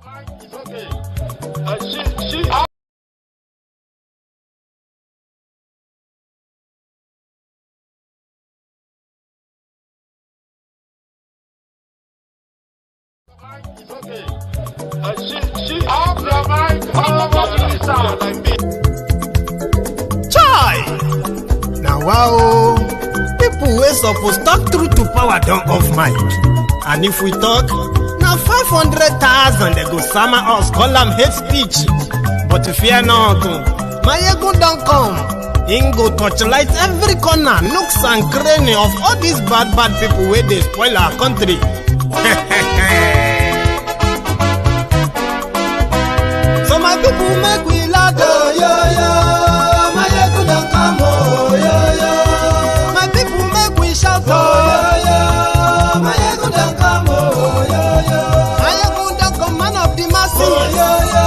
It's okay. She. It's okay. She. Off your mind. Chai! Now wow, people wey suppose talk truth to power don't off mic. And if we talk, now 500,000 they go summer us, call them hate speech. But fear not, Maiyegun don't come. Him go torchlight every corner, nooks and cranny of all these bad people where they spoil our country. So my people make we laugh, oh yo yo. Maiyegun don't come, oh yo yo. My people make we shout, oh yo yo. Maiyegun don't come, oh yo yo. Maiyegun don't come, man of the masses, oh yo yo.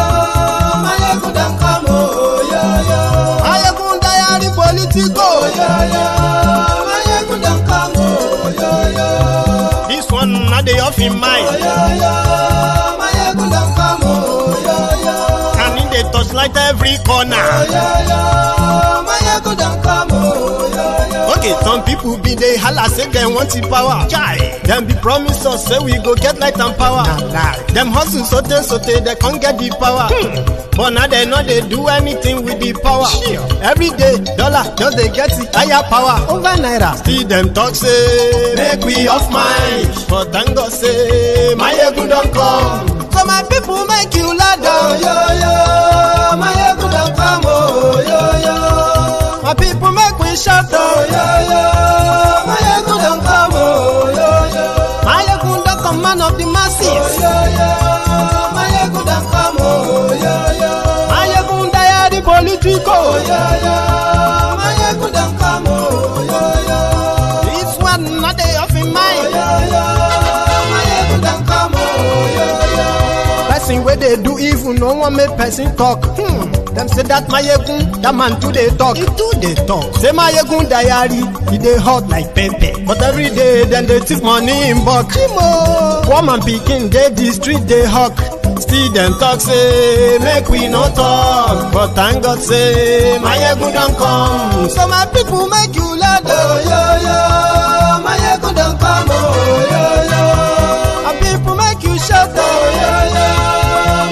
Maiyegun don't come, oh yo yo. Maiyegun diary Politico, oh yo yo. Maiyegun don't come, oh yo yo. This one not the off in mind, oh yo yo. Maiyegun don't come, oh yo yo. And in the touchlight every corner, oh yo yo. Maiyegun don't come, oh yo yo. Okay, some people be they holla say they want the power. Chai, them be promise us say we go get light and power. Nah. Them hustle sote they can't get the power. But now they know they do anything with the power. Every day, dollar just they get the higher power over naira. See them talk say make we off mind, but thank God say Maiyegun don't come. So my people make you loud, oh yo yo. Maiyegun don't come, oh yo yo. My people make we shout, oh yo yo. Maiyegun don't come, oh yo yo. Maiyegun don't come, man of the masses, oh yo yo. Maiyegun don't come, oh yo yo. Maiyegun diary Politico, oh yo yo. Maiyegun don't come, oh yo yo. This one not they off in mind, oh yo yo. Maiyegun don't come, oh yo yo. Person where they do evil, no one make person talk. Them say that Maiyegun, that man too they talk. He too they talk. Say Maiyegun diary, he they hot like pepper. But every day then they take money in bulk. Poor man picking, they the street they hawk. Still them talk say make we no talk. But thank God say Maiyegun don't come. So my people make you loud, oh yo yo. Maiyegun don't come, oh yo yo. My people make you shout, oh yo yo.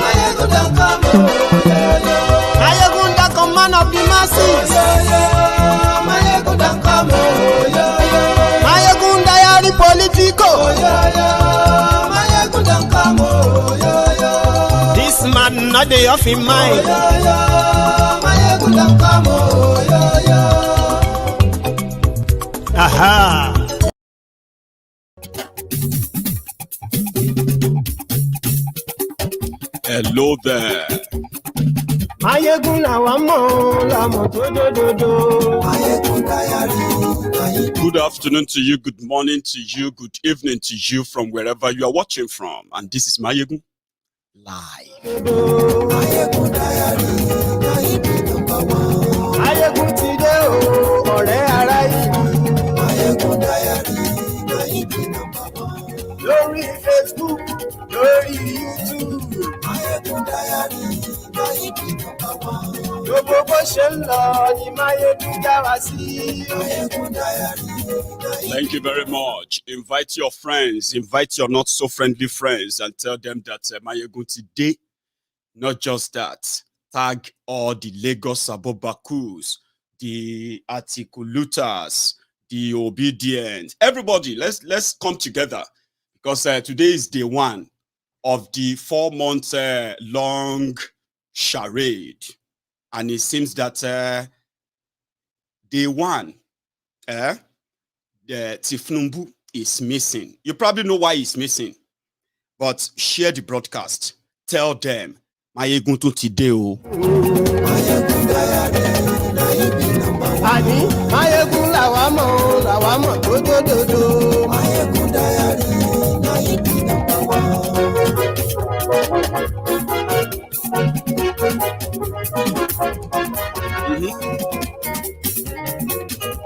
Maiyegun don't come, oh yo yo. Maiyegun don't come, man of the masses, oh yo yo. Maiyegun don't come, oh yo yo. Maiyegun diary Politico, oh yo yo. Maiyegun don't come, oh yo yo. This man not the off in mind, oh yo yo. Maiyegun don't come, oh yo yo. Aha. Hello there. Maiyegun lamo do. Maiyegun diary. Good afternoon to you, good morning to you, good evening to you from wherever you are watching from. And this is Maiyegun Live. Maiyegun diary. Maiyegun today, oh, ọ̀rẹ́ ara yìí. Maiyegun diary. Lórí Facebook, lórí YouTube. Maiyegun diary. Gbogbo bó ṣe ń lọ ni Maiyegun já wa sí. Maiyegun diary. Thank you very much. Invite your friends, invite your not so friendly friends, and tell them that Maiyegun today, not just that. Tag all the Lagos Abobakus, the Atiku looters, the Obidients, everybody. Let's come together because today is day one of the 4 months long charade, and it seems that day one, the Tinubu is missing. You probably know why he's missing, but share the broadcast. Tell them Maiyegun to today, oh. Maiyegun diary, Ani Maiyegun lawamo do. Maiyegun diary, number one.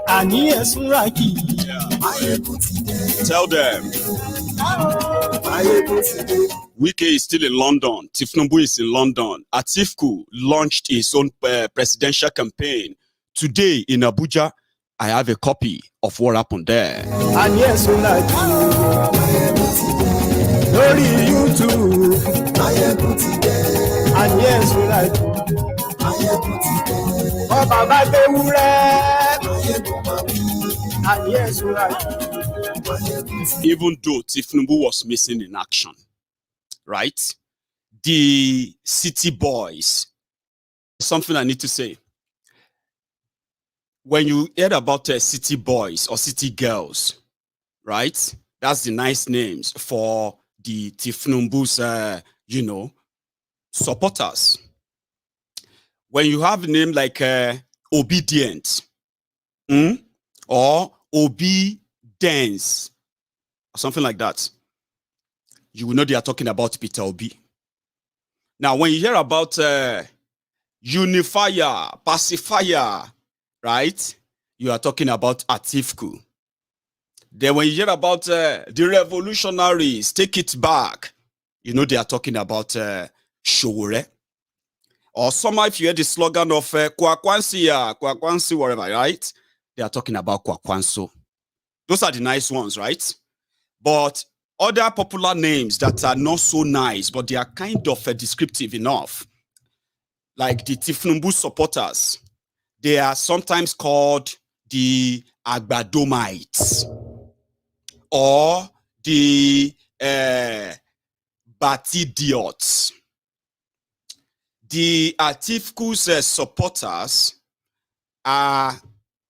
Ani esuraki. Tell them Wike is still in London. Tinubu is in London. Atiku launched his own presidential campaign. Today in Abuja, I have a copy of what happened there. And yes, we like Lórí YouTube. And yes, we like Ọba Bàdéwúrẹ́. And yes, we like Even though Tinubu was missing in action, right? The city boys, something I need to say. When you hear about city boys or city girls, right? That's the nice names for the Tinubu's, supporters. When you have a name like Obidients or Obidients, or something like that, you will know they are talking about Peter Obi. Now, when you hear about unifier, pacifier, right, you are talking about Atiku. Then when you hear about the revolutionaries, take it back, you know they are talking about Showore. Or somehow if you hear the slogan of Kwakwansi, whatever, right, they are talking about Kwakwanso. Those are the nice ones, right? But other popular names that are not so nice, but they are kind of descriptive enough, like the Tinubu supporters, they are sometimes called the Agbadomites or the Batidiots. The Atiku's supporters are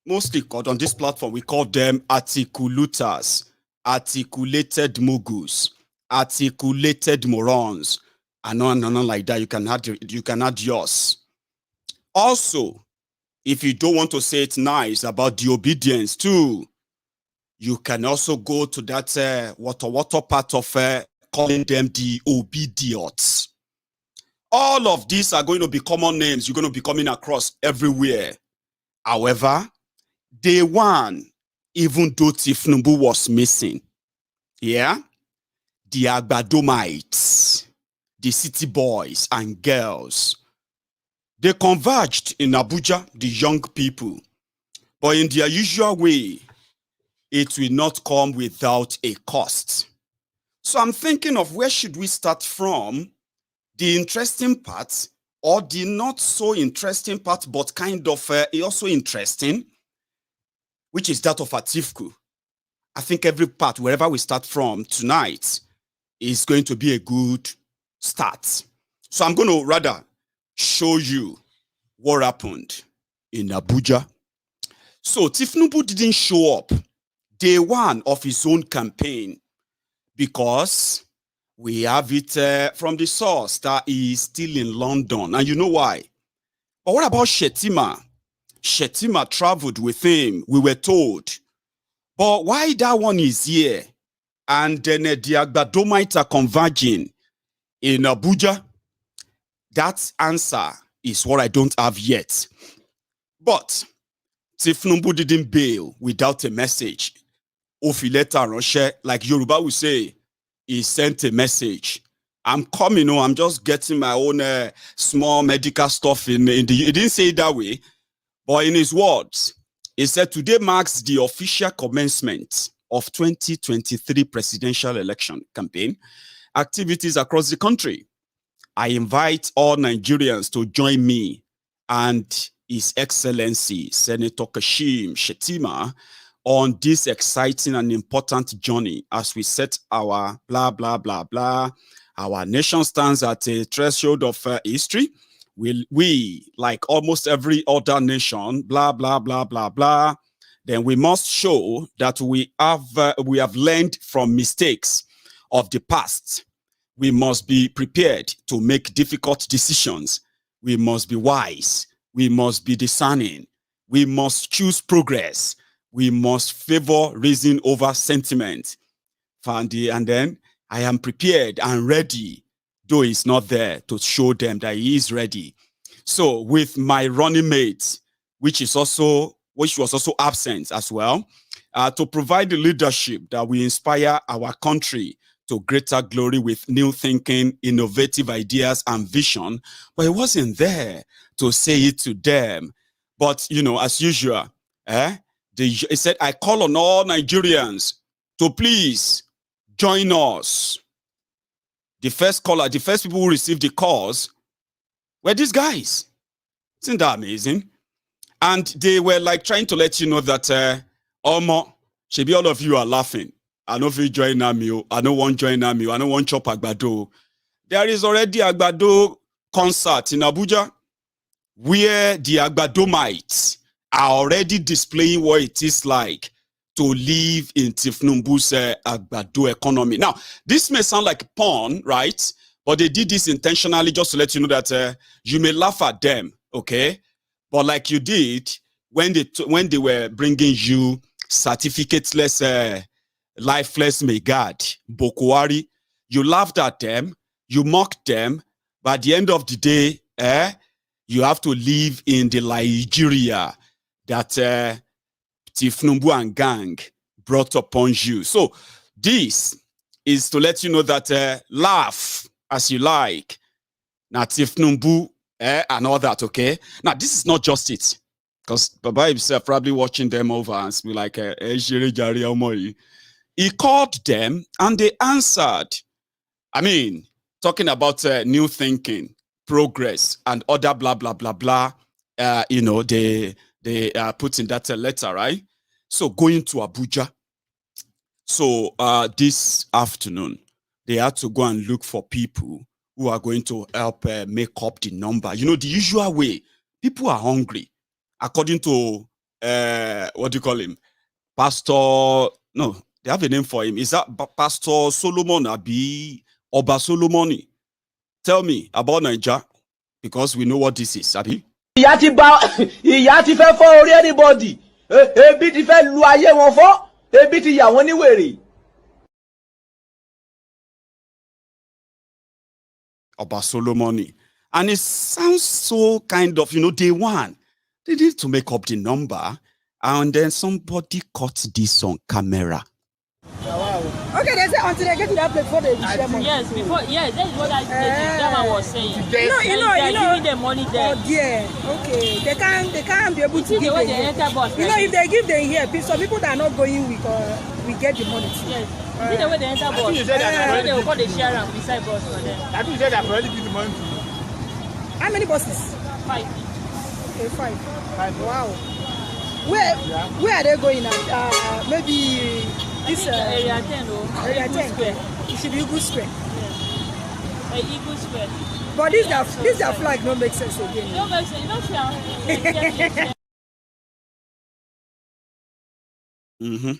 mostly called on this platform. We call them articulators, articulated moguls, articulated morons, and on like that. You can add yours. Also, if you don't want to say it nice about the Obedience too, you can also go to that water part of calling them the Obedients. All of these are going to be common names you're going to be coming across everywhere. However, day one, even though Tinubu was missing, yeah, the Agbadomites, the city boys and girls, they converged in Abuja, the young people. But in their usual way, it will not come without a cost. So I'm thinking of where should we start from? The interesting part or the not so interesting part, but kind of also interesting, which is that of Atiku. I think every part, wherever we start from tonight, is going to be a good start. So I'm going to rather show you what happened in Abuja. So Tinubu didn't show up day one of his own campaign because we have it from the source that he is still in London. And you know why? But what about Shetima? Shetima traveled with him, we were told. But why that one is here? And then the Agbadomites are converging in Abuja? That answer is what I don't have yet. But Tinubu didn't bail without a message. Ofileta Roche, like Yoruba will say, he sent a message. I'm coming, I'm just getting my own small medical stuff in the. He didn't say it that way, but in his words, he said today marks the official commencement of 2023 presidential election campaign activities across the country. I invite all Nigerians to join me and His Excellency Senator Kashim Shettima on this exciting and important journey as we set our blah, blah, blah, blah. Our nation stands at a threshold of history. We, like almost every other nation, blah, blah, blah, blah, blah. Then we must show that we have learned from mistakes of the past. We must be prepared to make difficult decisions. We must be wise. We must be discerning. We must choose progress. We must favor reason over sentiment. And then I am prepared and ready, though he's not there, to show them that he is ready. So with my running mate, which was also absent as well, to provide the leadership that will inspire our country to greater glory with new thinking, innovative ideas, and vision, but he wasn't there to say it to them. But, you know, as usual, he said, I call on all Nigerians to please join us. The first people who received the calls were these guys. Isn't that amazing? And they were like trying to let you know that, maybe all of you are laughing. I know if you join Namio, I don't want join Namio, I don't want chop Agbado. There is already Agbado concert in Abuja where the Agbadomites are already displaying what it is like to live in Tinubu's Agbado economy. Now, this may sound like porn, right? But they did this intentionally just to let you know that you may laugh at them, okay? But like you did when they were bringing you certificateless, lifeless Megad, Bokwari, you laughed at them, you mocked them, but at the end of the day, you have to live in the Nigeria that Tinubu and gang brought upon you. So this is to let you know that laugh as you like. Now Tinubu and all that, okay? Now this is not just it. Because Baba himself probably watching them over and be like, he called them and they answered. I mean, talking about new thinking, progress, and other blah, blah, blah, blah. You know, they put in that letter, right? So going to Abuja. So this afternoon, they had to go and look for people who are going to help make up the number. You know, the usual way, people are hungry. According to, what do you call him? Pastor, no, they have a name for him. Is that Pastor Solomon Abi Oba Solomoni? Tell me about Nigeria, because we know what this is, Abi. Ìyà ti fẹ́ fọ́ orí anybody. Ebi ti fẹ́ lu ayé wọn fọ́. Ebi ti yà wọ́n ní wèrè. Oba Solomoni. And it sounds so kind of, you know, day one. They need to make up the number, and then somebody caught this on camera. Okay, they say until they get to that place before they share money. Yes, before, yes, that's what the chairman was saying. You know, giving the money there. Oh dear, okay, they can't be able to give the them here. bus, You know, if they give them here, some people that are not going, we get the money too. Yes. See the way they enter bus. You said that they will call the share and beside bus for them. I think you said I've already given the money to you. How many buses? 5. Okay, 5. Wow. Where are they going now? Maybe this area 10 or area 10 Square. It should be Eagle Square. Yes. Eagle Square. But this their flag don't make sense again. Don't make sense. You don't Mm-hmm.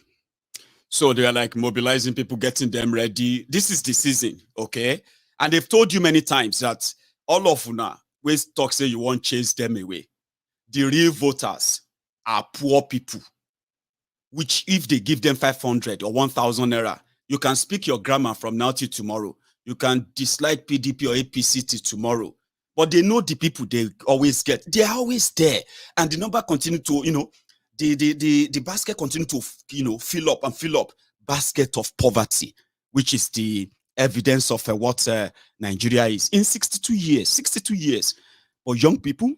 So they are like mobilizing people, getting them ready. This is the season, okay? And they've told you many times that all of una always talk say you won't chase them away. The real voters are poor people, which if they give them 500 or 1,000 naira, you can speak your grammar from now till tomorrow. You can dislike PDP or APC till tomorrow. But they know the people they always get. They are always there. And the number continue to, you know, the basket continue to, you know, fill up. Basket of poverty, which is the evidence of what Nigeria is in 62 years. But young people,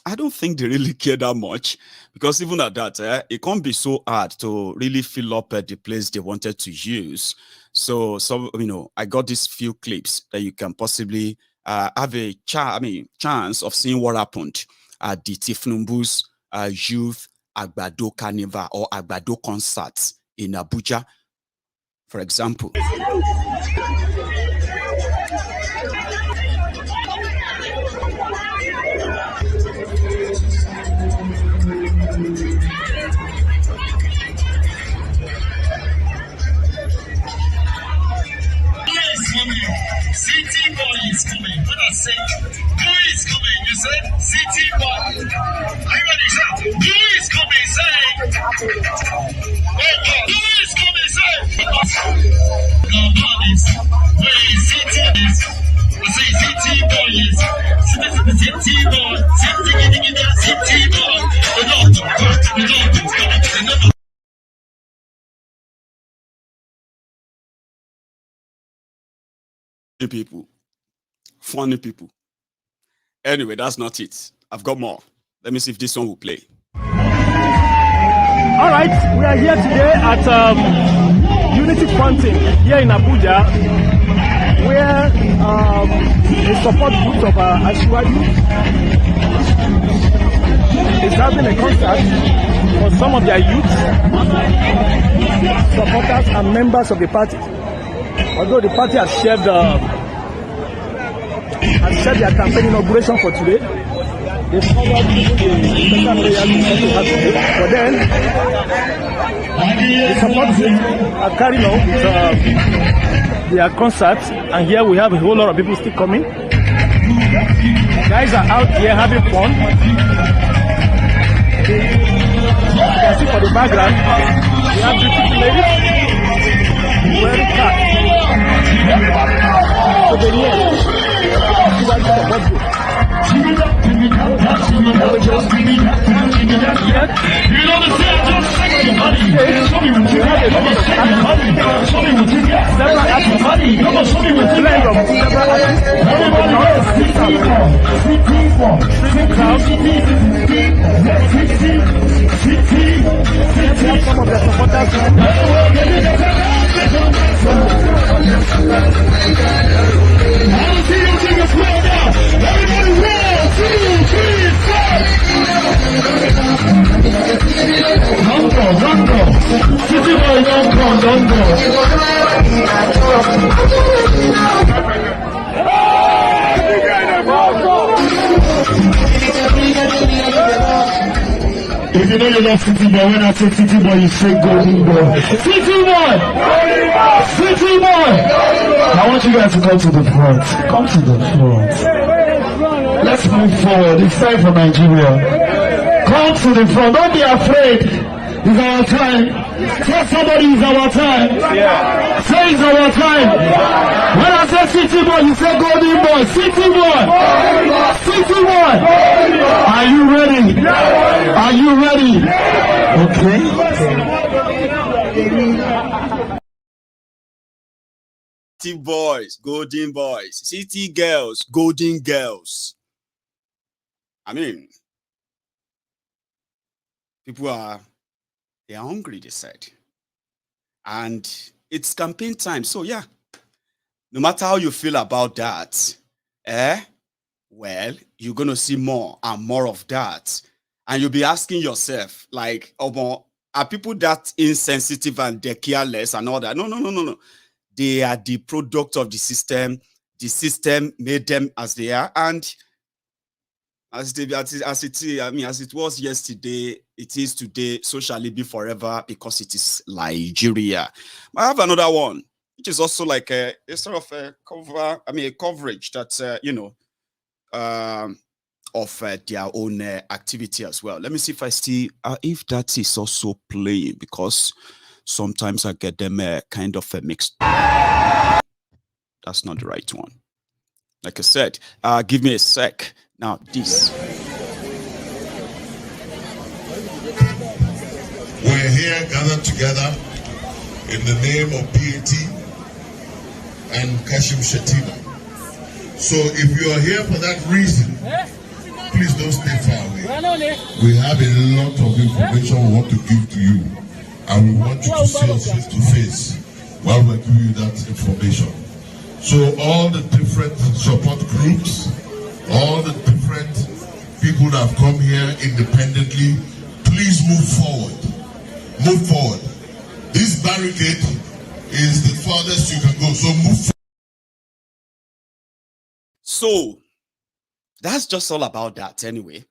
I don't think they really care that much, because even at that, it can't be so hard to really fill up the place they wanted to use. So you know, I got these few clips that you can possibly have a chance of seeing what happened at the Tinubu's Youth Agbado Carnival or Agbado concert in Abuja, for example. City boy is coming. When I say who is coming, you say city boy. Are you ready, shout? Who is coming? Say. Who is coming? Say. God is. Where city is. I say city boy is. City boy. City boy. The Lord. people. Funny people. Anyway, that's not it. I've got more. Let me see if this one will play. All right, we are here today at Unity Fronting here in Abuja, where a support group of Ashwadi is having a concert for some of their youth supporters and members of the party. Although the party has shared their campaign inauguration for today, they covered the special prayers we have today. But then, the support group are carrying on with their concerts, and here we have a whole lot of people still coming. Guys are out here having fun. You can see for the background, we have beautiful ladies wearing caps. So they know support group. If you know you love City Boy, when I say City Boy, you say Golden Boy. City Boy! City Boy! I want you guys to come to the front. Come to the front. Let's move forward. It's time for Nigeria. Come to the front. Don't be afraid. It's our time. Tell somebody it's our time. Yeah. Say it's our time. Yeah. When I say City Boy, you say Golden Boy. City Boy. City Boy. Are you ready? Are you ready? Okay. City boys, golden boys. City girls, golden girls. I mean, people are hungry, they said. And it's campaign time. So yeah, no matter how you feel about that, well, you're going to see more and more of that. And you'll be asking yourself, like, are people that insensitive and they're careless and all that? No. They are the product of the system. The system made them as they are. And as it was yesterday, it is today, so shall it be forever, because it is Nigeria. I have another one, which is also like a sort of a coverage that of their own activity as well. Let me see if I see if that is also playing, because sometimes I get them kind of mixed. That's not the right one. Like I said, give me a sec. Now this. We're here gathered together in the name of PAT and Kashim Shettima. So if you are here for that reason, please don't stay far away. We have a lot of information we want to give to you, and we want you to see us face to face while we're giving you that information. So all the different support groups, all the different people that have come here independently, please move forward. Move forward. This barricade is the farthest you can go, so move forward. So that's just all about that anyway.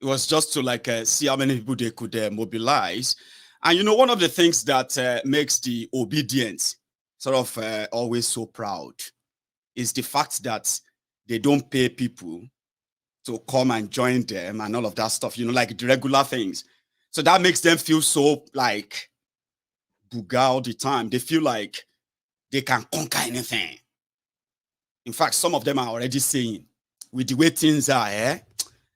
It was just to like see how many people they could mobilize. And one of the things that makes the Obidients sort of always so proud is the fact that they don't pay people to come and join them and all of that stuff, like the regular things. So that makes them feel so like booga all the time. They feel like they can conquer anything. In fact, some of them are already saying, with the way things are,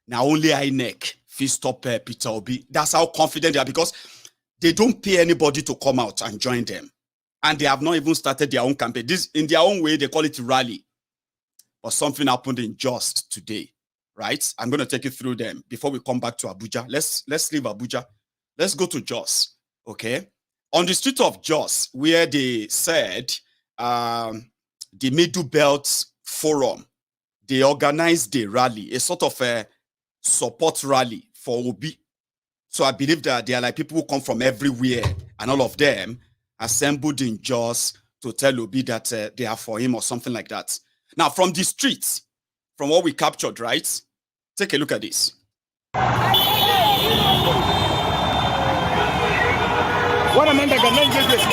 now only INEC fist stop Peter Obi. That's how confident they are, because they don't pay anybody to come out and join them. and they have not even started their own campaign. This, in their own way, they call it rally. But something happened in Jos today, right? I'm going to take you through them before we come back to Abuja. Let's leave Abuja. Let's go to Jos, okay? On the street of Jos, where they said the Middle Belt Forum, they organized a rally, a sort of a support rally for Obi. So I believe that they are like people who come from everywhere, and all of them assembled in Jos to tell Obi that they are for him or something like that. Now, from the streets, from what we captured, right? Take a look at this. What a man that can make this.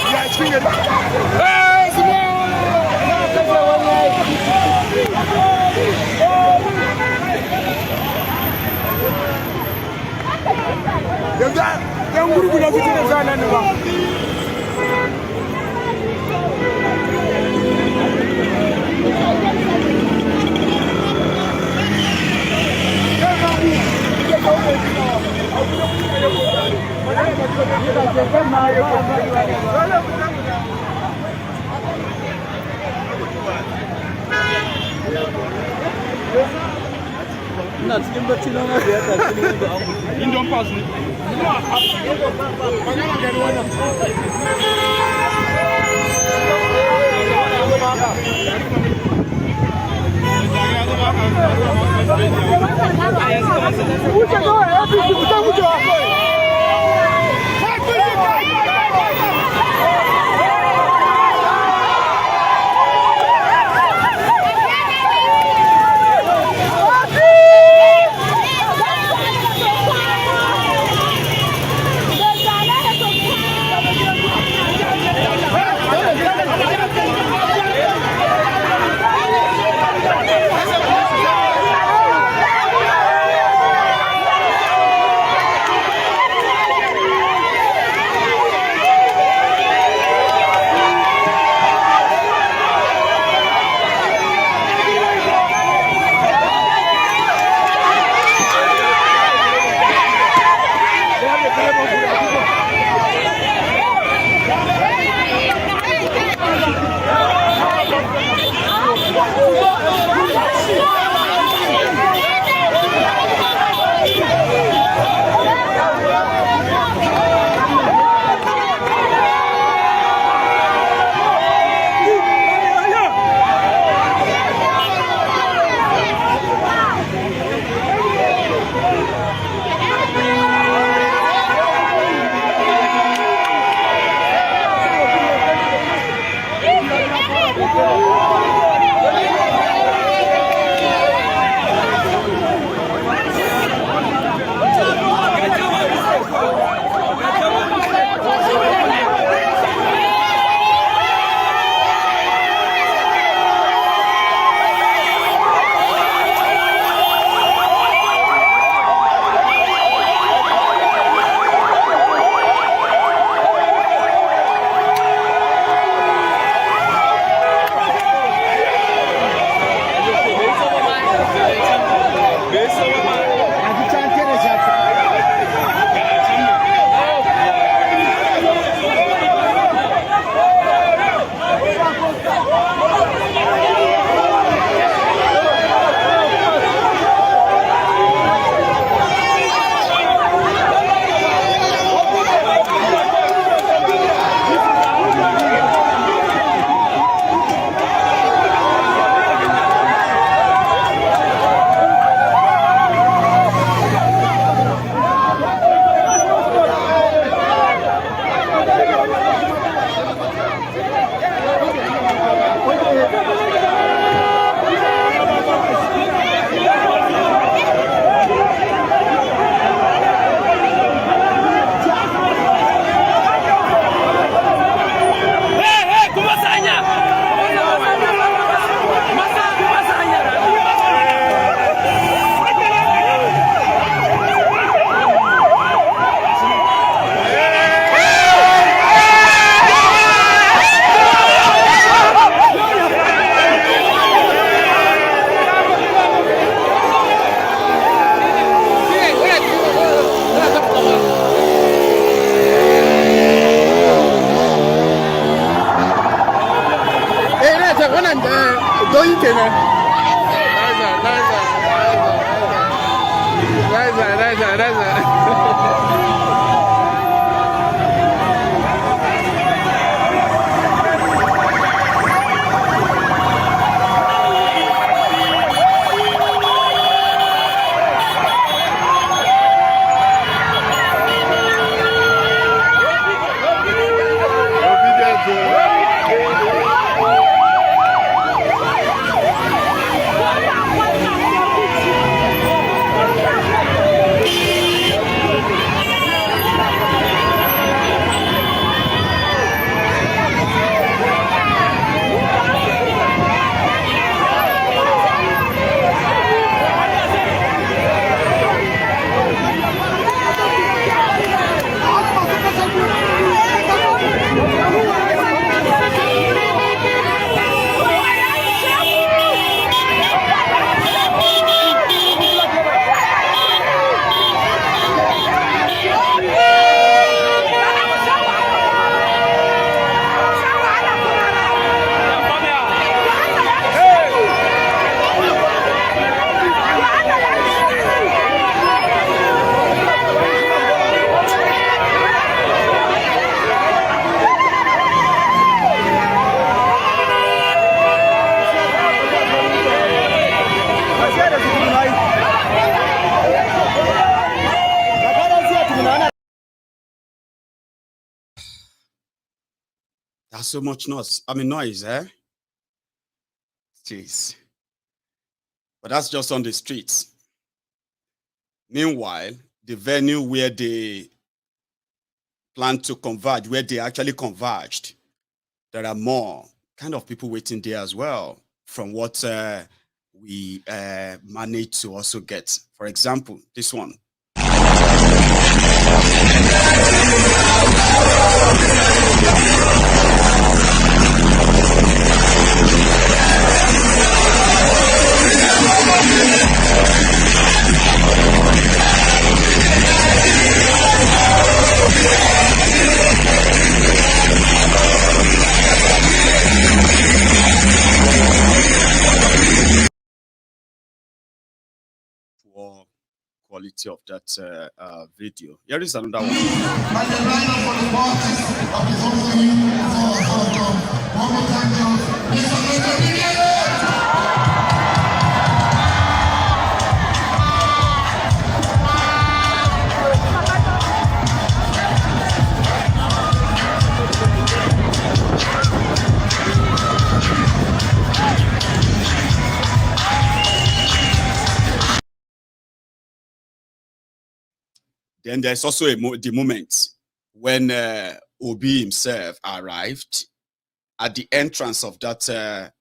going kenan. That's so much noise, eh? Jeez. But that's just on the streets. Meanwhile, the venue where they plan to converge, where they actually converged, there are more kind of people waiting there as well, from what we managed to also get. For example, this one. Poor quality of that video. Here is another one. Then there's also the moment when Obi himself arrived at the entrance of that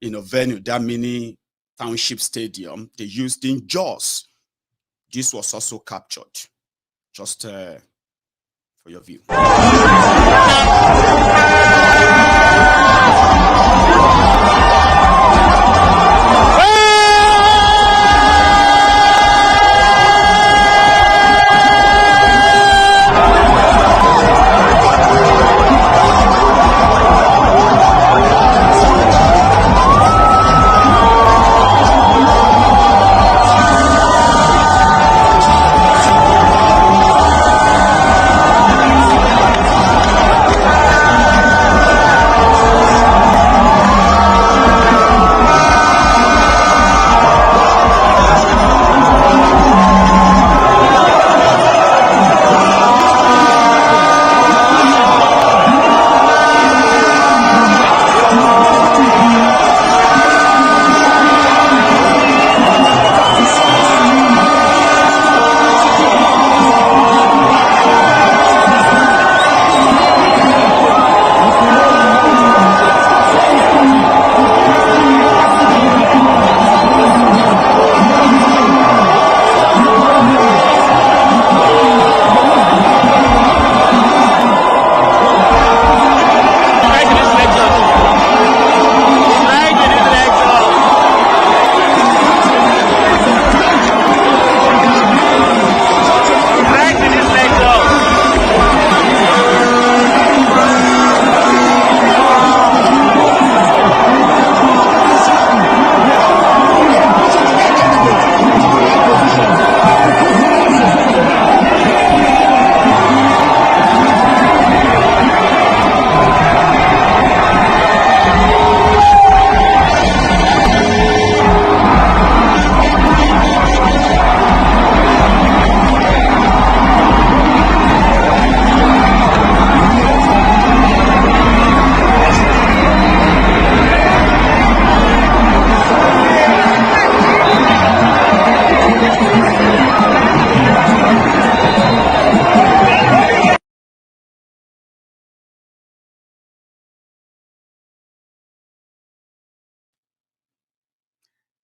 venue, that mini township stadium they used in Jos. This was also captured, just for your view.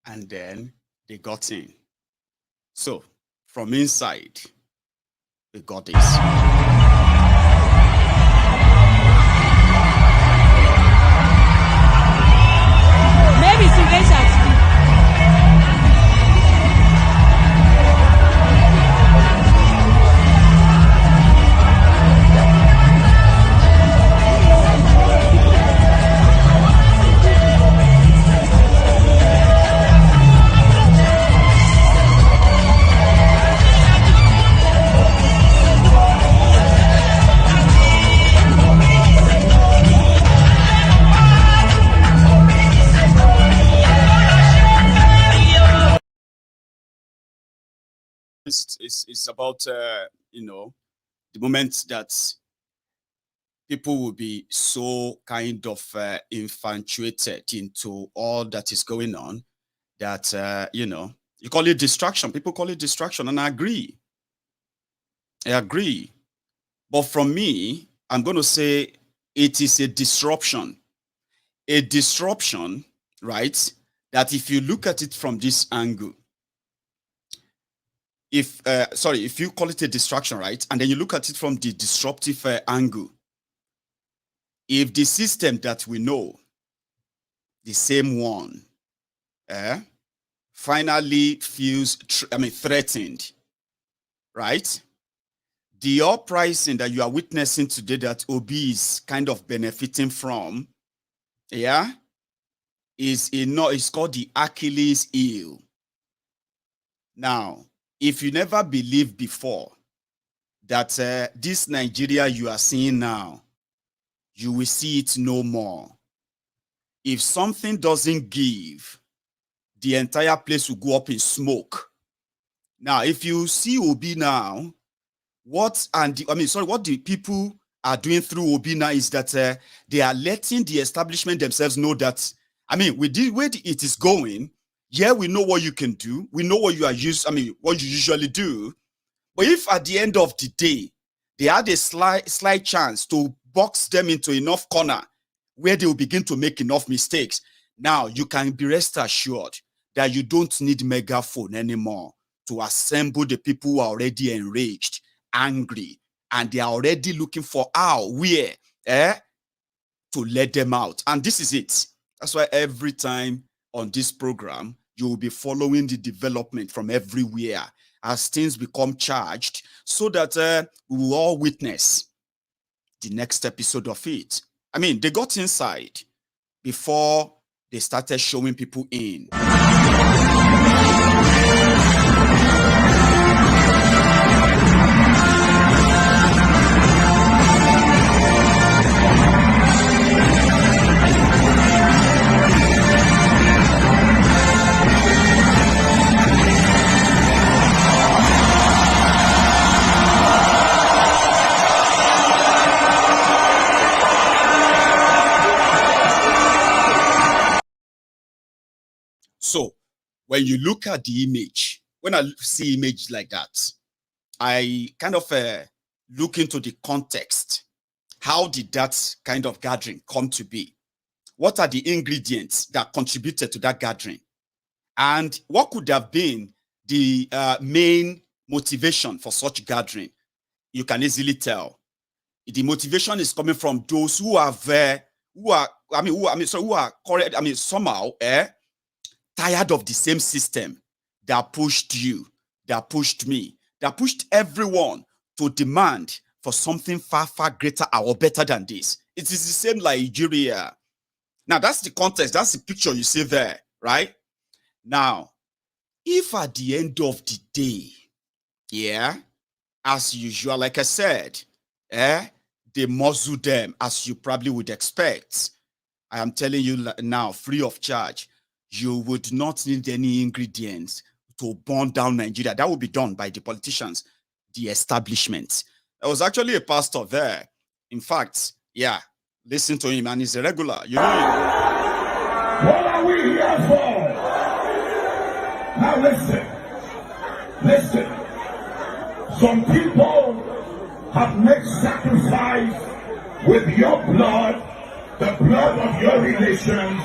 and then they got in. So from inside, we got this. Maybe Sylvester. It's about you know, the moment that people will be so kind of infatuated into all that is going on that you know, you call it distraction. People call it distraction, and I agree. But from me, I'm going to say it is a disruption. A disruption, right? That if you look at it from this angle, if you call it a distraction, right, and then you look at it from the disruptive angle, if the system that we know, the same one, finally feels threatened, right, the uprising that you are witnessing today that Obi is kind of benefiting from, is called the Achilles heel. Now, if you never believed before that this Nigeria you are seeing now, you will see it no more. If something doesn't give, the entire place will go up in smoke. Now, if you see Obi now, what the people are doing through Obi now is that they are letting the establishment themselves know that, with the way it is going, yeah, we know what you can do. We know what you are what you usually do. But if at the end of the day, they had a slight chance to box them into enough corner where they will begin to make enough mistakes, now you can be rest assured that you don't need megaphone anymore to assemble the people who are already enraged, angry, and they are already looking for where to let them out. And this is it. That's why every time on this program, you will be following the development from everywhere as things become charged, so that we will all witness the next episode of it. They got inside before they started showing people in. So when you look at the image, when I see image like that, I kind of look into the context. How did that kind of gathering come to be? What are the ingredients that contributed to that gathering? And what could have been the main motivation for such gathering? You can easily tell. The motivation is coming from those who are somehow tired of the same system that pushed you, that pushed me, that pushed everyone to demand for something far, far greater or better than this. It is the same Nigeria. Now, that's the context. That's the picture you see there, right? Now, if at the end of the day, as usual, like I said, they muzzle them as you probably would expect. I am telling you now, free of charge. You would not need any ingredients to burn down Nigeria. That would be done by the politicians, the establishment. There was actually a pastor there. In fact, listen to him, and he's a regular. You know him. What are we here for? Now listen. Some people have made sacrifice with your blood, the blood of your relations,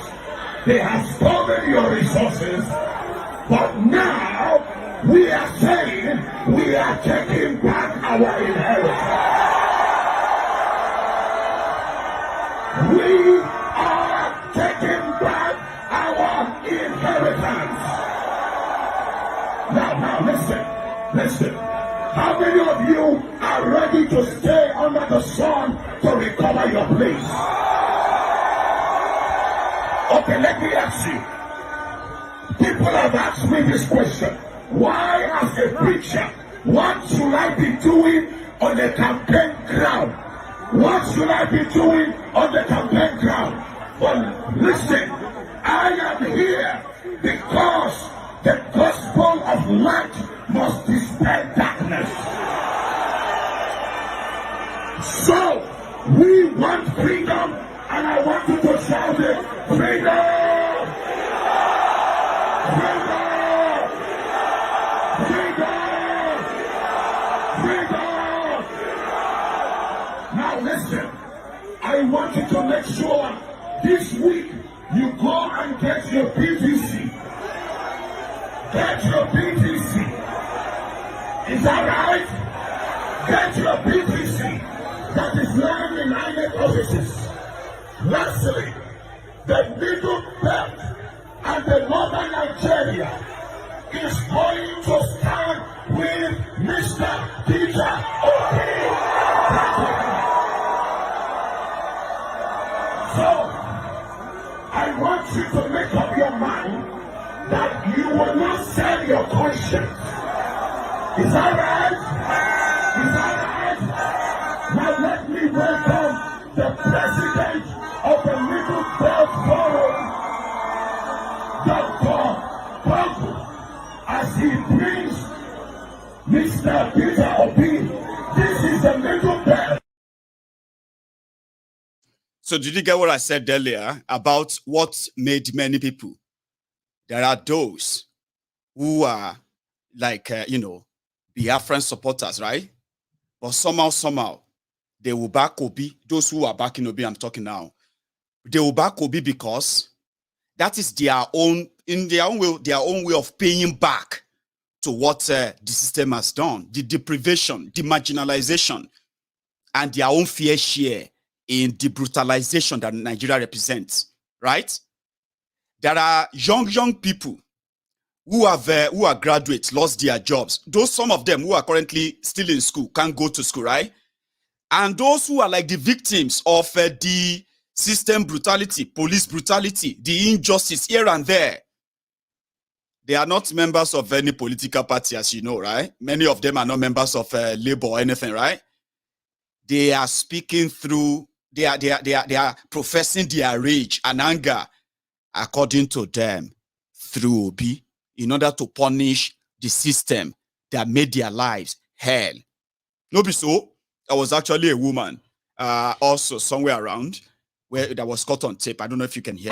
They have stolen your resources, but now we are saying we are taking back our inheritance. We are taking back our inheritance. Now listen. How many of you are ready to stay under the sun to recover your place? Okay, let me ask you. People have asked me this question. Why, as a preacher, what should I be doing on the campaign ground? What should I be doing on the campaign ground? Well, listen, I am here because the gospel of light must dispel darkness. So, we want freedom, and I want you to shout it, freedom! Freedom! Freedom! Freedom! Now listen, I want you to make sure this week you go and get your PVC. Get your PVC. Is that right? Get your PVC that is lying in INEC offices. Lastly, the middle belt and the northern Nigeria is going to stand with Mr. Peter Obi. So, I want you to make up your mind that you will not sell your conscience. Is that right? Is that right? Now let me welcome the president of the Middle Belt Forum, Dr. Babu, as he brings Mr. Peter Obi. This is the Middle Belt. So did you get what I said earlier about what made many people? There are those who are like, Biafran supporters, right? But somehow, they will back Obi. Those who are backing Obi, I'm talking now. They will back Obi because that is their own way of paying back to what the system has done. The deprivation, the marginalization, and their own fair share in the brutalization that Nigeria represents, right? There are young people who are graduates, lost their jobs. Some of them who are currently still in school, can't go to school, right? And those who are like the victims of the system brutality, police brutality, the injustice here and there. They are not members of any political party, as you know, right? Many of them are not members of Labour or anything, right? They are speaking through, they are professing their rage and anger, according to them, through Obi, in order to punish the system that made their lives hell. No be so. There was actually a woman also somewhere around where that was caught on tape. I don't know if you can hear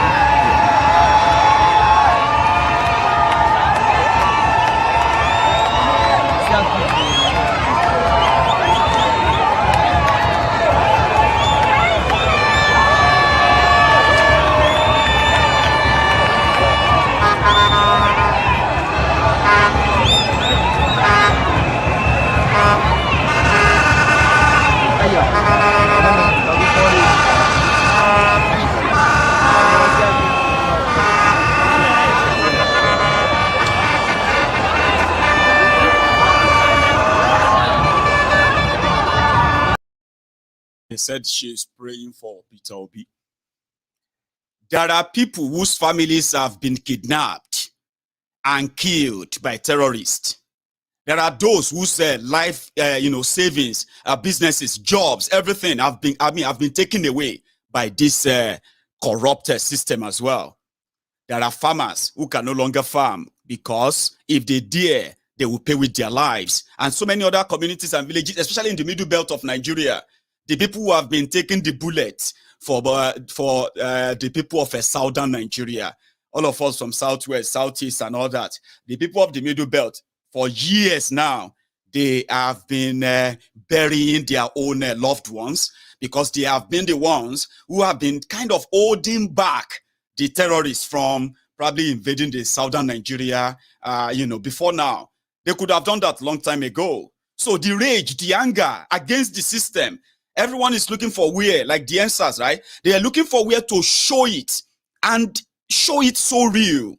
They said she's praying for Peter Obi. There are people whose families have been kidnapped and killed by terrorists. There are those whose life, savings, businesses, jobs, everything have been taken away by this corrupted system as well. There are farmers who can no longer farm because if they dare, they will pay with their lives. And so many other communities and villages, especially in the middle belt of Nigeria, the people who have been taking the bullet for the people of southern Nigeria, all of us from southwest, southeast, and all that, the people of the middle belt, for years now, they have been burying their own loved ones because they have been the ones who have been kind of holding back the terrorists from probably invading the southern Nigeria, before now. They could have done that long time ago. So the rage, the anger against the system, everyone is looking for where, like the answers, right? They are looking for where to show it and show it so real.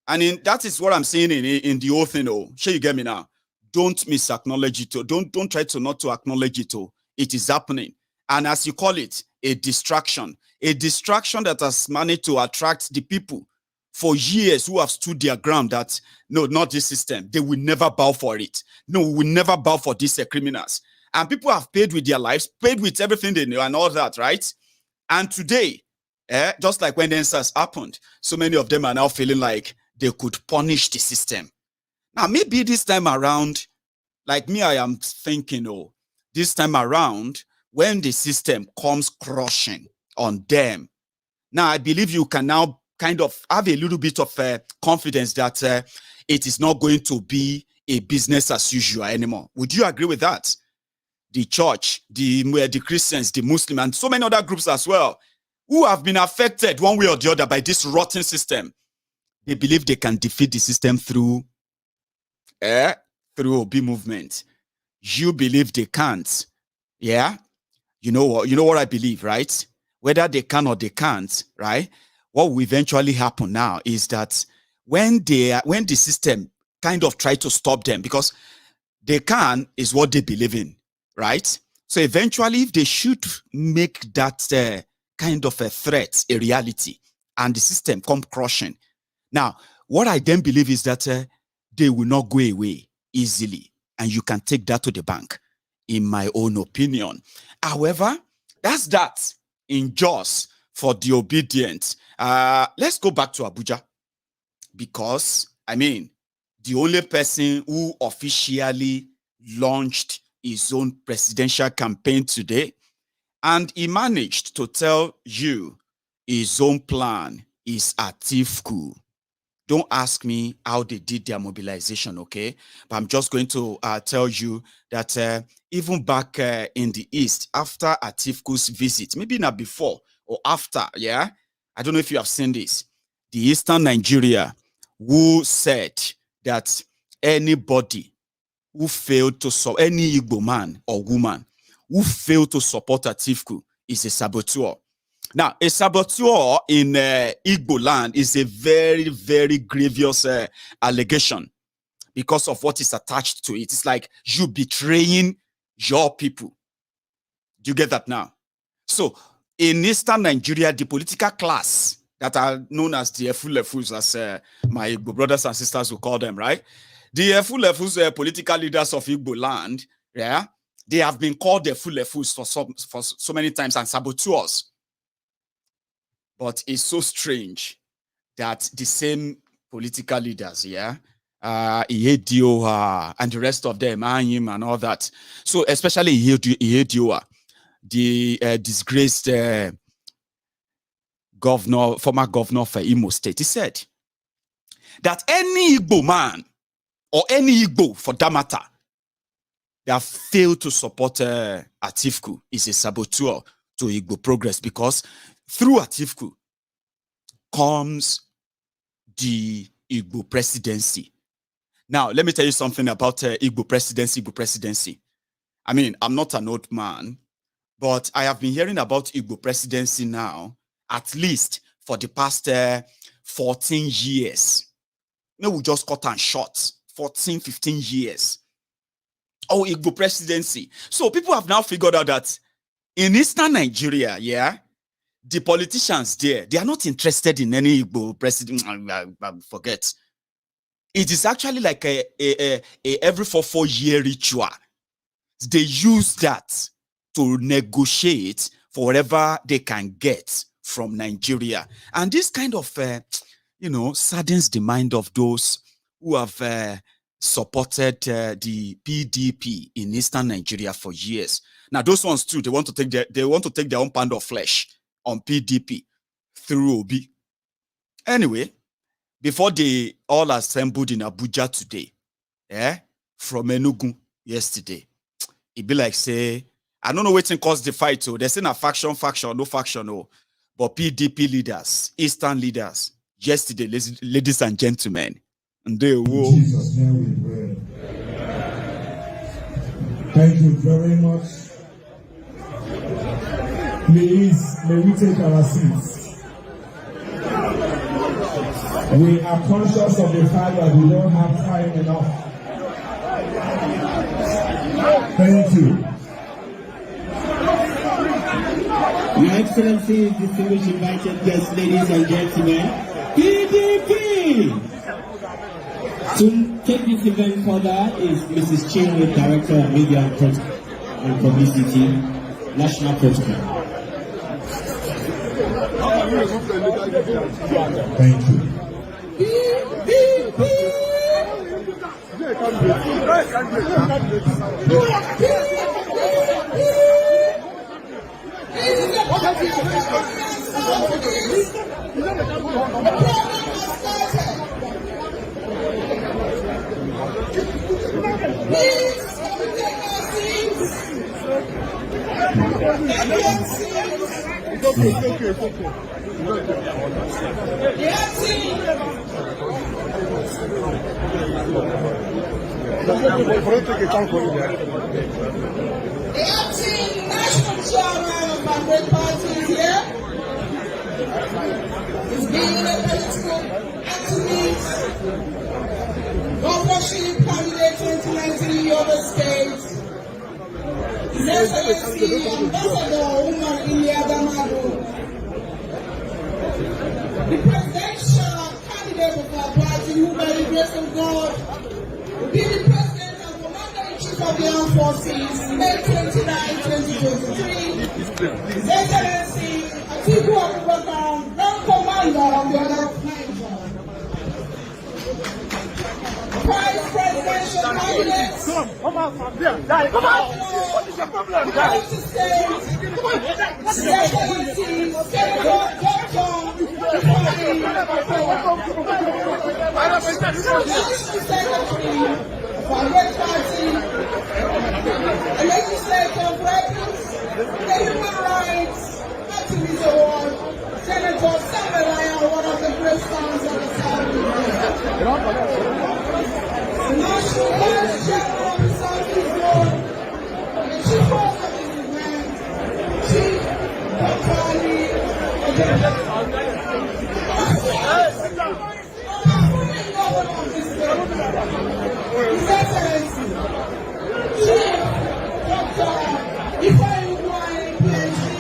And that is what I'm saying in the whole thing. Oh, sure, you get me now. Don't misacknowledge it. Don't try to not to acknowledge it. Oh, it is happening. And as you call it, a distraction that has managed to attract the people for years who have stood their ground that, no, not this system. They will never bow for it. No, we will never bow for these criminals. And people have paid with their lives, paid with everything they know and all that, right? And today, just like when the answers happened, so many of them are now feeling like they could punish the system. Now, maybe this time around, like me, I am thinking, this time around, when the system comes crushing on them, now I believe you can now kind of have a little bit of confidence that it is not going to be a business as usual anymore. Would you agree with that? The church, the Christians, the Muslims, and so many other groups as well, who have been affected one way or the other by this rotten system, they believe they can defeat the system through Obi movement. You believe they can't. Yeah? You know what I believe, right? Whether they can or they can't, right? What will eventually happen now is that when the system kind of try to stop them, because they can is what they believe in, right? So eventually, if they should make that kind of a threat a reality and the system come crushing, now, what I then believe is that they will not go away easily, and you can take that to the bank, in my own opinion. However, that's that in Jos for the Obidients. Let's go back to Abuja, because, the only person who officially launched his own presidential campaign today, and he managed to tell you his own plan, is Atiku. Don't ask me how they did their mobilization, okay? But I'm just going to tell you that even back in the East, after Atiku's visit, maybe not before or after, yeah? I don't know if you have seen this. The Eastern Nigeria, who said that anybody who failed to support, any Igbo man or woman who failed to support Atiku is a saboteur. Now, a saboteur in Igbo land is a very, very grievous allegation because of what is attached to it. It's like you betraying your people. Do you get that now? So, in Eastern Nigeria, the political class that are known as the Efulefus, as my Igbo brothers and sisters will call them, right? The Efulefus, political leaders of Igbo land, yeah, they have been called the Efulefus for so many times, and saboteurs. But it's so strange that the same political leaders, yeah, Ihedioha and the rest of them, Anyim and all that. So especially Ihedioha, the disgraced former governor for Imo State, he said that any Igbo man or any Igbo for that matter that failed to support Atiku is a saboteur to Igbo progress, because through Atiku comes the Igbo presidency. Now, let me tell you something about Igbo presidency. I'm not an old man, but I have been hearing about Igbo presidency now, at least for the past 14 years. No, we just cut and short, 14, 15 years. Oh, Igbo presidency. So people have now figured out that in Eastern Nigeria, yeah, the politicians there, they are not interested in any Igbo president. Forget. It is actually like a every 4-year ritual. They use that to negotiate for whatever they can get from Nigeria. And this kind of, saddens the mind of those who have supported the PDP in Eastern Nigeria for years. Now, those ones too, they want to take their own pound of flesh on PDP through Obi. Anyway, before they all assembled in Abuja today, from Enugu yesterday, it be like, say, I don't know what caused the fight. So they're saying a faction, no faction. But PDP leaders, Eastern leaders, yesterday, ladies and gentlemen, and they will. In Jesus' name we pray. Thank you very much. Please, may we take our seats. We are conscious of the fact that we don't have time enough. Thank you. Your Excellency, distinguished invited guests, ladies and gentlemen, PDP! To take this event further is Mrs. Chinwe, Director of Media and Publicity, National Protocol. Thank you. The acting national chairman of my great party is here. He's being a political activist, governorship candidate 2019 Yoruba State. His Excellency Ambassador Umar Agbado, the presidential candidate of our party, who by the grace of God will be the president and commander-in-chief of the armed forces, May 29, 2023. His Excellency Atiku Abubakar, Grand Commander of the Order of Nigeria. Vice presidential candidate. Come on. What is your problem? His Excellency Senator Dr. Secretary of our great party, a legislator of records, the human rights activist award, Senator Samuel, one of the great stars of the South. The National Vice Chairman of the Southeast Board, the Chief Host of this event, Chief Dr. His Excellency, Chief Dr. Ifeanyi PhD,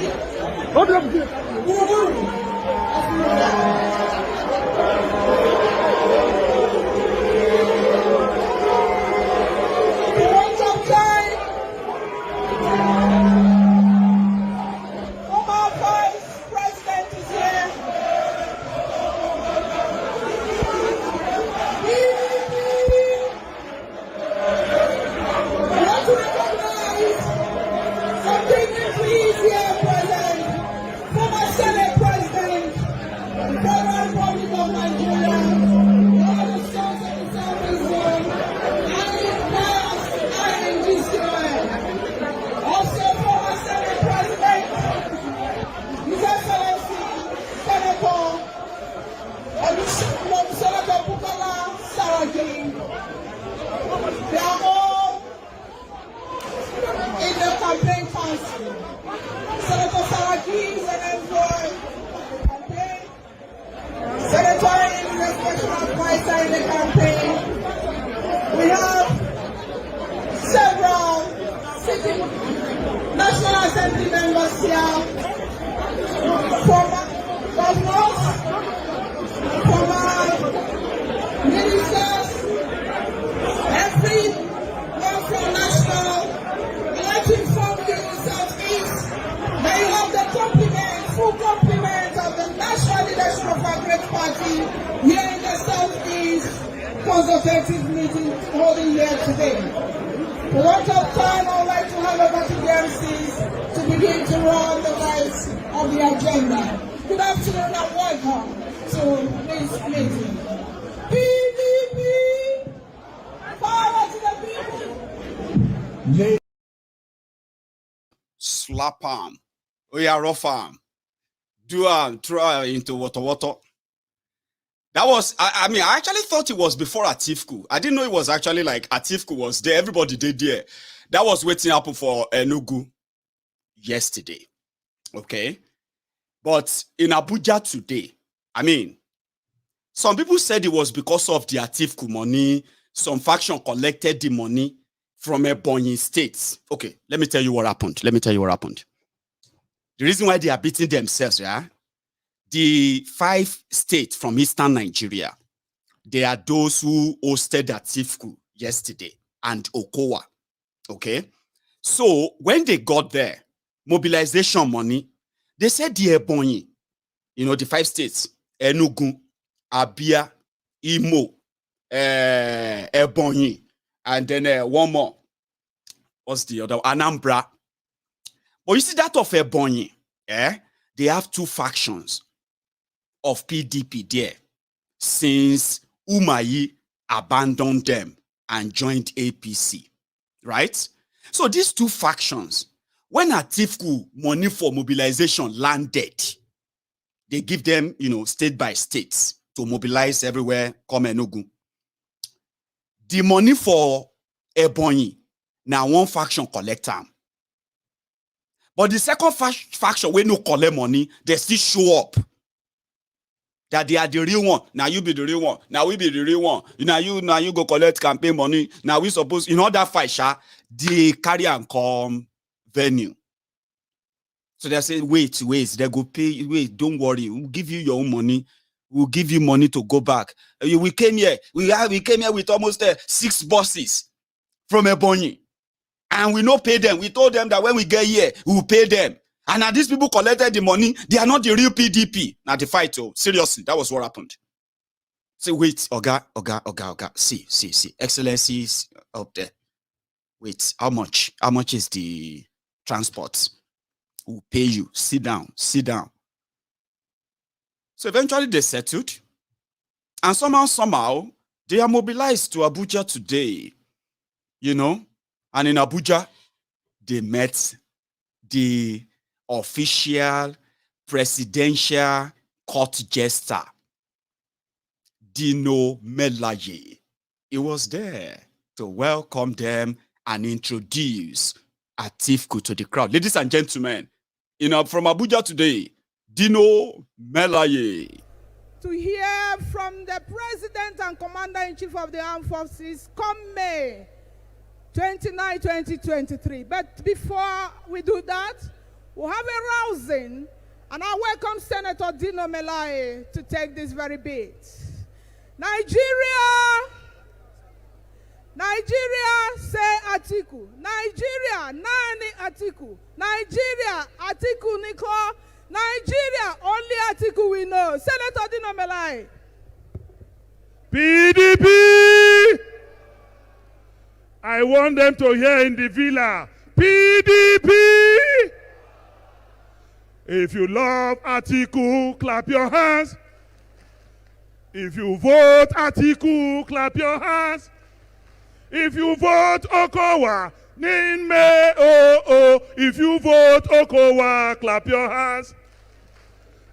consultative meeting holding here today. For want of time, I would like to hand over to the MCs to begin to run the rights of the agenda. Good afternoon and welcome to this meeting. PDP, power to the people. Slap arm. Oya rough arm. throw into water. That was, I mean, I actually thought it was before Atiku. I didn't know it was actually like Atiku was there. Everybody did there. That was waiting up for Enugu yesterday. Okay. But in Abuja today, I mean, some people said it was because of the Atiku money. Some faction collected the money from Ebonyi states. Okay, let me tell you what happened. The reason why they are beating themselves, yeah? The 5 states from eastern Nigeria, they are those who hosted Atiku yesterday and Okowa. Okay? So when they got there, mobilization money, they said the Ebonyi, the 5 states, Enugu, Abia, Imo, Ebonyi, and then one more. What's the other? Anambra. But you see that of Ebonyi, they have 2 factions of PDP there since Umahi abandoned them and joined APC, right? So these 2 factions, when Atiku money for mobilization landed, they give them, state by state to mobilize everywhere, come Enugu. The money for Ebonyi, now one faction collect them. But the second faction, when no collect money, they still show up. That they are the real one. Now you be the real one. Now we be the real one. Now you go collect campaign money. Now we suppose, that fight, they carry and come venue. So they say, wait, they go pay, wait, don't worry. We'll give you your own money. We'll give you money to go back. We came here. We came here with almost 6 buses from Ebonyi. And we no pay them. We told them that when we get here, we will pay them. And now these people collected the money. They are not the real PDP. Now the fight, seriously, that was what happened. Say, wait, Oga. See. Excellencies up there. Wait, how much? How much is the transport? We'll pay you. Sit down. So eventually they settled. And somehow, they are mobilized to Abuja today. And in Abuja, they met the official presidential court jester, Dino Melaye. He was there to welcome them and introduce Atiku to the crowd. Ladies and gentlemen, from Abuja today, Dino Melaye. To hear from the President and Commander-in-Chief of the Armed Forces come May 29, 2023. But before we do that, we'll have a rousing, and I welcome Senator Dino Melaye to take this very bit. Nigeria, say Atiku. Nigeria, Nani Atiku. Nigeria, Atiku Niko. Nigeria, only Atiku we know. Senator Dino Melaye. PDP! I want them to hear in the villa. PDP! If you love Atiku, clap your hands. If you vote Atiku, clap your hands. If you vote Okowa, Ninme oh. If you vote Okowa, clap your hands.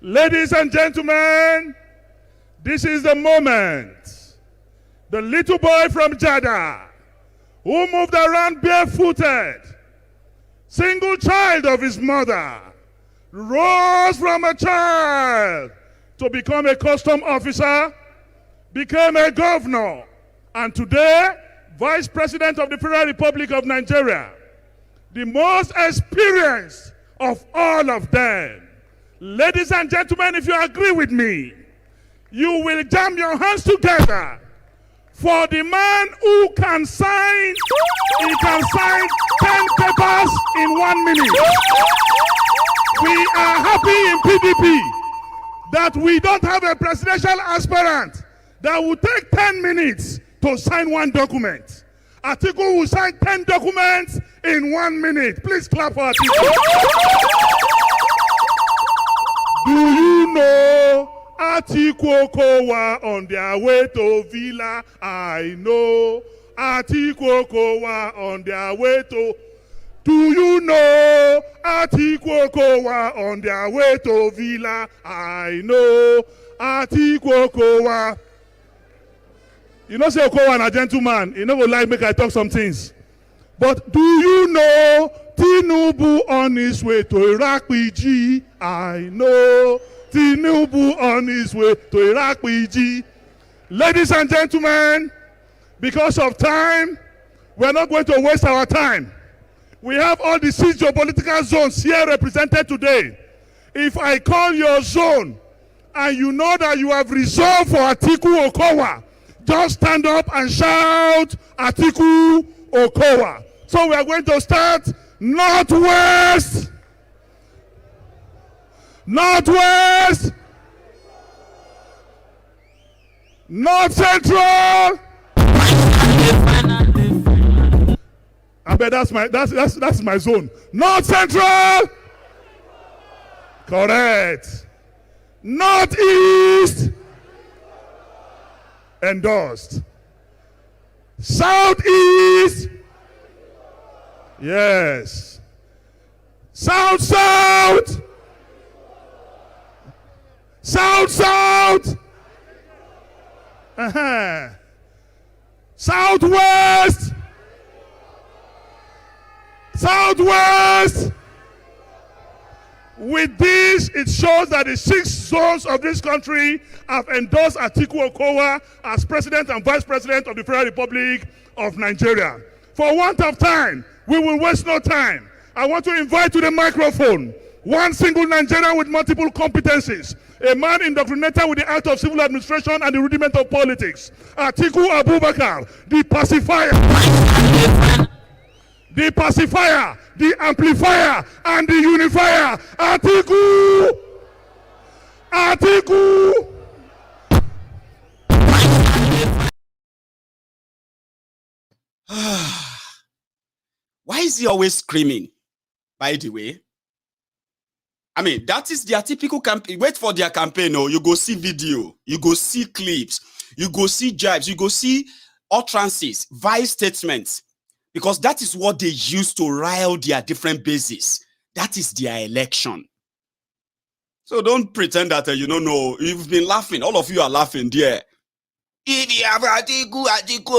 Ladies and gentlemen, this is the moment. The little boy from Jada, who moved around barefooted, single child of his mother, rose from a child to become a custom officer, became a governor, and today, Vice President of the Federal Republic of Nigeria, the most experienced of all of them. Ladies and gentlemen, if you agree with me, you will jam your hands together for the man who can sign, he can sign 10 papers in 1 minute. We are happy in PDP that we don't have a presidential aspirant that will take 10 minutes to sign 1 document. Atiku will sign 10 documents in 1 minute. Please clap for Atiku. Do you know Atiku Okowa on their way to Villa? I know Atiku Okowa on their way to Do you know Atiku Okowa on their way to Villa? I know Atiku Okowa. You know, say Okowa na gentleman. You know, go like make I talk some things. But do you know Tinubu on his way to Iraq PG? I know Tinubu on his way to Iraq PG. Ladies and gentlemen, because of time, we're not going to waste our time. We have all the 6 geopolitical zones here represented today. If I call your zone and you know that you have resolved for Atiku Okowa, just stand up and shout Atiku Okowa. So we are going to start Northwest, Northwest, North Central. I bet that's my zone. North Central. Correct. Northeast. Endorsed. Southeast. Yes. South. Southwest. Southwest. With this, it shows that the 6 zones of this country have endorsed Atiku Okowa as President and Vice President of the Federal Republic of Nigeria. For want of time, we will waste no time. I want to invite to the microphone one single Nigerian with multiple competencies, a man indoctrinated with the art of civil administration and the rudiment of politics, Atiku Abubakar, the pacifier, the amplifier, and the unifier. Atiku. Why is he always screaming, by the way? I mean, that is their typical campaign. Wait for their campaign. Oh, you go see video, you go see clips, you go see jibes, you go see utterances, vile statements, because that is what they use to rile their different bases. That is their election. So don't pretend that you don't know. You've been laughing. All of you are laughing there. If you have Atiku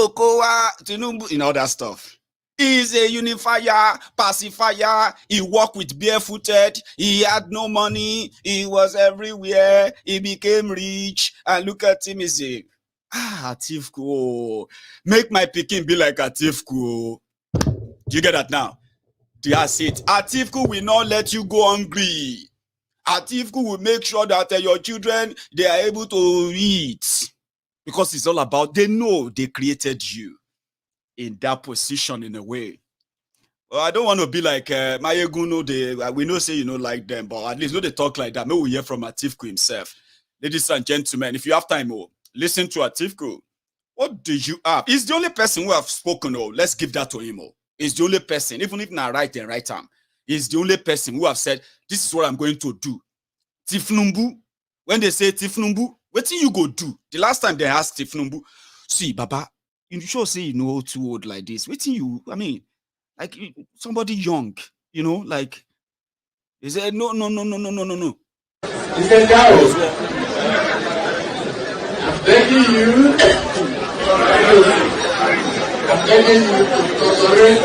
Okowa, Tinubu, and all that stuff. He's a unifier, pacifier. He walked with barefooted. He had no money. He was everywhere. He became rich. And look at him, he's saying, Atiku, make my Peking be like Atiku. Do you get that now? That's it. Atiku will not let you go hungry. Atiku will make sure that your children, they are able to eat. Because it's all about, they know they created you in that position in a way. Well, I don't want to be like Maiyegun. We know say you know like them, but at least no they talk like that. Maybe we hear from Atiku himself. Ladies and gentlemen, if you have time, listen to Atiku. What do you have? He's the only person who have spoken. Let's give that to him. He's the only person, even if not right and right arm. He's the only person who have said, this is what I'm going to do. Tifnumbu, when they say Tifnumbu, what do you go do? The last time they asked Tifnumbu, see, Baba, you sure say you know too old like this. Waiting you, I mean, like somebody young, you know, like he said, no. He said, guys, I'm begging you to tolerate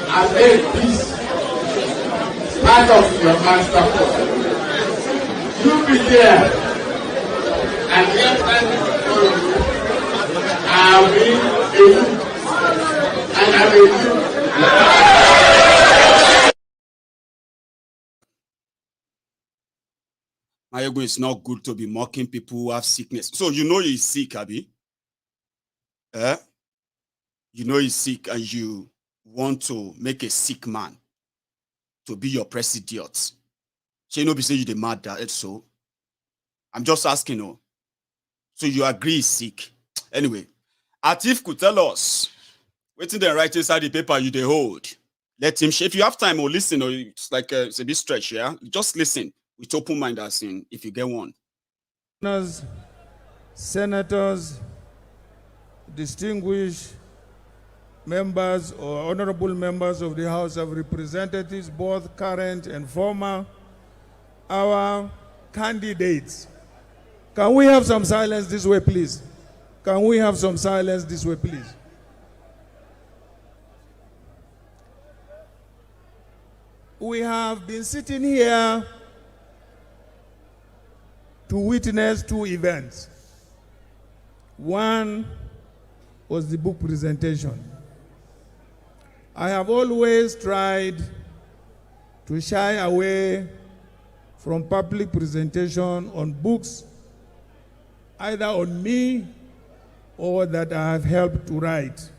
and make peace part of your master plan. You be there and get time to follow you. I'll be a youth, and I'm a youth. Maiyegun, it's not good to be mocking people who have sickness. So you know he's sick, Abi? You know he's sick and you want to make a sick man to be your president. So you know, be say you the mad that so. I'm just asking, so you agree he's sick? Anyway, Atif could tell us waiting there right inside the paper you they hold. Let him share. If you have time or listen, or it's like it's a bit stretch, yeah. Just listen with open mind, as in if you get one. Senators, distinguished members or honorable members of the House of Representatives, both current and former, our candidates. Can we have some silence this way, please? Can we have some silence this way, please? We have been sitting here to witness two events. One was the book presentation. I have always tried to shy away from public presentation on books, either on me or that I have helped to write.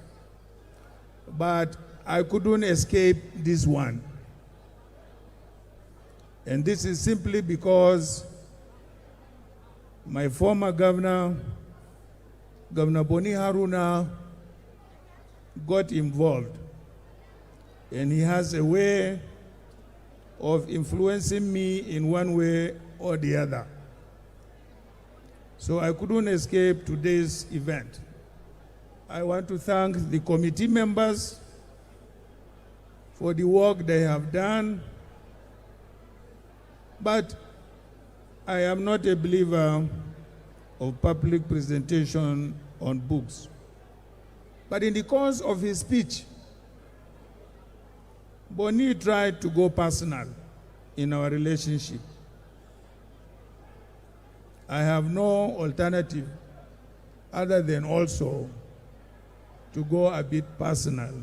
But I couldn't escape this one. And this is simply because my former governor, Governor Boni Haruna, got involved. And he has a way of influencing me in one way or the other. So I couldn't escape today's event. I want to thank the committee members for the work they have done. But I am not a believer of public presentation on books. But in the course of his speech, Boni tried to go personal in our relationship. I have no alternative other than also to go a bit personal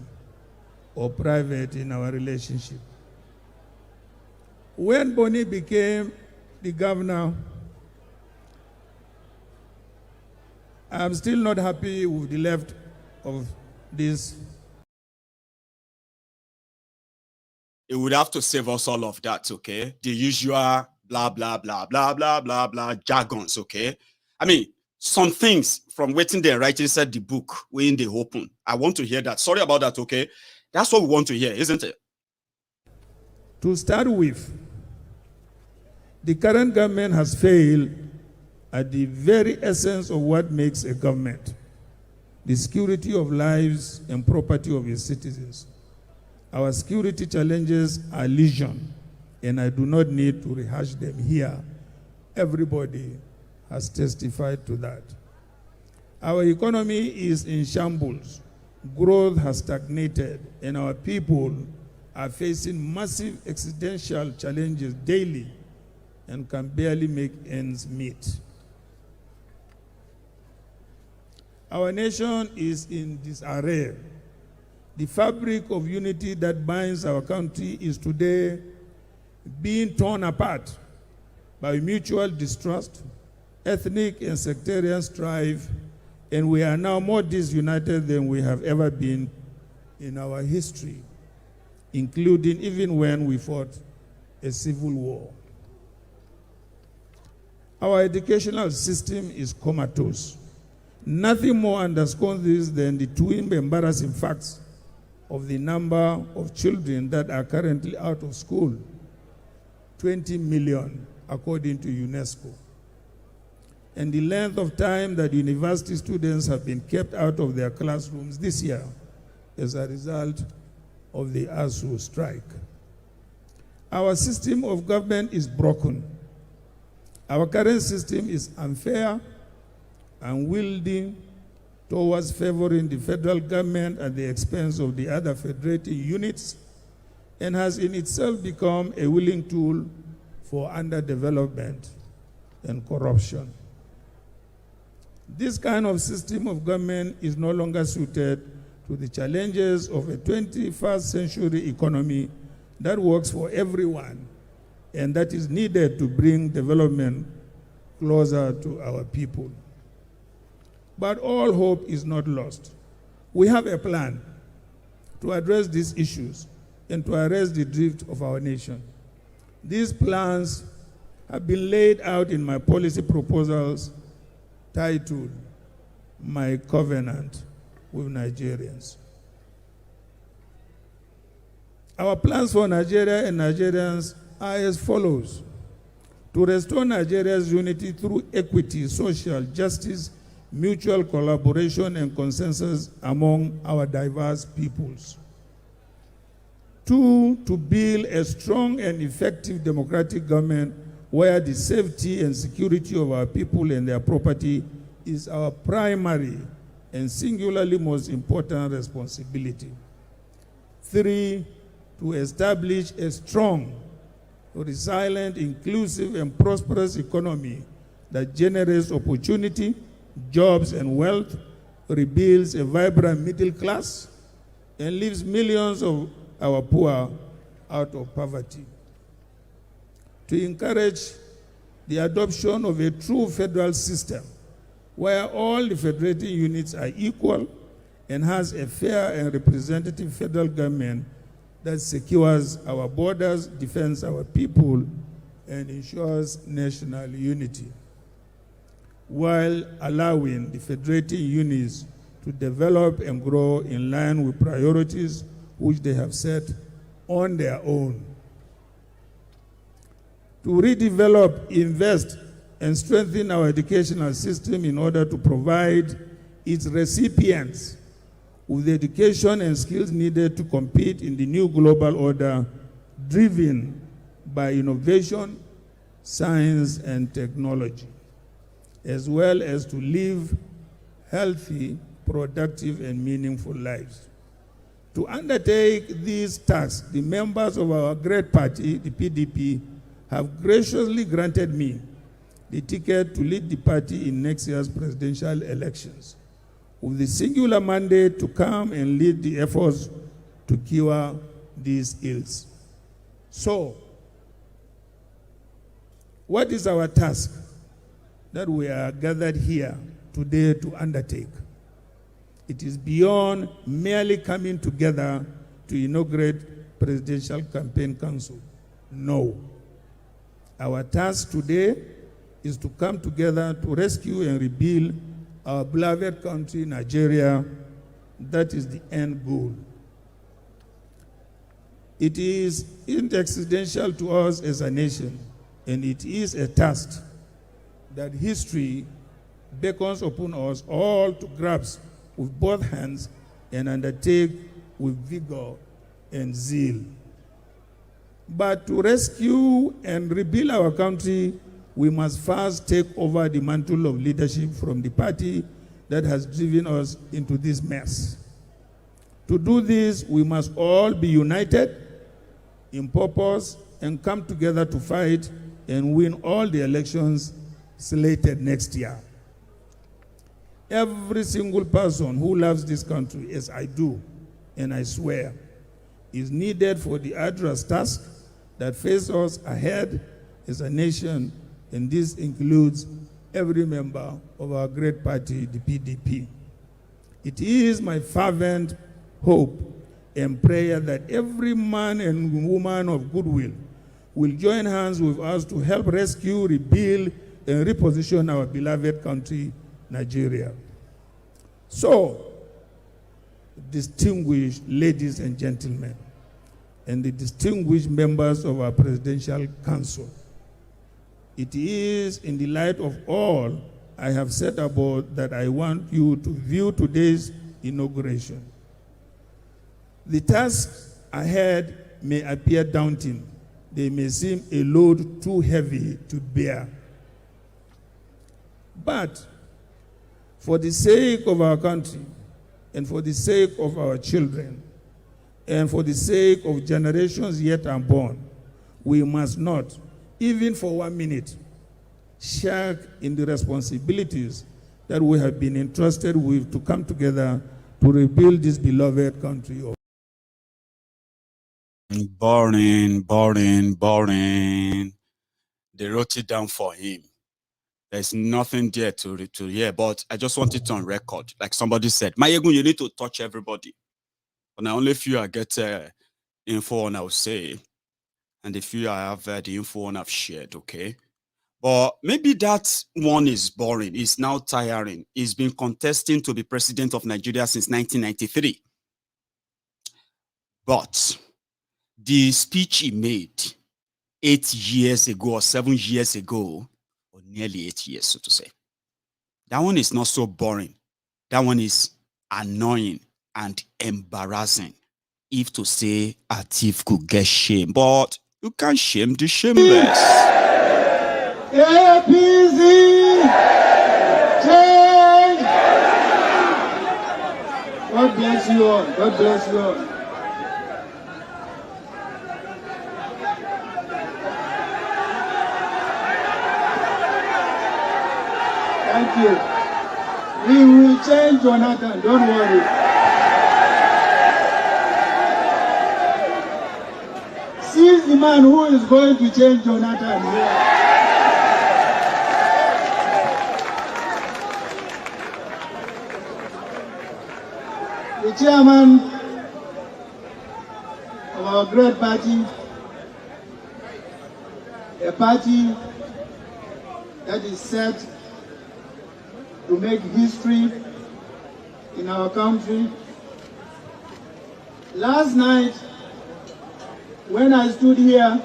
or private in our relationship. When Boni became the governor, I'm still not happy with the left of this. It would have to save us all of that, okay? The usual blah, blah, blah, blah, blah, blah, blah, jargons, okay? I mean, some things from waiting there, right inside the book, we're in the open. I want to hear that. Sorry about that, okay? That's what we want to hear, isn't it? To start with, the current government has failed at the very essence of what makes a government, the security of lives and property of its citizens. Our security challenges are legion, and I do not need to rehash them here. Everybody has testified to that. Our economy is in shambles. Growth has stagnated, and our people are facing massive existential challenges daily and can barely make ends meet. Our nation is in disarray. The fabric of unity that binds our country is today being torn apart by mutual distrust, ethnic and sectarian strife, and we are now more disunited than we have ever been in our history, including even when we fought a civil war. Our educational system is comatose. Nothing more underscores this than the twin embarrassing facts of the number of children that are currently out of school, 20 million according to UNESCO, and the length of time that university students have been kept out of their classrooms this year as a result of the ASU strike. Our system of government is broken. Our current system is unfair, unwieldy, towards favoring the federal government at the expense of the other federating units, and has in itself become a willing tool for underdevelopment and corruption. This kind of system of government is no longer suited to the challenges of a 21st century economy that works for everyone and that is needed to bring development closer to our people. But all hope is not lost. We have a plan to address these issues and to arrest the drift of our nation. These plans have been laid out in my policy proposals titled, My Covenant with Nigerians. Our plans for Nigeria and Nigerians are as follows: to restore Nigeria's unity through equity, social justice, mutual collaboration and consensus among our diverse peoples. 2, to build a strong and effective democratic government where the safety and security of our people and their property is our primary and singularly most important responsibility. 3, to establish a strong, resilient, inclusive, and prosperous economy that generates opportunity, jobs, and wealth, rebuilds a vibrant middle class, and leaves millions of our poor out of poverty. To encourage the adoption of a true federal system where all the federating units are equal and has a fair and representative federal government that secures our borders, defends our people, and ensures national unity, while allowing the federating units to develop and grow in line with priorities which they have set on their own. To redevelop, invest, and strengthen our educational system in order to provide its recipients with the education and skills needed to compete in the new global order driven by innovation, science, and technology, as well as to live healthy, productive, and meaningful lives. To undertake these tasks, the members of our great party, the PDP, have graciously granted me the ticket to lead the party in next year's presidential elections, with the singular mandate to come and lead the efforts to cure these ills. So, what is our task that we are gathered here today to undertake? It is beyond merely coming together to inaugurate Presidential Campaign Council. No. Our task today is to come together to rescue and rebuild our beloved country, Nigeria. That is the end goal. It is existential to us as a nation, and it is a task that history beckons upon us all to grasp with both hands and undertake with vigor and zeal. But to rescue and rebuild our country, we must first take over the mantle of leadership from the party that has driven us into this mess. To do this, we must all be united in purpose and come together to fight and win all the elections slated next year. Every single person who loves this country, as I do, and I swear, is needed for the arduous task that faces us ahead as a nation, and this includes every member of our great party, the PDP. It is my fervent hope and prayer that every man and woman of goodwill will join hands with us to help rescue, rebuild, and reposition our beloved country, Nigeria. So, distinguished ladies and gentlemen, and the distinguished members of our Presidential Council, it is in the light of all I have said about that I want you to view today's inauguration. The tasks ahead may appear daunting. They may seem a load too heavy to bear. But for the sake of our country, and for the sake of our children, and for the sake of generations yet unborn, we must not, even for 1 minute, shirk in the responsibilities that we have been entrusted with to come together to rebuild this beloved country. Boring, boring, boring. They wrote it down for him. There's nothing there to hear, but I just want it on record. Like somebody said, Maiyegun, you need to touch everybody. But now only few I get info on, I will say. And the few I have the info on, I've shared, okay? But maybe that one is boring. It's now tiring. He's been contesting to be president of Nigeria since 1993. But the speech he made 8 years ago or 7 years ago, or nearly 8 years, so to say, That one is not so boring. That one is annoying and embarrassing. If to say Atiku get shame, but you can't shame the shameless. APC change. God bless you all. God bless you all. Thank you. We will change Jonathan, don't worry. Seize the man who is going to change Jonathan here. The chairman of our great party, a party that is set to make history in our country. Last night, when I stood here,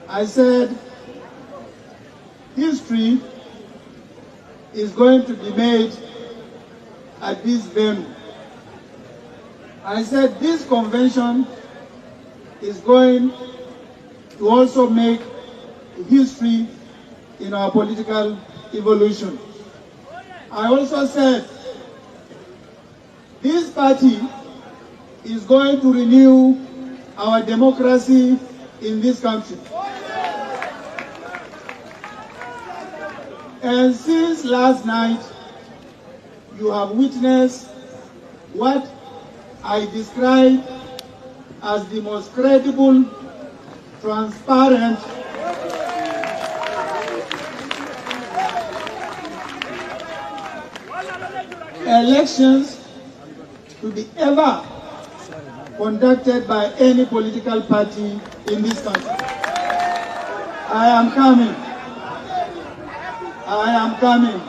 I said, history is going to be made at this venue. I said, this convention is going to also make history in our political evolution. I also said, this party is going to renew our democracy in this country. And since last night, you have witnessed what I describe as the most credible, transparent, elections to be ever conducted by any political party in this country. I am coming. I am coming.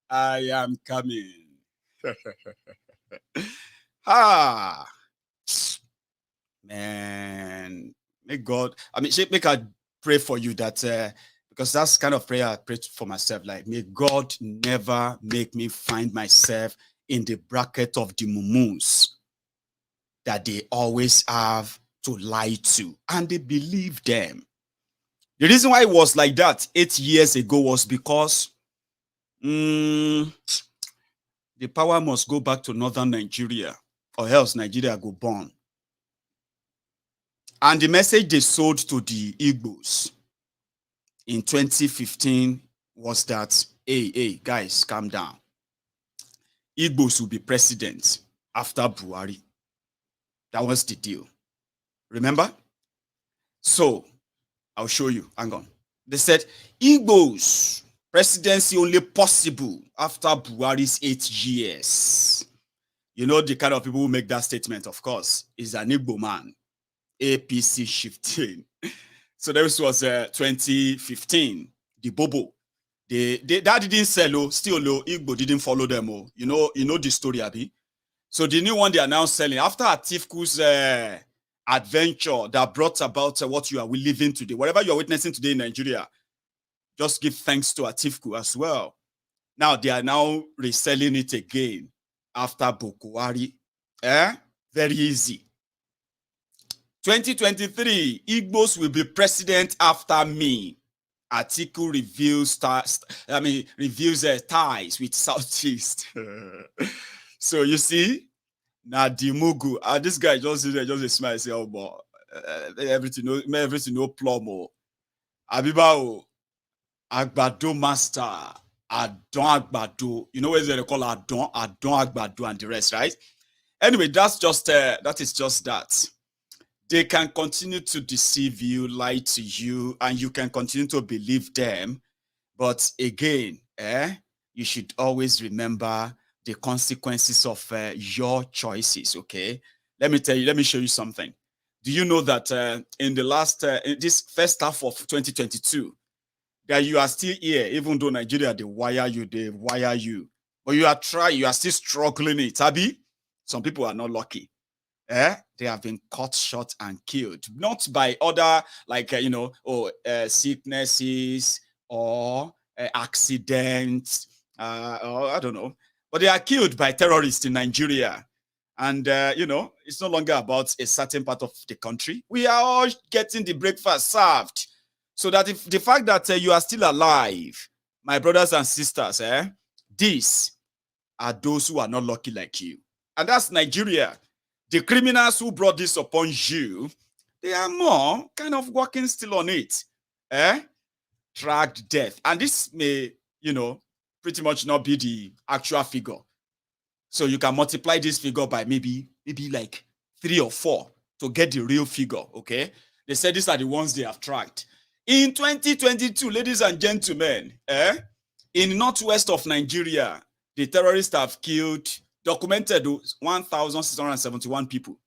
I am coming. Ah, man. May God, make I pray for you that, because that's kind of prayer I pray for myself. Like, may God never make me find myself in the bracket of the mumus that they always have to lie to, and they believe them. The reason why it was like that 8 years ago was because the power must go back to northern Nigeria, or else Nigeria go burn. And the message they sold to the Igbos in 2015 was that, hey, guys, calm down. Igbos will be president after Buhari. That was the deal. Remember? So, I'll show you. Hang on. They said, Igbos presidency only possible after Buhari's 8 years. You know the kind of people who make that statement, of course, is an Igbo man. APC shifting. So this was 2015. The Bobo. That didn't sell, still Igbo didn't follow them. You know the story, Abi. So the new one they are now selling after Atiku's adventure that brought about what you are living today. Whatever you are witnessing today in Nigeria, just give thanks to Atiku as well. Now they are now reselling it again after Buhari. Very easy. 2023, Igbos will be president after me. Atiku reveals ties with Southeast. So you see, now the Mugu, this guy just a smile and say, oh boy, everything no plumb. Abibao, Agbado master, Adon Agbado. You know what they call Adon Agbado and the rest, right? Anyway, that is just that. They can continue to deceive you, lie to you, and you can continue to believe them. But again, you should always remember the consequences of your choices, okay? Let me show you something. Do you know that in this first half of 2022, that you are still here, even though Nigeria, they wire you. But you are still struggling it, Abi? Some people are not lucky. they have been cut short and killed, not by other like sicknesses or accidents, or I don't know, but they are killed by terrorists in Nigeria. And it's no longer about a certain part of the country. We are all getting the breakfast served, so that if the fact that you are still alive, my brothers and sisters, these are those who are not lucky like you, and that's Nigeria. The criminals who brought this upon you, they are more kind of working still on it. Tracked death. And this may, pretty much not be the actual figure. So you can multiply this figure by maybe like 3 or 4 to get the real figure, okay? They said these are the ones they have tracked. In 2022, ladies and gentlemen, in northwest of Nigeria, the terrorists have killed, documented 1,671 people.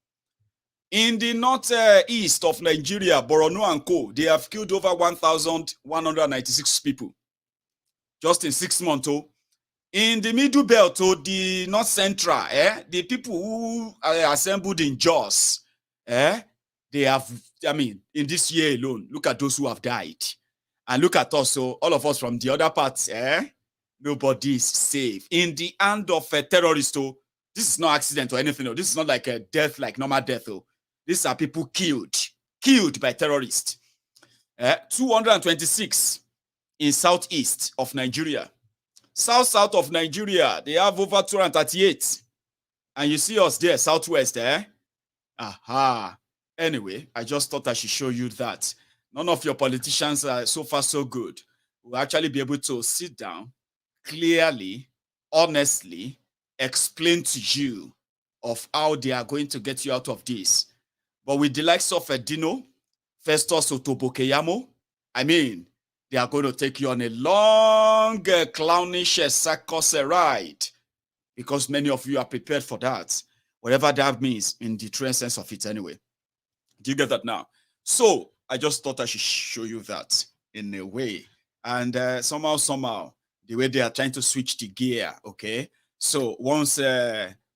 In the northeast of Nigeria, Borno and Co., they have killed over 1,196 people just in 6 months. In the middle belt, the north central, the people who are assembled in Jos, they have, in this year alone, look at those who have died. And look at us, so all of us from the other parts, nobody is safe. In the hand of a terrorist, this is not accident or anything. This is not like a death, like normal death. These are people killed by terrorists. 226 in southeast of Nigeria. South of Nigeria, they have over 238. And you see us there, southwest, Aha. Anyway, I just thought I should show you that. None of your politicians are so far so good. We'll actually be able to sit down, clearly, honestly, explain to you of how they are going to get you out of this. But with the likes of Dino, Festus Otobokeyamo, they are going to take you on a long, clownish circus ride, because many of you are prepared for that, whatever that means in the true sense of it anyway. Do you get that now? So I just thought I should show you that in a way. And somehow, the way they are trying to switch the gear, okay? So once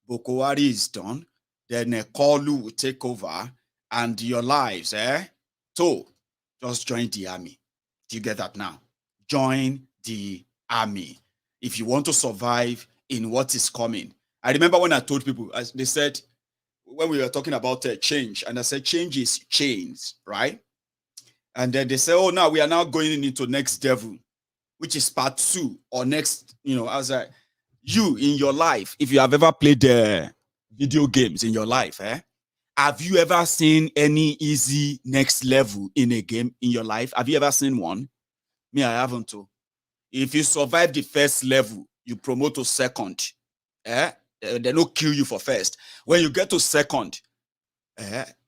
Boko Haram is done, then Kolu will take over, and your lives, so just join the army. Do you get that now? Join the army if you want to survive in what is coming. I remember when I told people, as they said, when we were talking about change, and I said change is change, right? And then they say, oh, now we are now going into next level, which is part 2 or next, as you in your life, if you have ever played video games in your life, have you ever seen any easy next level in a game in your life? Have you ever seen one? Me, I haven't too. If you survive the first level, you promote to second. They don't kill you for first. When you get to second,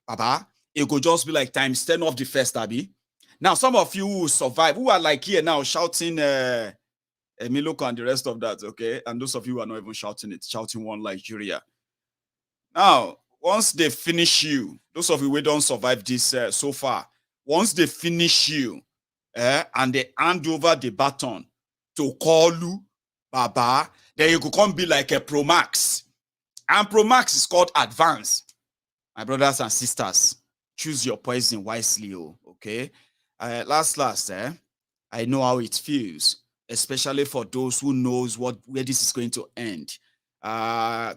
Baba, it could just be like times 10 of the first, Abby. Now, some of you who survive, who are like here now shouting Emiloko and the rest of that, okay? And those of you who are not even shouting it, shouting one Nigeria. Now, once they finish you, those of you who don't survive this so far, once they finish you, and they hand over the baton to Kolu, Baba, then you could come be like a Pro Max. And Pro Max is called Advanced. My brothers and sisters, choose your poison wisely, okay? Last, I know how it feels, especially for those who knows where this is going to end.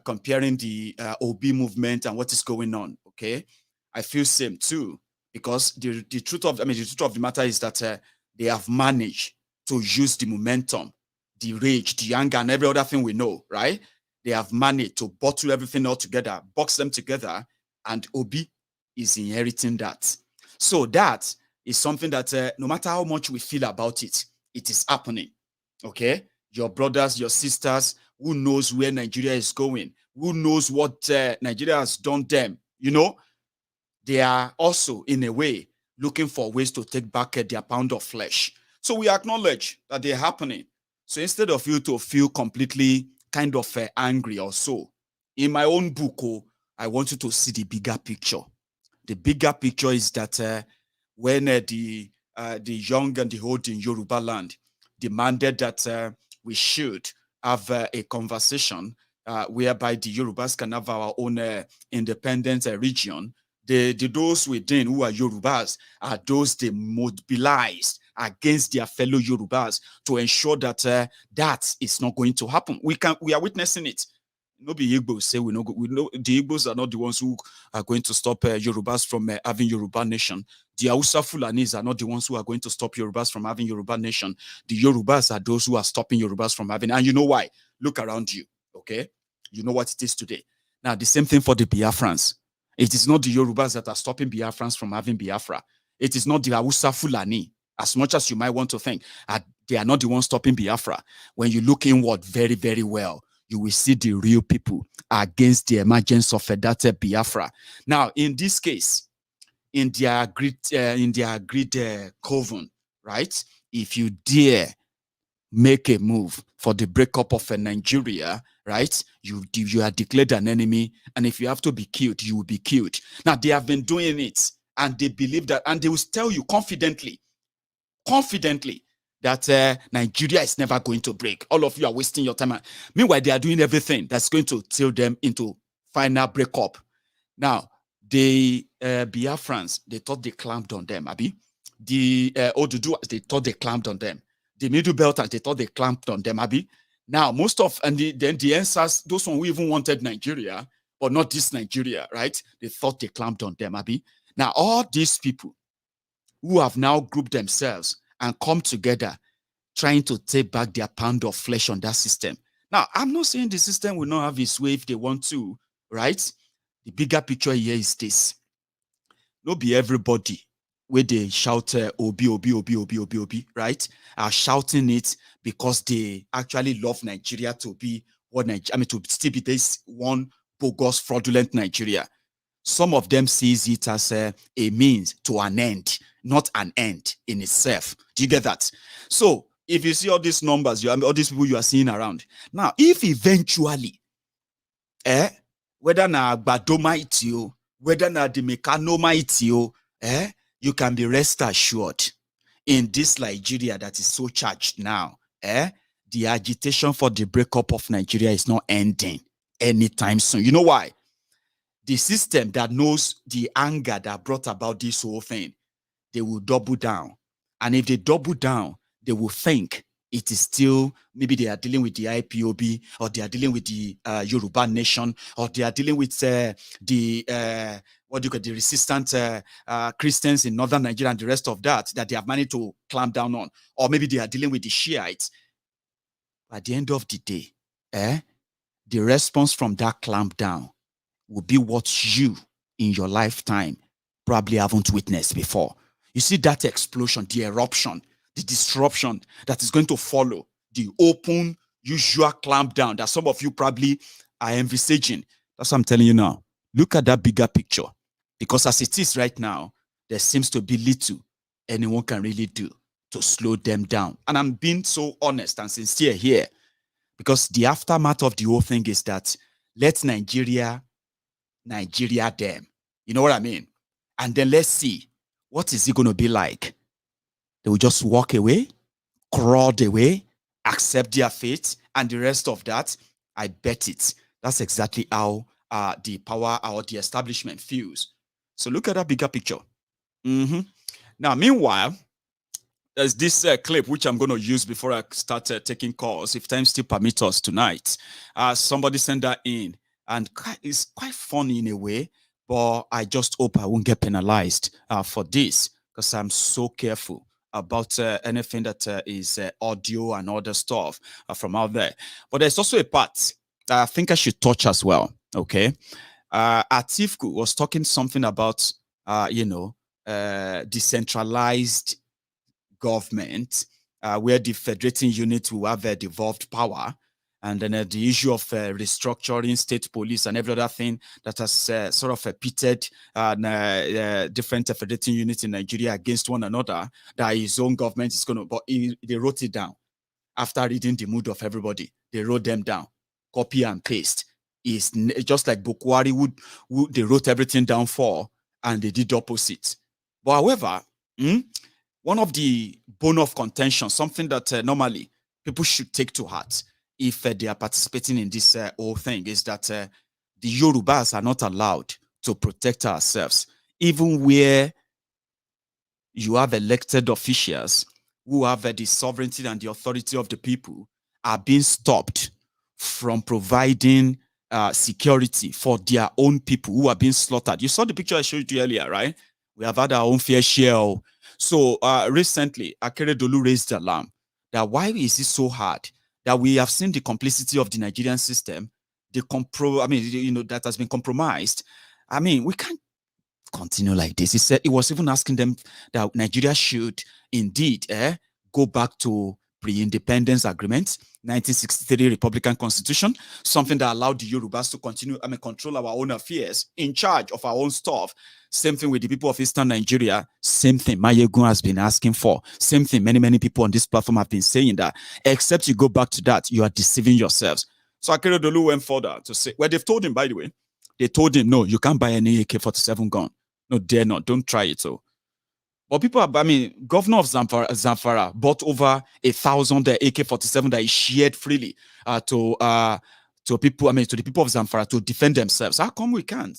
Comparing the OB movement and what is going on, okay? I feel same too, because the truth of the matter is that they have managed to use the momentum, the rage, the anger, and every other thing we know, right? They have managed to bottle everything all together, box them together, and OB is inheriting that. So that is something that no matter how much we feel about it, it is happening, okay? Your brothers, your sisters, who knows where Nigeria is going, who knows what Nigeria has done them, they are also, in a way, looking for ways to take back their pound of flesh. So we acknowledge that they're happening. So instead of you to feel completely kind of angry or so, in my own book, I want you to see the bigger picture. The bigger picture is that when the young and the old in Yoruba land demanded that we should have a conversation whereby the Yorubas can have our own independent region. Those within who are Yorubas are those they mobilized against their fellow Yorubas to ensure that that is not going to happen. We are witnessing it. No be Igbos say we know the Igbos are not the ones who are going to stop Yorubas from having Yoruba nation. The Hausa Fulanis are not the ones who are going to stop Yorubas from having Yoruba nation. The Yorubas are those who are stopping Yorubas from having. And you know why? Look around you, okay? You know what it is today. Now, the same thing for the Biafrans. It is not the Yorubas that are stopping Biafrans from having Biafra. It is not the Hausa Fulani, as much as you might want to think. They are not the ones stopping Biafra. When you look inward very, very well, you will see the real people against the emergence of that Biafra. Now, in this case, in their agreed coven, right? If you dare make a move for the breakup of Nigeria, right? You are declared an enemy, and if you have to be killed, you will be killed. Now, they have been doing it, and they believe that, and they will tell you confidently, that Nigeria is never going to break. All of you are wasting your time. Meanwhile, they are doing everything that's going to tilt them into final breakup. Now, the Biafrans, they thought they clamped on them, Abi. The Oduduwas, they thought they clamped on them. The Middle Belters, they thought they clamped on them, Abi. Now, then the answers, those who even wanted Nigeria, but not this Nigeria, right? They thought they clamped on them, Abi. Now, all these people who have now grouped themselves and come together, trying to take back their pound of flesh on that system. Now, I'm not saying the system will not have its way if they want to, right? The bigger picture here is this. Not be everybody where they shout Obi, Obi, Obi, Obi, Obi, Obi, right? Are shouting it because they actually love Nigeria to be what to still be this one bogus, fraudulent Nigeria. Some of them sees it as a means to an end, not an end in itself. Do you get that? So if you see all these numbers, all these people you are seeing around. Now, if eventually, whether na Agbado might you, whether na the Mekano might you, you can be rest assured in this Nigeria that is so charged now, the agitation for the breakup of Nigeria is not ending anytime soon. You know why? The system that knows the anger that brought about this whole thing, they will double down. And if they double down, they will think it is still, maybe they are dealing with the IPOB, or they are dealing with the Yoruba nation, or they are dealing with the resistant Christians in northern Nigeria and the rest of that they have managed to clamp down on. Or maybe they are dealing with the Shiites. At the end of the day, the response from that clamp down will be what you, in your lifetime, probably haven't witnessed before. You see that explosion, the eruption, the disruption that is going to follow, the open, usual clamp down that some of you probably are envisaging. That's what I'm telling you now. Look at that bigger picture. Because as it is right now, there seems to be little anyone can really do to slow them down. And I'm being so honest and sincere here, because the aftermath of the whole thing is that let Nigeria them. You know what I mean? And then let's see, what is it going to be like? They will just walk away, crawl away, accept their fate, and the rest of that, I bet it. That's exactly how the power or the establishment feels. So look at that bigger picture. Now, meanwhile, there's this clip which I'm going to use before I start taking calls, if time still permits us tonight. Somebody sent that in, and it's quite funny in a way, but I just hope I won't get penalized for this, because I'm so careful about anything that is audio and other stuff from out there. But there's also a part that I think I should touch as well, okay? Atiku was talking something about, decentralized government, where the federating unit will have a devolved power, and then the issue of restructuring state police and every other thing that has sort of pitted different federating units in Nigeria against one another, that his own government is going to, but they wrote it down. After reading the mood of everybody, they wrote them down, copy and paste. It's just like Bukwari would they wrote everything down for, and they did the opposite. But however, one of the bone of contention, something that normally people should take to heart, if they are participating in this whole thing, is that the Yorubas are not allowed to protect ourselves, even where you have elected officials who have the sovereignty and the authority of the people are being stopped from providing security for their own people who are being slaughtered. You saw the picture I showed you earlier, right? We have had our own fair share. So recently, Akeredolu raised the alarm that why is it so hard that we have seen the complicity of the Nigerian system, that has been compromised. I mean, we can't continue like this. He said he was even asking them that Nigeria should indeed go back to pre-independence agreement, 1963 Republican Constitution, something that allowed the Yorubas to continue, control our own affairs, in charge of our own stuff. Same thing with the people of Eastern Nigeria. Same thing Maiyegun has been asking for. Same thing many people on this platform have been saying that. Except you go back to that, you are deceiving yourselves. So Akeredolu went further to say, well, they've told him, by the way, they told him, no, you can't buy any AK-47 gun. No, dare not. Don't try it. So, but people are, governor of Zamfara bought over 1,000 AK-47 that he shared freely to people, to the people of Zamfara to defend themselves. How come we can't?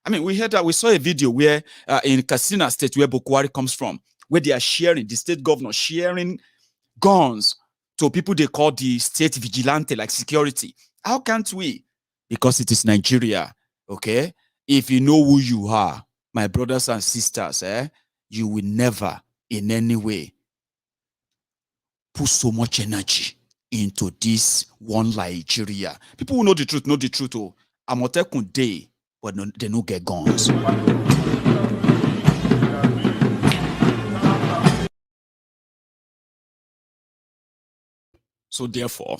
We heard that, we saw a video where in Katsina State, where Bokwari comes from, where they are sharing, the state governor sharing guns to people they call the state vigilante, like security. How can't we? Because it is Nigeria, okay? If you know who you are, my brothers and sisters, you will never in any way put so much energy into this one Nigeria. People who know the truth. Oh, Amotekun day, but no, they don't get guns. So therefore,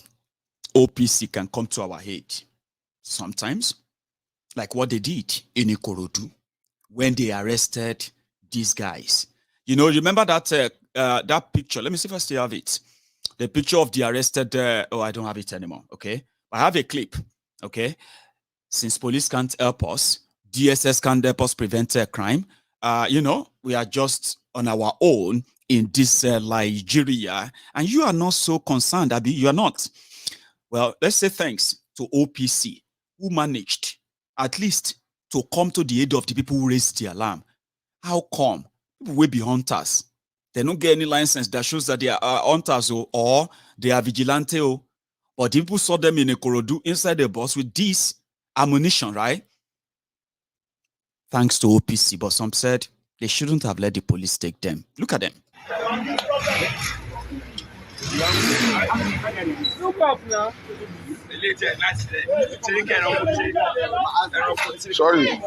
OPC can come to our aid sometimes, like what they did in Ikorodu when they arrested these guys. Remember that that picture? Let me see if I still have it. The picture of the arrested. I don't have it anymore. Okay, I have a clip. Okay, since police can't help us, DSS can't help us prevent crime. We are just on our own in this Nigeria, and you are not so concerned, Abi. You are not. Well, let's say thanks to OPC, who managed at least to come to the aid of the people who raised the alarm. How come people will be hunters? They don't get any license that shows that they are hunters or they are vigilante. But the people saw them in a Ikorodu inside the bus with this ammunition, right? Thanks to OPC, but some said they shouldn't have let the police take them. Look at them. Look up now. Sorry.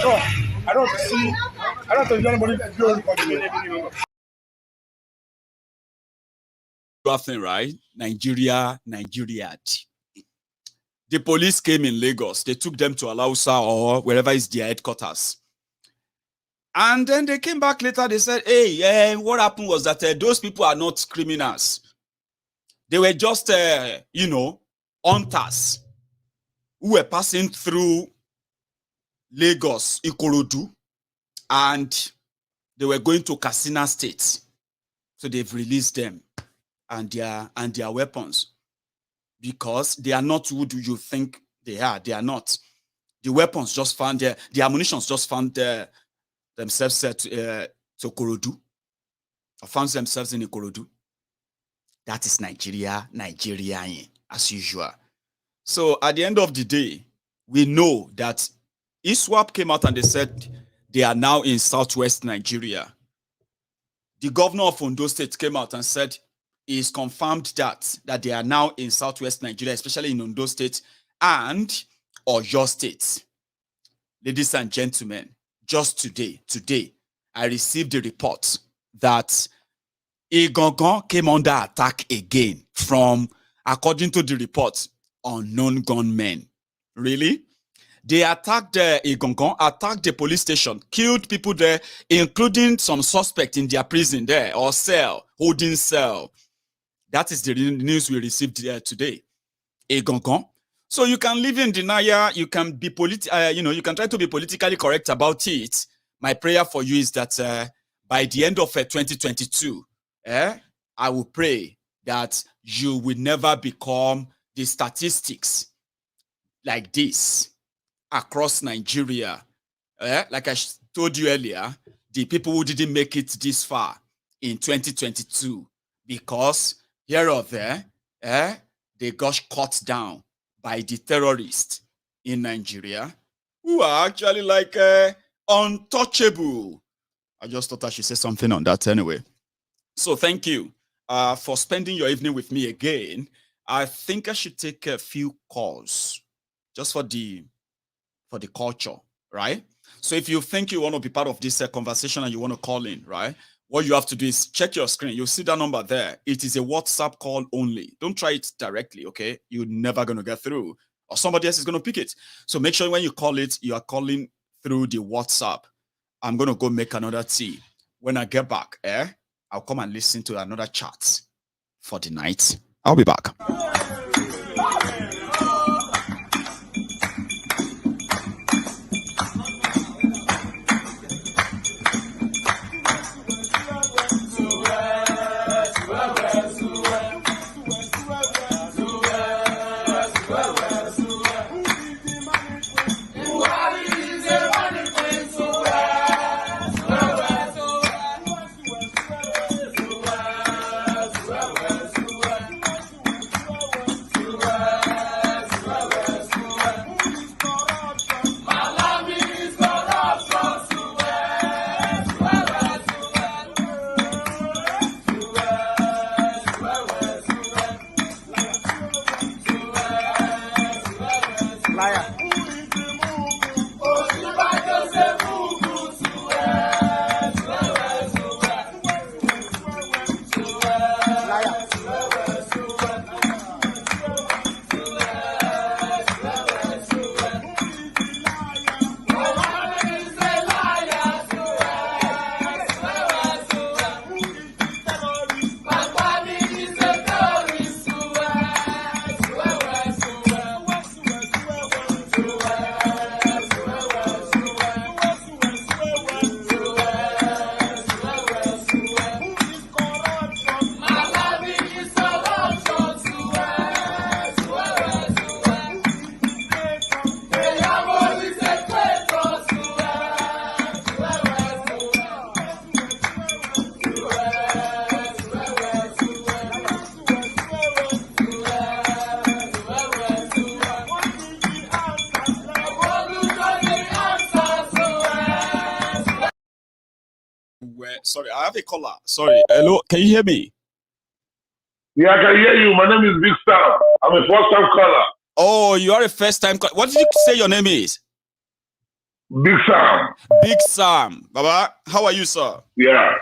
No, I don't see anybody doing Nothing, right? Nigeria. The police came in Lagos. They took them to Alausa or wherever is their headquarters. And then they came back later. They said, hey, what happened was that those people are not criminals. They were just, hunters who were passing through Lagos, Ikorodu, and they were going to Katsina State. So they've released them and their weapons, because they are not who do you think they are. They are not. The weapons just found the ammunitions just found themselves to Ikorodu, or found themselves in Ikorodu. That is Nigeria, as usual. So at the end of the day, we know that ISWAP came out and they said they are now in southwest Nigeria. The governor of Ondo State came out and said it's confirmed that they are now in southwest Nigeria, especially in Ondo State and Oyo State. Ladies and gentlemen, just today, I received a report that Igangan came under attack again from, according to the report, unknown gunmen. Really? They attacked Igangan, attacked the police station, killed people there, including some suspect in their prison there, or cell, holding cell. That is the news we received today. Igangan. So you can live in denial, you can be you can try to be politically correct about it. My prayer for you is that by the end of 2022, I will pray that you will never become the statistics like this across Nigeria. Like I told you earlier, the people who didn't make it this far in 2022 because here or there, they got cut down by the terrorists in Nigeria who are actually like untouchable. I just thought I should say something on that anyway. So thank you for spending your evening with me again. I think I should take a few calls just for the culture, right? So if you think you want to be part of this conversation and you want to call in, right? What you have to do is check your screen. You'll see that number there. It is a WhatsApp call only. Don't try it directly, okay? You're never going to get through. Or somebody else is going to pick it. So make sure when you call it, you are calling through the WhatsApp. I'm going to go make another tea. When I get back, I'll come and listen to another chat for the night. I'll be back. Sorry, I have a caller. Sorry. Hello, can you hear me? Yeah, I can hear you. My name is Big Sam. I'm a first-time caller. Oh, you are a first-time caller. What did you say your name is? Big Sam. Big Sam. Baba, how are you, sir? Yeah.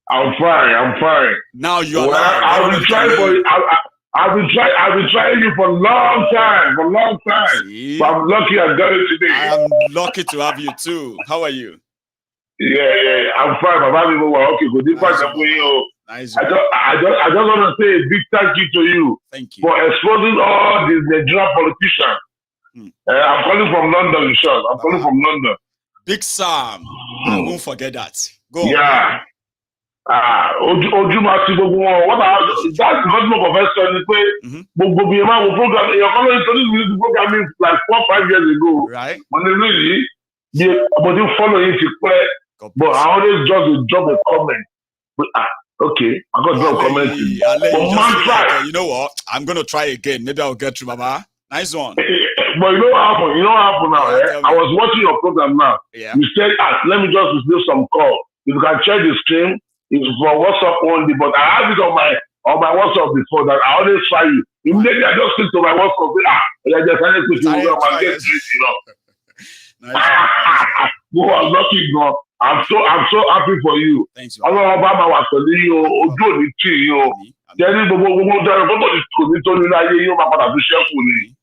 I'm fine. Now you are I've been trying you for a long time. See? But I'm lucky I got it today. I'm lucky to have you too. How are you? Yeah, I'm fine. Okay, good. Nice. I just want to say a big thank you to you. Thank you for exposing all these Nigerian politicians. I'm calling from London, Sean. I'm calling from London. Big Sam. I won't forget that. Go on. Yeah. Ojúmọ́ àti gbogbo wọn. What are that's the government professor ni pé gbogbo bí ẹ máa wo program èèyàn kan lóyún torí ìlú program like 4-5 years ago. Right. Mo ní lóyún bí ọmọdé follow yín ti pẹ́. But I always just drop a comment. But, okay, I got to drop a comment. You know what? I'm going to try again. Maybe I'll get through, Baba. Nice one. But you know what happened? Now? I was watching your program now. Yeah. You said, let me just receive some call. If you can check the stream, it's for WhatsApp only. But I have it on my WhatsApp before that. I always try you. Immediately I just click to my WhatsApp. I just send it to you. I'm lucky, God. I'm so happy for you. Thanks, Allah Obama was telling you, ojú òní tì yín o. Jẹ́rí gbogbo dára gbogbo kò ní tó nínú ayé yóò máa padà fi ṣẹ́kù ni.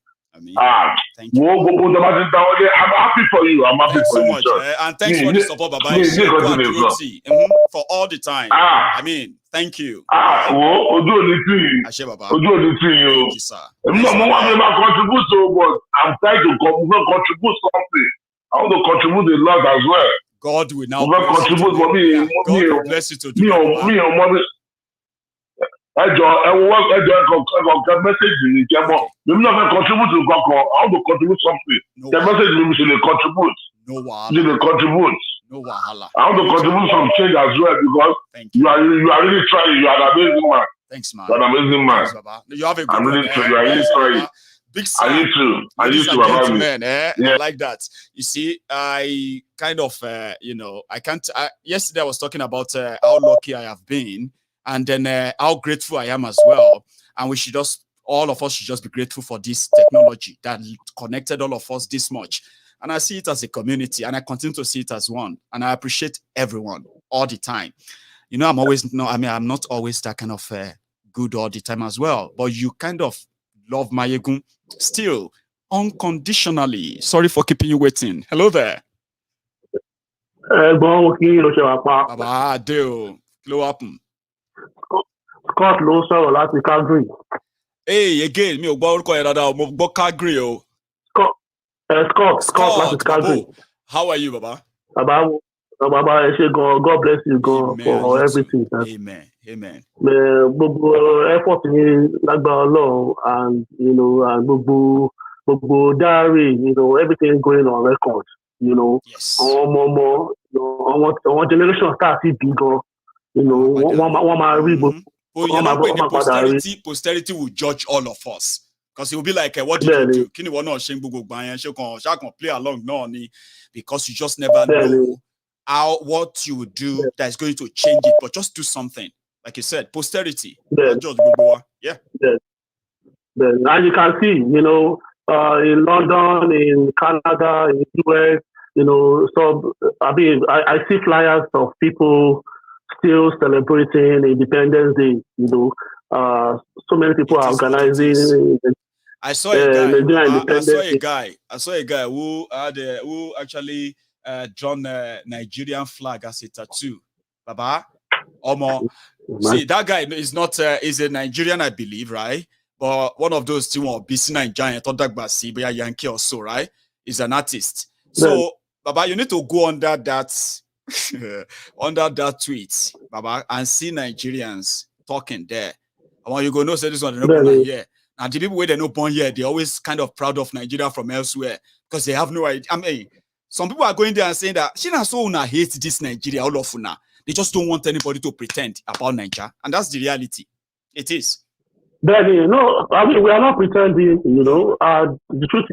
Wo gbogbo dábàá ti dáwọ́ dé. I'm happy for you. I'm happy for you, sir. And thanks for the support, Baba. For all the time. I mean, thank you. Wo ojú òní tì yín. Ojú òní tì yín o. Thank you, sir. Èmi náà mo wá mi máa contribute so but I'm trying to contribute something. I want to contribute a lot as well. God will now contribute for me. God will bless you to do that. message in Jamo. You not contribute to Goko. How to contribute something? The message we should contribute. No wahala. You contribute. No wahala. I want to contribute some change as well because you are really trying. You are an amazing man. Thanks, man. You are an amazing man. Thanks, Baba. You have a good I'm really one, you are really trying. Big Sam. I need to. Ladies and about gentlemen, me. I like that. You see, I kind of, I can't. Yesterday I was talking about how lucky I have been, and then how grateful I am as well. And we should just, all of us should just be grateful for this technology that connected all of us this much. And I see it as a community, and I continue to see it as one. And I appreciate everyone all the time. You know, I'm not always that kind of good all the time as well. But you kind of love Maiyegun still unconditionally. Sorry for keeping you waiting. Hello there. Baba Adeo, blow up. Scott ló sọ̀rọ̀ láti Calgary. Hey, again, mi ò gbọ́ orúkọ yẹn dáadáa, mo gbọ́ Calgary o. Scott láti Calgary. How are you, Baba? Baba, ẹ ṣé gan, God bless you gan for everything. Amen. Gbogbo effort ni lágbára Ọlọ́run, and and gbogbo diary, everything going on record. Yes. Àwọn generation start to be gan. One my read. Posterity will judge all of us. Because it will be like, what did you do? Can you not play along? No, because you just never know what you would do that is going to change it. But just do something. Like you said, posterity. Yeah. As you can see, in London, in Canada, in the US, I see flyers of people still celebrating Independence Day. So many people are organizing. I saw a guy who actually drawn a Nigerian flag as a tattoo. Baba, see, that guy is not is a Nigerian, I believe, right? But one of those two are BC Nigerian, but Yankee or so, right? Is an artist. So, Baba, you need to go under that under that tweet, Baba, and see Nigerians talking there. I want you to know, say this one, here. And the people where they're not born here, they're always kind of proud of Nigeria from elsewhere because they have no idea. I mean, some people are going there and saying that Shina so hate this Nigeria all of una. They just don't want anybody to pretend about Nigeria, and that's the reality. It is. Then we are not pretending. The truth.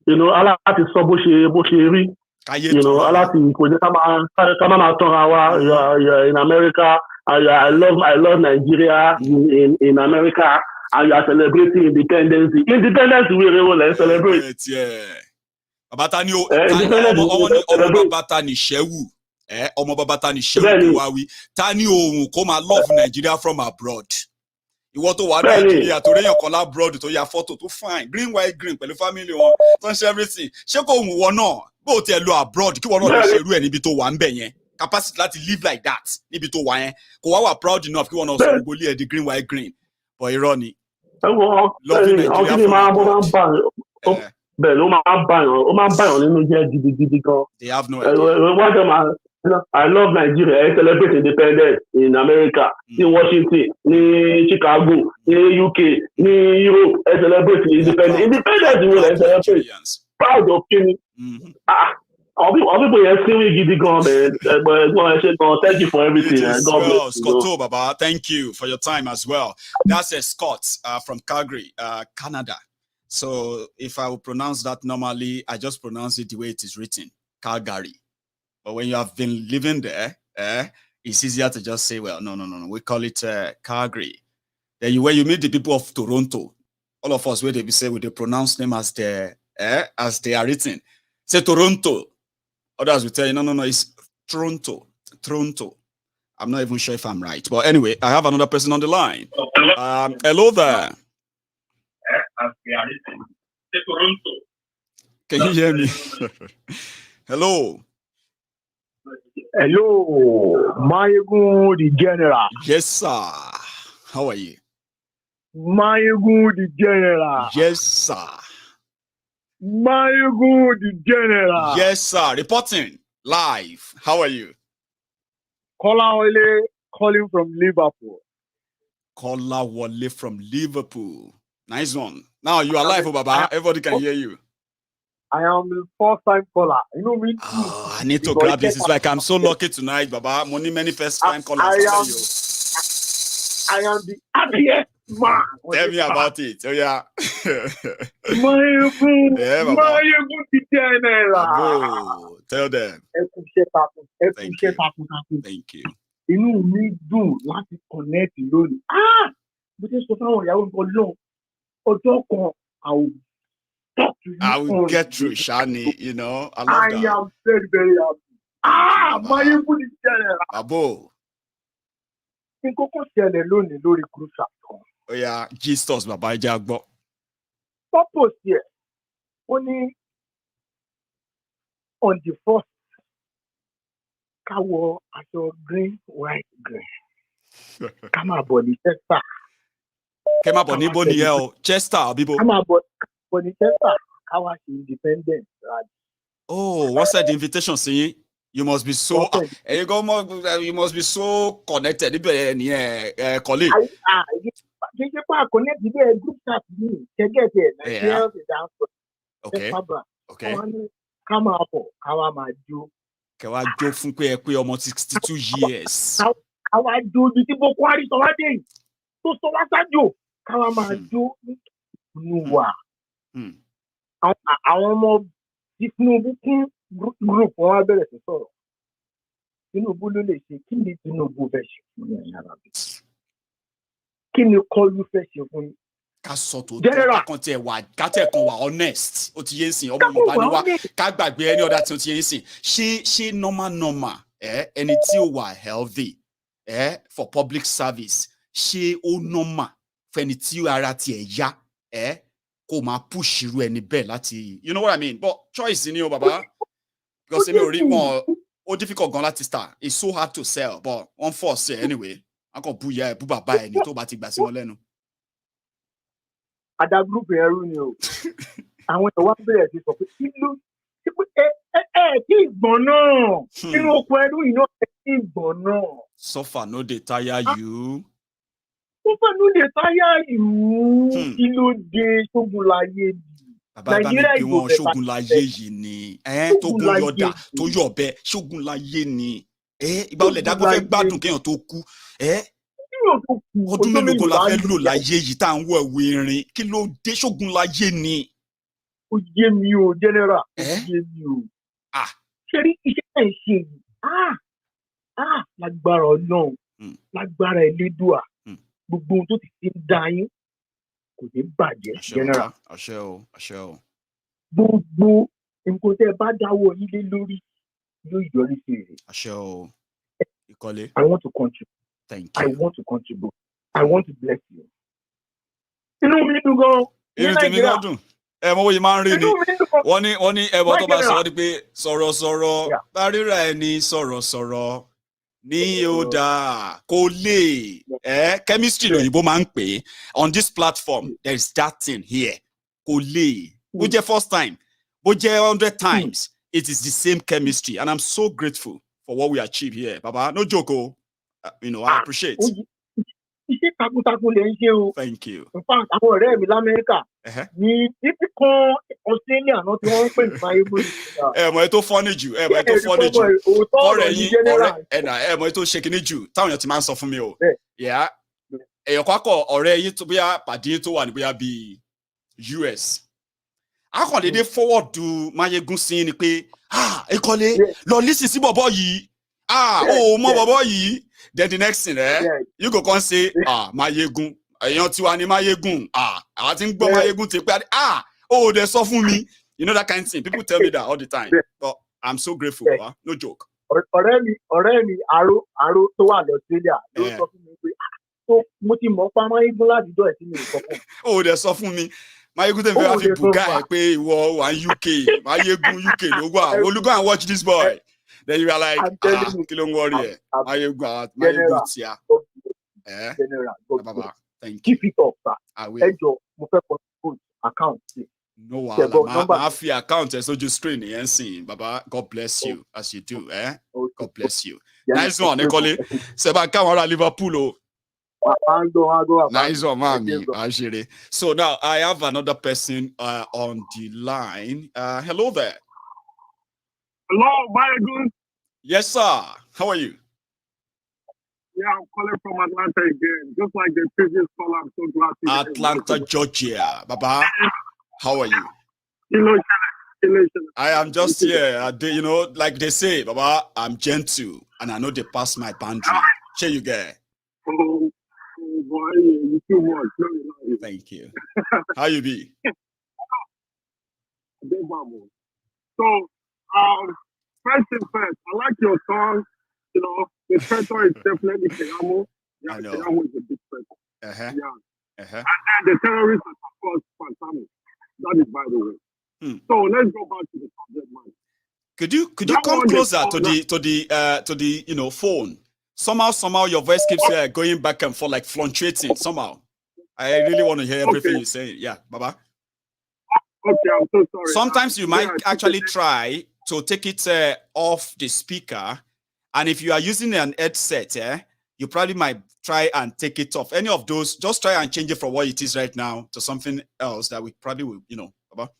Allah is so boshiri. Allah is in America. I love Nigeria in America. And you are celebrating independence. Independence we will celebrate. Yeah. Tani ohun kó máa love Nigeria from abroad. Ìwọ tó wà Nigeria tó réyàn kan abroad tó ya photo tó fine green white green pẹ̀lú family wọn tó ń ṣe everything. Ṣé kò hùn wọ náà bó ti ẹ lọ abroad kí wọ́n náà lè ṣerú ẹ̀ níbi tó wà ń bẹ̀ yẹn. Capacity láti live like that níbi tó wà yẹn. Kò wá proud enough kí wọ́n náà sọ gbogbo ilé ẹ̀ di green white green. But irọ́ ni. Loving Nigeria from abroad. They have no idea. I love Nigeria. I celebrate independence in America, in Washington, in Chicago, in UK, in Europe. I celebrate independence. Independence is I celebrate. Proud of him. All people are saying giddy gone, man. Thank you for everything. God bless you. Scott Baba, thank you for your time as well. That's a Scott from Calgary, Canada. So if I will pronounce that normally, I just pronounce it the way it is written, Calgary. But when you have been living there, it's easier to just say, well, no. We call it Calgary. Then when you meet the people of Toronto, all of us where they say, they pronounce them as they are written. Say Toronto. Others will tell you, no, it's Toronto. I'm not even sure if I'm right. But anyway, I have another person on the line. Hello there. Can you hear me? Hello. Hello, Maiyegun the General. Yes, sir. How are you? Maiyegun the General. Yes, sir. Maiyegun the General. Yes, sir. Reporting live. How are you? Kolawole calling from Liverpool. Kola Wale from Liverpool. Nice one. Now you are live, Baba. Everybody can hear you. I am the first-time caller. You know me. I need to grab this. It's like I'm so lucky tonight, Baba. Many first-time callers. I am the happiest man. Tell me about it. Oh yeah. Maiyegun, yeah, Maiyegun the general. Tell them. Thank you. Thank you. Inú mi dùn láti connect lónìí. Bó ṣe sọ fáwọn ìyàwó nǹkan lóhùn. Ọjọ́ kan I will get through, Shani. You know, I love that. I am very, very happy. Maiyegun the general. Abo. Nǹkan kan ṣẹlẹ̀ lónìí lórí crucial. Oh yeah, Jesus, Baba Jagbo. Purpose here. Only on the first, Kawo aso green, white, green. Come on, body Chester. Come on, body boni Chester, Bibo. Come on, body Chester. Kawa independent. Oh, what's that invitation saying? You must be so. You must be so connected. Colleague. Connect the group chat me. Yeah. Okay. Okay. Come up. Kawa do. Kawa do funke almost 62 years. Kawa do the people quarry so what day. So what I do? Kawa do. Nuwa. Àwọn ọmọ Tinubu kún group wọn bẹ̀rẹ̀ sí sọ̀rọ̀. Tinubu ló lè ṣe kí ni Tinubu fẹ́ ṣe fún yín ara bí. Kí ni Kọ́lú fẹ́ ṣe fún yín? Ká sọ tó kan tẹ wà kan wà honest. Ó ti yé sìn ọmọ Yorùbá ni wá ká gbàgbé ẹni ọ̀dà tí ó ti yé sìn. Ṣé normal ẹni tí ó wà healthy for public service ṣé ó normal fẹ́ni tí ara tiẹ̀ yá kó máa push irú ẹni bẹ́ẹ̀ láti, you know what I mean? But choice ni o baba. Because me ò rí wọn ó difficult gan láti start. It's so hard to sell, but one force anyway. A kàn bú ya ẹ̀ bú bàbá ẹni tó bá ti gbà sí wọn lẹ́nu. Ada group ẹrú ni o. Àwọn ìwà bẹ̀rẹ̀ sí sọ pé kí ló kí ìgbọ̀n náà. Nínú oko ẹrú iná kí ìgbọ̀n náà. Suffer no dey tire you. Suffer no dey tire you. Kí ló dé ṣógun láyé ni. Nàìjíríà ìgbò ṣógun láyé yìí ni. Tógun yọ̀dà tó yọ̀bẹ ṣógun láyé ni. Ìgbà olè dágbó fẹ́ gbádùn kéèyàn tó kú. Ọdún mélòó kan la fẹ́ lò láyé yìí tá à ń wọ ẹ̀wù erin. Kí ló dé ṣógun láyé ni? Ó yé mi o, general. Ó yé mi o. Ṣé rí iṣẹ́ náà ṣe yìí? Lágbára Ọlọ́run, lágbára Elédùà, gbogbo ohun tó ti fi ń dá yín kò ní bàjẹ́, general. Àṣẹ o. Gbogbo nǹkan tẹ́ ẹ bá dáwọ́ yín lé lórí yóò yọrí sí rere. Àṣẹ o. Ìkọ́lé. I want to contribute. Thank you. I want to contribute. I want to bless you. Inú mi dùn gan. Inú tèmi gan dùn. Mo wòye máa ń rí ni. Wọ́n ní ẹ̀bọ tó bá sọ ni pé sọ̀rọ̀sọ̀rọ̀ bá ríra ẹni sọ̀rọ̀sọ̀rọ̀ ní yóò dáa kò lè. Chemistry lòyìnbó máa ń pè é. On this platform there is that thing here. Kò lè. Bó jẹ́ first time, bó jẹ́ 100 times, it is the same chemistry, and I'm so grateful for what we achieve here, Baba. No joke, I appreciate. Iṣẹ́ takuntakun lè ń ṣe o. Thank you. In fact, àwọn ọ̀rẹ́ mi l'Amẹ́ríkà ní títí kan Australia náà tí wọ́n ń pè ní Maiyegun. Mọ̀ ẹ́ tó fọ́nì jù. Ọ̀rẹ́ yín mọ̀ ẹ́ tó ṣe kíní jù táwọn èèyàn ti máa ń sọ fún mi o. Èèyàn kọ́kọ́ ọ̀rẹ́ yín tó bóyá pàdé tó wà ní bóyá bíi US. Akọ̀lédé forward to Maiyegun sí ni pé Ìkọ́lé lọ lísì sí bọ̀bọ̀ yìí. Mọ bọ̀bọ̀ yìí. Then the next thing, you go come say, Maiyegun, èèyàn tiwa ni Maiyegun, àwọn tí ń gbọ́ Maiyegun ti pé, they sọ fún mi. You know that kind of thing. People tell me that all the time. But I'm so grateful, no joke. Ọ̀rẹ́ mi, àrò tó wà ní Australia, ló sọ fún mi pé, mo ti mọ̀ pa Maiyegun láti jọ ẹ̀sìn mi ìkọ̀kọ̀. They sọ fún mi. Maiyegun tẹ̀ fẹ́ wá fi bùgá ẹ̀ pé ìwọ wà ní UK, Maiyegun UK ló wà. Will you go and watch this boy? Then you are like, kí ló ń worry ẹ̀? Maiyegun tí a. General, Baba, thank you. Keep it up, sir. I will. Ẹjọ́, mo fẹ́ contribute account. No wahala, máa fi account ẹ̀ sójú screen yẹn sìn. Baba, God bless you as you do. God bless you. Nice one, Ìkọ́lé. Sẹ́bà káwọn ará Liverpool o. Nice one, mommy. So now I have another person on the line. Hello there. Hello, Maiyegun. Yes, sir. How are you? Yeah, I'm calling from Atlanta again. Just like the previous caller, I'm so glad to Atlanta, Georgia. Baba, how are you? I am just here. You know, like they say, Baba, I'm gentle and I know they pass my boundary. Here you get. Oh boy, you too much. Thank you. How you be? So, first thing first, I like your song. You know, the traitor is definitely Keyamo. Yeah, Keyamo is a big traitor. Yeah. And then the terrorist is, of course, Pantami. That is by the way. So let's go back to the subject matter. Could you come closer to the you know phone? Somehow your voice keeps going back and forth, like fluctuating. Somehow, I really want to hear everything you're saying. Yeah, Baba. Okay, I'm so sorry. Sometimes you might actually try to take it off the speaker, and if you are using an headset, you probably might try and take it off. Any of those, just try and change it from what it is right now to something else that we probably will, you know, Baba.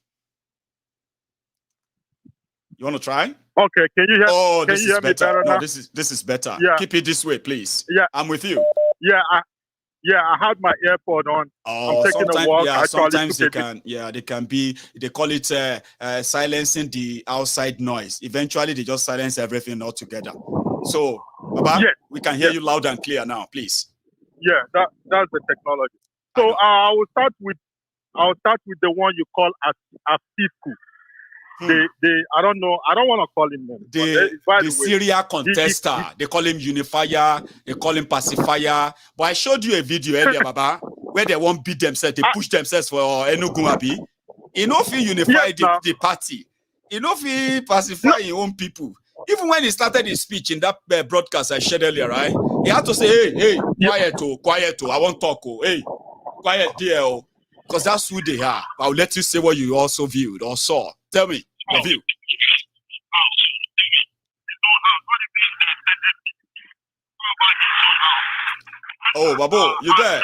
You want to try? Okay, can you hear? Oh, can this you is hear me better. now? No, this is better. Yeah. Keep it this way, please. Yeah, I'm with you. Yeah, I had my AirPod on. Oh, I'm taking a walk. Yeah, sometimes they can be. They call it silencing the outside noise. Eventually, they just silence everything altogether. So, Baba, we can hear you loud and clear now, please. Yeah, that's the technology. So I'll start with the one you call Atiku. I don't know. I don't want to call him name. The Syria contester. They call him unifier. They call him pacifier. But I showed you a video earlier, Baba, where they won't beat themselves. They push themselves for Enugu Abi. You know, if you unify the party, you know, if you pacify your own people. Even when he started his speech in that broadcast I shared earlier, right? He had to say, hey, quiet, I won't talk, hey, quiet there, because that's who they are. I'll let you say what you also viewed or saw. Tell me your view. Oh, Babu, you there?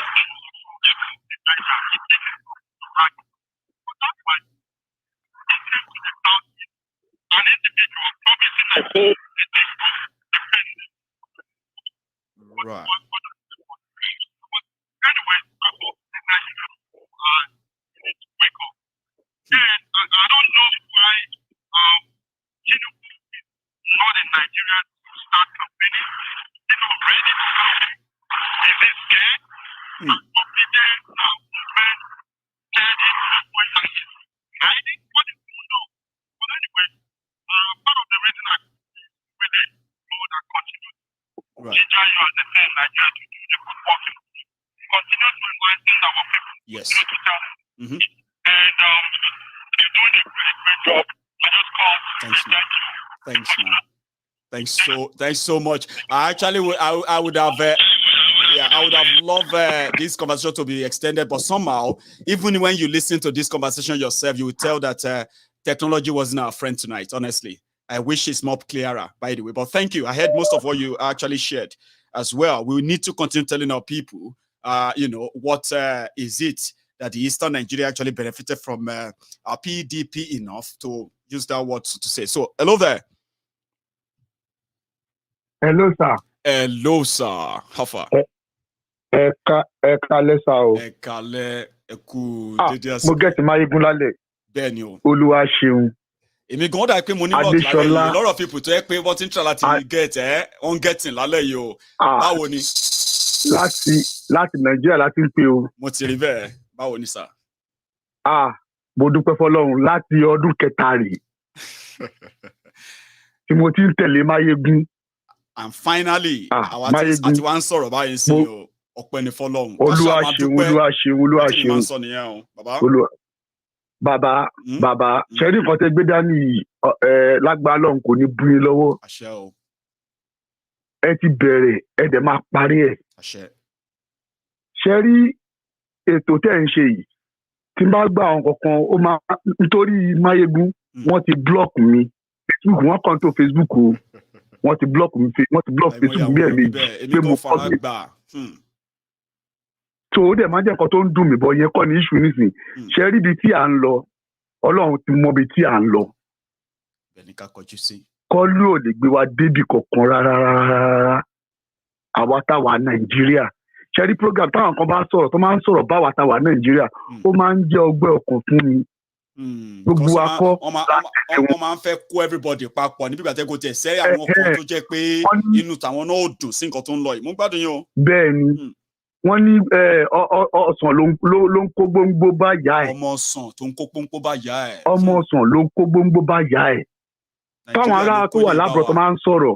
Right. I don't know why Tinubu is not in Nigeria to start campaigning. Is it scared? Obidients now movement said it when hiding. What is going on? But anyway, part of the reason I really know that continue to ginger you as they say in Nigeria to do the good work, continue to remind things that what people continue to tell them. And you're doing a great job. I just called. Thanks, man. Thanks so much. I would have loved this conversation to be extended, but somehow, even when you listen to this conversation yourself, you will tell that technology wasn't our friend tonight. Honestly, I wish it's more clearer, by the way. But thank you. I heard most of what you actually shared as well. We need to continue telling our people, you know, what is it that the Eastern Nigeria actually benefited from our PDP enough to use that word to say. So, hello there. Hello, sir. Hello, sir. How far? Ekale, sir. Ekale, eku. Mo get Maiyegun lálẹ́. Bẹ́ẹ̀ni o. Olúwa ṣeun. Èmi gan dà pé mo ní work lálẹ́ yìí. A lot of people tó yẹ pé wọ́n ti ń try láti get on getting lálẹ́ yìí o. Báwo ni? Láti Nàìjíríà láti ń pè o. Mo ti rí bẹ́ẹ̀. Báwo ni, sir? Mo dúpẹ́ fọ́lọ́run láti ọdún kẹta rèé. Tí mo ti ń tẹ̀lé Maiyegun. And finally, àwa tí wá ń sọ̀rọ̀ báyìí sí o, ọpẹ́ ni fọ́lọ́run. Olúwa ṣeun. Bàbá, ṣẹ́rí nǹkan tẹ́ gbé dání lágbára Ọlọ́run kò ní bú yín lọ́wọ́. Àṣẹ o. Ẹ ti bẹ̀rẹ̀, ẹ dẹ̀ máa parí ẹ̀. Àṣẹ. Ṣẹ́rí ètò tẹ́ ń ṣe yìí, tí n bá gbà àwọn kankan, ó máa nítorí Maiyegun, wọ́n ti block mi. Facebook, wọ́n kàn tó Facebook o. Wọ́n ti block mi, wọ́n ti block Facebook bí ẹ̀mí pé mo kọ́ mi. so ó dẹ̀ máa jẹ́ nǹkan tó ń dùn mí bọ́ yẹn kọ́ ní issue nísìnyí ṣe rí ibi tí à ń lọ Ọlọ́run ti mọ ibi tí à ń lọ kọ́lù ò lè gbé wa débi kankan rárá àwa táwa Nàìjíríà ṣe rí program táwọn kan bá sọ̀rọ̀ tó máa ń sọ̀rọ̀ báwa táwa Nàìjíríà ó máa ń jẹ́ ọgbẹ́ ọkàn fún mi gbogbo akọ wọ́n máa ń fẹ́ kó everybody papọ̀ níbi ìgbà tẹ́kọ̀ tẹ̀ sẹ́rí àwọn kan tó jẹ́ pé inú tàwọn náà ò dùn sí nǹkan tó ń lọ yìí mo gbádùn yín o. bẹ́ẹ̀ ni wọ́n ní ọsàn ló ń kó gbóngbó bá yá ẹ̀. ọmọ ọsàn tó ń kó gbóngbó bá yá ẹ̀. ọmọ ọsàn ló ń kó gbóngbó bá yá ẹ̀. táwọn ará tó wà lábúrò tó máa ń sọ̀rọ̀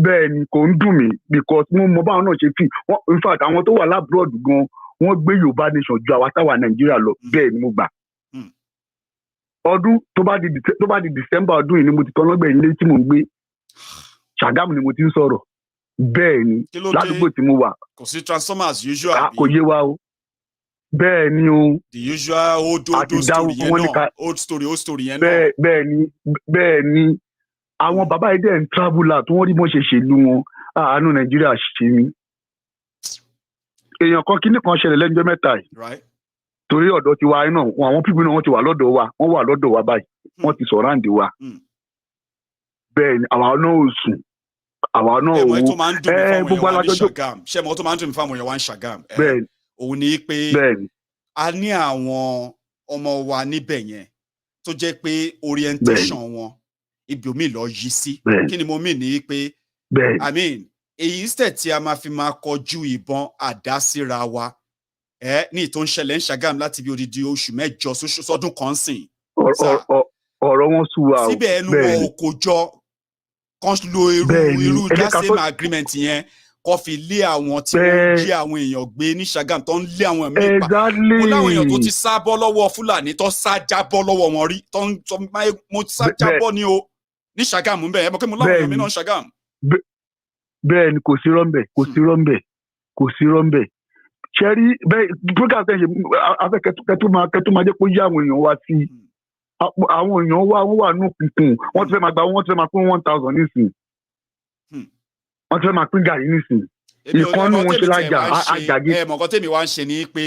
bẹ́ẹ̀ ni kò ń dùn mí because mo mọ báwọn náà ṣe fi in fact àwọn tó wà lábúrò gan wọ́n gbé Yorùbá nation ju àwa táwa Nàìjíríà lọ bẹ́ẹ̀ ni mo gbà. ọdún tó bá di December ọdún yìí ni mo ti tọ́ lọ́gbẹ̀ẹ́ ilé tí mò ń gbé Ṣàgámù ni mo ti ń sọ̀rọ̀ bẹ́ẹ̀ ni ládùúgbò tí mo wà. kò sí transformers usual. kò yé wa o bẹ́ẹ̀ ni o. the usual old story yẹn náà old story yẹn náà. bẹ́ẹ̀ ni àwọn bàbá yìí dẹ̀ ń travel out wọ́n rí bọ́n ṣe ṣèlú wọn àánú Nàìjíríà ṣe mí. èèyàn kan kíní kan ṣẹlẹ̀ lẹ́nu ọjọ́ mẹ́ta yìí. torí ọ̀dọ̀ ti wa náà àwọn pípín náà wọ́n ti wà lọ́dọ̀ wa wọ́n wà lọ́dọ̀ wa báyìí wọ́n ti sọ̀rọ̀ àǹdí wa. bẹ́ẹ̀ ni àwa náà ò sùn àwa náà ò wò gbogbo alájọjọ. ṣé mo tó máa ń dùn mí fáwọn èèyàn wá ń Ṣàgám. òun ni pé a ní àwọn ọmọ wa níbẹ̀ yẹn tó jẹ́ pé orientation wọn ibi omi lọ yí sí kí ni mo mean ní pé I mean èyí instead tí a máa fi máa kọjú ìbọn àdá síra wa ní ìtò ń ṣẹlẹ̀ ń Ṣàgám láti bí odidi oṣù mẹ́jọ sọdún kan sìn. ọ̀rọ̀ wọn sú wa o. síbẹ̀ ẹnu wọn ò kò jọ kan lo irú same agreement yẹn kó fi lé àwọn tí wọ́n jí àwọn èèyàn gbé ní Ṣàgám tó ń lé àwọn ẹ̀mí pa. mo láwọn èèyàn tó ti sá bọ́ lọ́wọ́ Fúlàní tó sá jábọ́ lọ́wọ́ wọn rí mo sá jábọ́ ni o ní Ṣàgám ń bẹ̀ ẹ́ mọ̀ pé mo láwọn èèyàn mi náà ń Ṣàgám. bẹ́ẹ̀ ni kò sí rọ́ńbẹ̀ ṣẹ́rí bẹ́ẹ̀ program tẹ̀ ṣe afẹ́ kẹtù máa jẹ́ kó yí àwọn èèyàn wá sí àwọn èèyàn wà nù kùnkùn wọ́n ti fẹ́ máa gba wọ́n ti fẹ́ máa pín 1,000 nísìn wọ́n ti fẹ́ máa pín gàrí nísìn ìkànnì wọn ṣe lájà àjàgé. mọ̀kọ́ tèmi wá ń ṣe ni pé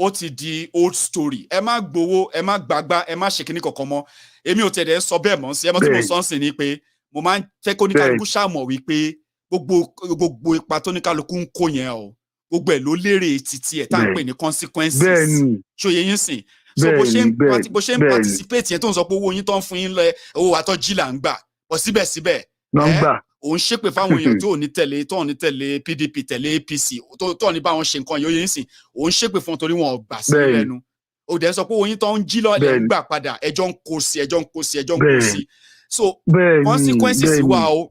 ó ti di old story ẹ má gbowó ẹ má gbàgbá ẹ má ṣe kíní kankan mọ́ èmi ò tẹ̀lé sọ bẹ́ẹ̀ mọ́ sí ẹ mọ́ tí mo sọ ń sìn ni pé mo máa ń fẹ́ kó ní kálukú ṣàmọ̀ wípé gbogbo ipa tó ní kálukú ń kó yẹn o gbogbo ẹ̀ ló lérè títí ẹ̀ tá à ń pè ní consequences ṣòye yín sìn so bó ṣe ń participate yẹn tó ń sọ pé owó yín tó ń fún yín lọ owó àtọ́jí là ń gbà bọ̀ síbẹ̀síbẹ̀ òun ṣépè fáwọn èèyàn tó ní tẹ̀lé PDP tẹ̀lé APC tó ní báwọn ṣe nǹkan yóò yín sìn òun ṣépè fún torí wọn ò gbà sí lẹ́nu ó dẹ̀ sọ pé owó yín tó ń jí lọ́ọ̀lẹ̀ ń gbà padà ẹjọ́ ń kó sí so consequences wà o.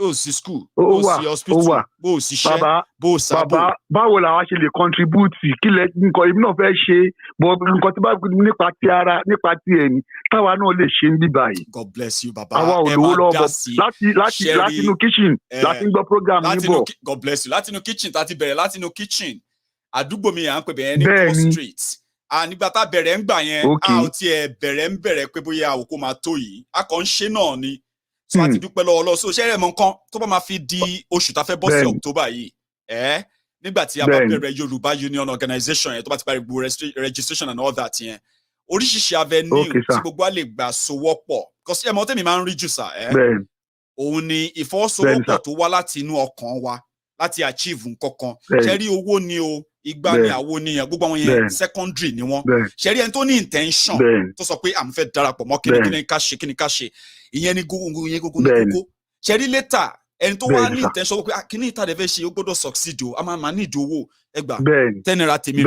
bó o sí school bó o sí hospital bó o sí iṣẹ́ bó o sábò. báwo làwa ṣe lè contribute kílẹ̀ nǹkan ibi náà fẹ́ ṣe bọ́ nǹkan tí bá nípa ti ara nípa ti ẹ̀mí táwa náà lè ṣe ń bí báyìí. God bless you baba. àwa ò lówó lọ́wọ́ láti inú kitchen láti gbọ́ program yìí bọ̀. God bless you láti inú kitchen láti bẹ̀rẹ̀ láti inú kitchen àdúgbò mi à ń pè bẹ̀rẹ̀ ní Cross Street nígbà tá a bẹ̀rẹ̀ ń gbà yẹn a ò tiẹ̀ bẹ̀rẹ̀ pé bóyá àwòkó máa tó yìí a kàn ń ṣe náà ni. So àti dúpẹ́ lọ́wọ́ lọ́wọ́ so ṣẹ́rẹ̀ mọ̀ nǹkan tó bá máa fi di oṣù tá fẹ́ bọ́ sí October yìí nígbà tí a bá bẹ̀rẹ̀ Yorùbá Union Organization yẹn tó bá ti parí gbogbo registration and all that yẹn oríṣiríṣi avenue tí gbogbo a lè gbà sowọ́pọ̀ because ẹ̀mọ́ tèmi máa ń rí jù sà òun ni ìfọwọ́sowọ́pọ̀ tó wá láti inú ọkàn wa láti achieve nǹkan kan ṣẹ́rí owó ni o ìgbà ni àwo nìyẹn gbogbo àwọn yẹn secondary ni wọ́n ṣẹ́rí ẹni tó ní intention tó sọ pé à ń fẹ́ darapọ̀ mọ́ kíni ká ṣe ìyẹn ni gógó ní kókó ṣẹ́rí later ẹni tó wá ní intention pé kíní ìtàdé fẹ́ ṣe ó gbọ́dọ̀ succeed o a máa ní ìdówó ẹgbà 10 naira tèmi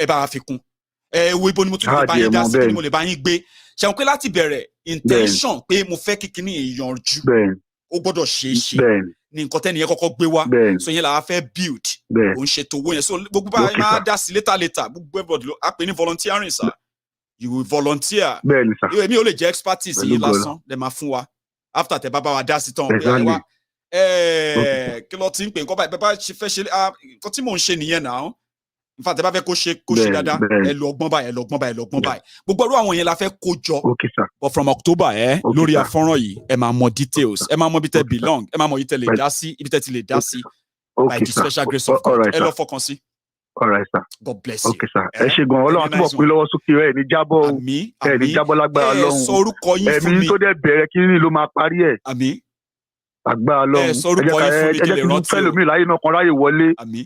ẹ bá fi kún wo ibo ni mo tún lè bá yín dá sí kí ni mo lè bá yín gbé ṣẹ́wọ̀n pé láti bẹ̀rẹ̀ intention pé mo fẹ́ kí kíní ìyànjú ó gbọ́dọ̀ ṣe é ṣe ní nǹkan tẹ́ni yẹn kọ́kọ́ gbé wá so yẹn là á fẹ́ build òun ṣètò owó yẹn so gbogbo bá yẹn máa dá sí later gbogbo everybody ló á pè ní volunteering sir you will volunteer èmi ò lè jẹ́ expertise yìí lásán lè máa fún wa after tẹ bá bá wa dá sí tán ẹ wá kí ló ti ń pè nǹkan báyìí bá ṣe fẹ́ ṣe nǹkan tí mò ń ṣe nìyẹn náà in fact ẹ bá fẹ́ kó ṣe dáadáa ẹ lọ ọgbọ́n báyìí gbogbo ọdún àwọn yẹn la fẹ́ kó jọ but from October lórí afọ́nrán yìí ẹ máa mọ details ẹ máa mọ ibi tẹ belong ẹ máa mọ ibi tẹ lè dá sí ibi tẹ ti lè dá sí by the special grace of God ẹ lọ fọkàn sí. All right, sir. God bless you. Okay, sir. Ẹ ṣé gan. Ọlọ́run túbọ̀ pín lọ́wọ́ sókè rẹ̀ ní jábọ̀. Ẹ ní jábọ̀ lágbára Ọlọ́run. Sọ orúkọ yín fún mi. Ẹ̀mí tó dẹ̀ bẹ̀rẹ̀ kí ni ló máa parí ẹ̀. Àmín. Agbára Ọlọ́run. Sọ orúkọ yín fún mi kí lè rántí o. Ẹ jẹ́ kí fẹ́ lómi láyé náà kan ráyè wọlé. Àmín.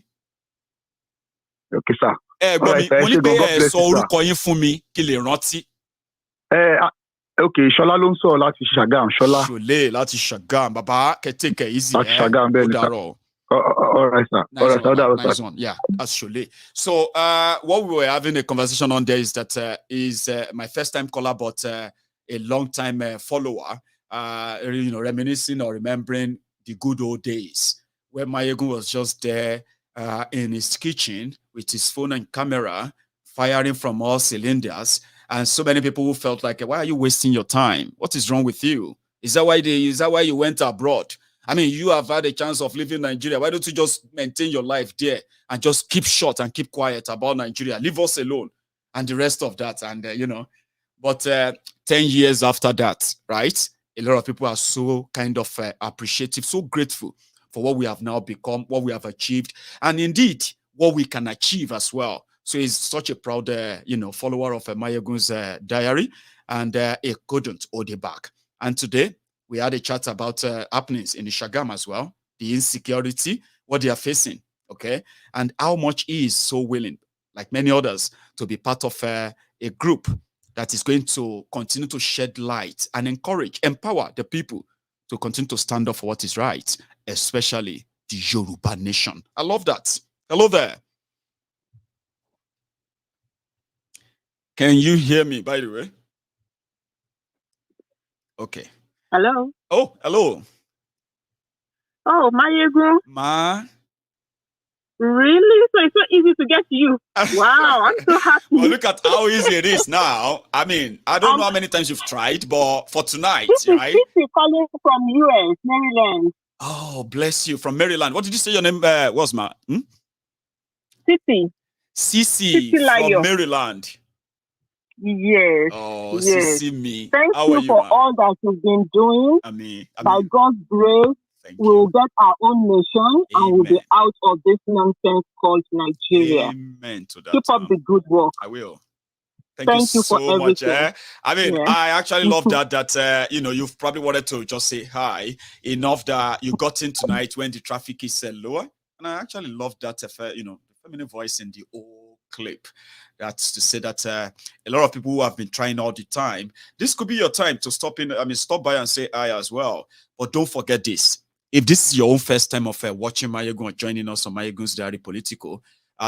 Okay, sir. Gbọ́ mi, mo ní pé sọ orúkọ yín fún mi kí lè rántí. Okay, Ṣọlá ló ń sọ̀rọ̀ láti Ṣàgám, Ṣọlá. Ṣọlé láti Ṣàgám, bàbá kẹ́tẹ́kẹ́ easy. Láti Ṣàgám bẹ́ẹ̀ ni sir. All right, sir. Nice All right, one, nice one. Yeah, that's Shole. So, what we were having a conversation on there is that is my first time caller, but a long time follower. Reminiscing or remembering the good old days where Maiyegun was just there in his kitchen with his phone and camera, firing from all cylinders, and so many people who felt like, "Why are you wasting your time? What is wrong with you? Is that why you went abroad? I mean, you have had a chance of living Nigeria. Why don't you just maintain your life there and just keep short and keep quiet about Nigeria? Leave us alone and the rest of that." And, but 10 years after that, right? A lot of people are so kind of appreciative, so grateful for what we have now become, what we have achieved, and indeed, what we can achieve as well. So he's such a proud, follower of Maiyegun's diary, and he couldn't hold it back. And today, we had a chat about happenings in the Ṣàgámù as well, the insecurity, what they are facing, okay? And how much he is so willing, like many others, to be part of a group that is going to continue to shed light and encourage, empower the people to continue to stand up for what is right, especially the Yoruba nation. I love that. Hello there. Can you hear me, by the way? Okay. Hello. Oh, hello. Oh, Maiyegun. Ma. Really? So it's so easy to get to you. Wow, I'm so happy. Well, look at how easy it is now. I mean, I don't know how many times you've tried, but for tonight, right? This is calling from US, Maryland. Oh, bless you. From Maryland. What did you say your name was, Ma? Cici from Maryland. Yes. Oh, yes. Cici me. Thank How you are you, for ma? all that you've been doing. I mean. By God's grace, we'll get our own nation and we'll be out of this nonsense called Nigeria. Amen to that. Keep up the good work. I will. Thank you so for much. everything. I mean, Yeah. I actually love that you've probably wanted to just say hi enough that you got in tonight when the traffic is lower. And I actually love that, the feminine voice in the whole clip. That's to say that a lot of people who have been trying all the time, this could be your time to stop by and say hi as well. But don't forget this. If this is your own first time of watching Maiyegun or joining us on MaiyegunsDiary Politico,